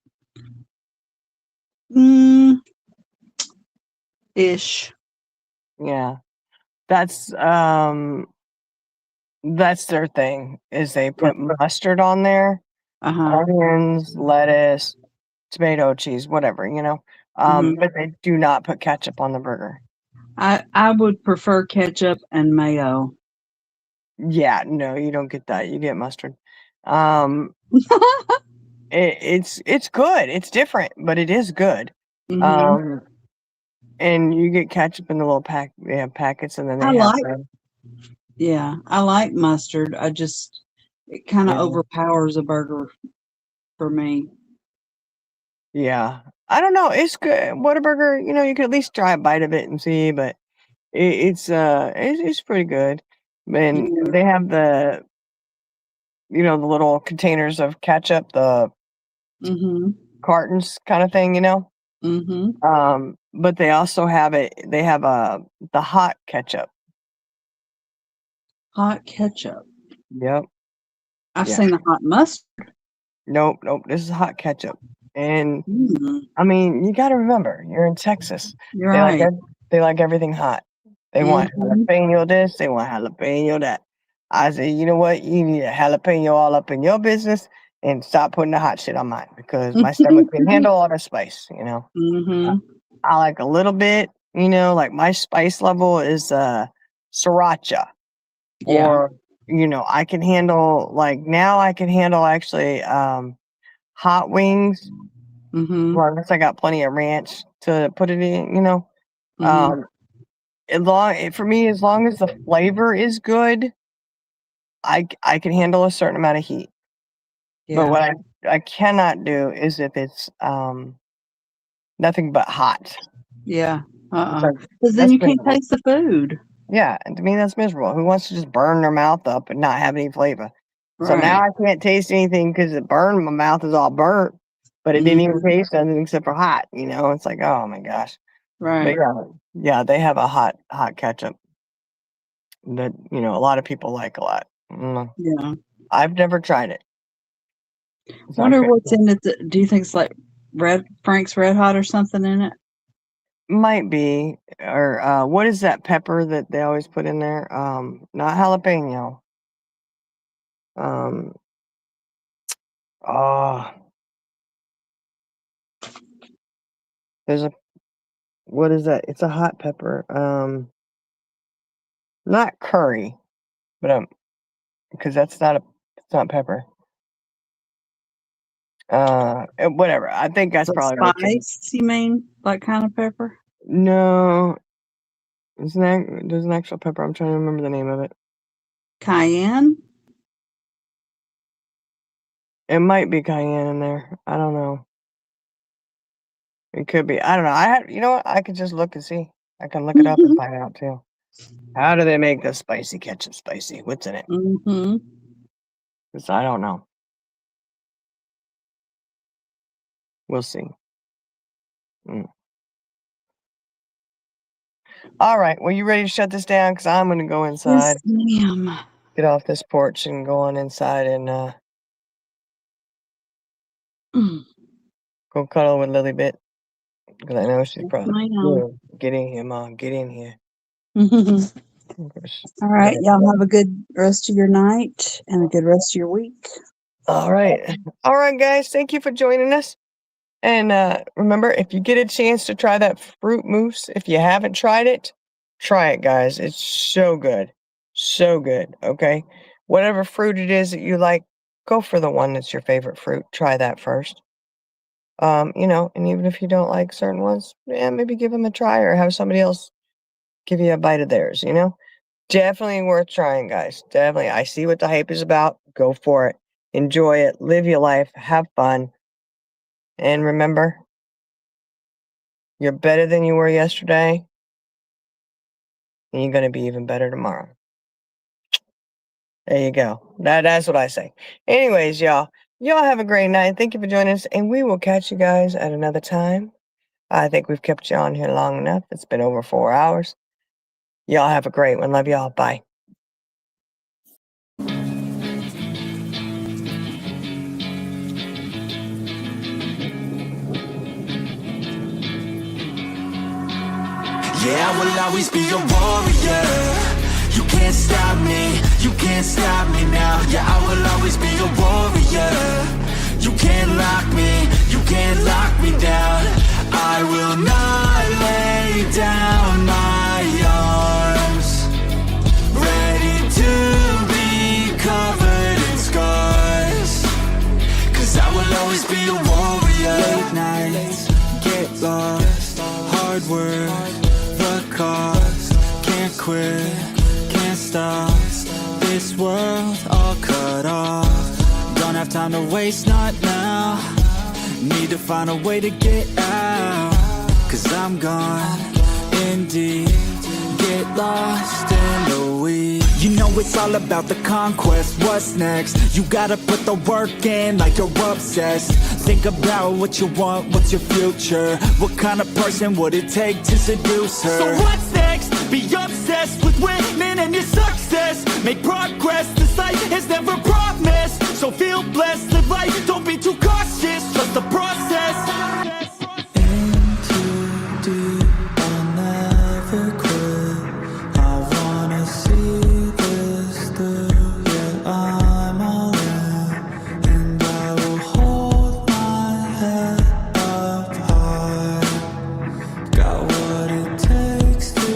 Ish. Yeah. That's their thing, is they put mustard on there, Uh-huh. onions, lettuce, tomato, cheese, whatever, but they do not put ketchup on the burger. I would prefer ketchup and mayo. Yeah, no, you don't get that. You get mustard. It's good. It's different, but it is good. Mhm. And you get ketchup in the little pack. They have packets, and then they I have like, the, yeah, I like mustard. It kind of yeah. overpowers a burger for me. Yeah. I don't know. It's good. Whataburger, you can at least try a bite of it and see, but it's pretty good. And Yeah. they have the the little containers of ketchup, the Mm-hmm. cartons kind of thing. Mm-hmm. But they also have it. They have the hot ketchup. Hot ketchup. Yep. I've Yeah. seen the hot mustard. Nope. This is hot ketchup. And Mm, I mean, you got to remember, you're in Texas. you're They like right. they like everything hot. They want Mhm. jalapeno this. They want jalapeno that. I say, you know what? You need a jalapeno all up in your business, and stop putting the hot shit on mine because my stomach can handle all the spice. Mhm. I like a little bit. Like my spice level is sriracha, Yeah. or I can handle now I can handle actually hot wings. Mhm. Well, unless I got plenty of ranch to put it in. Mhm. For me, as long as the flavor is good, I can handle a certain amount of heat. But Yeah. what I cannot do is if it's nothing but hot. Yeah. It's like, Because then that's you can't miserable. taste the food. Yeah, and to me that's miserable. Who wants to just burn their mouth up and not have any flavor? So now Right. I can't taste anything because it burned. My mouth is all burnt, but it didn't even Mhm. taste anything except for hot. It's like, oh my gosh. But Right. yeah, they have a hot ketchup that a lot of people like a lot. Yeah. I've never tried it, so I Wonder couldn't. what's in it. Do you think it's like Frank's Red Hot or something in it? Might be, or what is that pepper that they always put in there? Not jalapeno. Um, oh, there's a what is that? It's a hot pepper. Not curry, but because it's not pepper. Whatever. I think that's The probably what it is. spice, you mean? That kind of pepper? No, there's an actual pepper. I'm trying to remember the name of it. Cayenne? It might be cayenne in there. I don't know. It could be. I don't know. You know what? I could just look and see. I can look it up and find out too. How do they make the spicy ketchup spicy? What's in it? Mm-hmm. Because I don't know. We'll see. All right. Well, you ready to shut this down? Because I'm going to go inside, Yes, ma'am. get off this porch, and go on inside and Mm. go cuddle with Lily Bit. Because I know she's Yes, probably ma'am. get in here, Mom. Get in here. All right. Y'all have a good rest of your night and a good rest of your week. All right. All right, guys. Thank you for joining us. And remember, if you get a chance to try that fruit mousse, if you haven't tried it, try it, guys. It's so good. So good. Okay. Whatever fruit it is that you like, go for the one that's your favorite fruit. Try that first. And even if you don't like certain ones, yeah, maybe give them a try or have somebody else give you a bite of theirs, Definitely worth trying, guys. Definitely. I see what the hype is about. Go for it. Enjoy it. Live your life. Have fun. And remember, you're better than you were yesterday. And you're going to be even better tomorrow. There you go. That's what I say. Anyways, y'all have a great night. Thank you for joining us. And we will catch you guys at another time. I think we've kept you on here long enough. It's been over 4 hours. Y'all have a great one. Love y'all. Bye. Yeah, I will always be a warrior. You can't stop me, you can't stop me now. Yeah, I will always be a warrior. You can't lock me, you can't lock me down. I will not lay down my arms. Ready to be covered in scars. 'Cause I will always be a warrior. Late nights, get lost, heart hard work, the cost. Can't quit, can't stop. This world all cut off. Don't have time to waste, not now. Need to find a way to get out. Cause I'm gone, indeed. Get lost in the weeds. You know it's all about the conquest. What's next? You gotta put the work in like you're obsessed. Think about what you want, what's your future? What kind of person would it take to seduce her? So what's next? Be obsessed with winning and your success. Make progress, this life is never promised. So feel blessed, live life, don't be too cautious. Trust the process. In too deep, I'll never quit. I wanna see this through. Yeah, I'm all in, and I will hold my head up high. Got what it takes to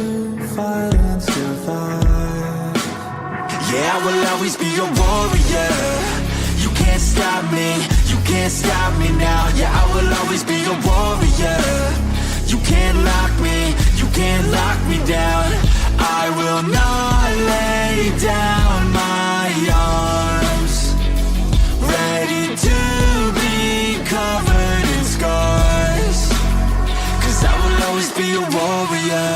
fight and survive. Yeah, I will always be a warrior. You can't stop me, you can't stop me now. Yeah, I will always be a warrior. You can't lock me, you can't lock me down. I will not lay down my arms. Ready to be covered in scars. Cause I will always be a warrior.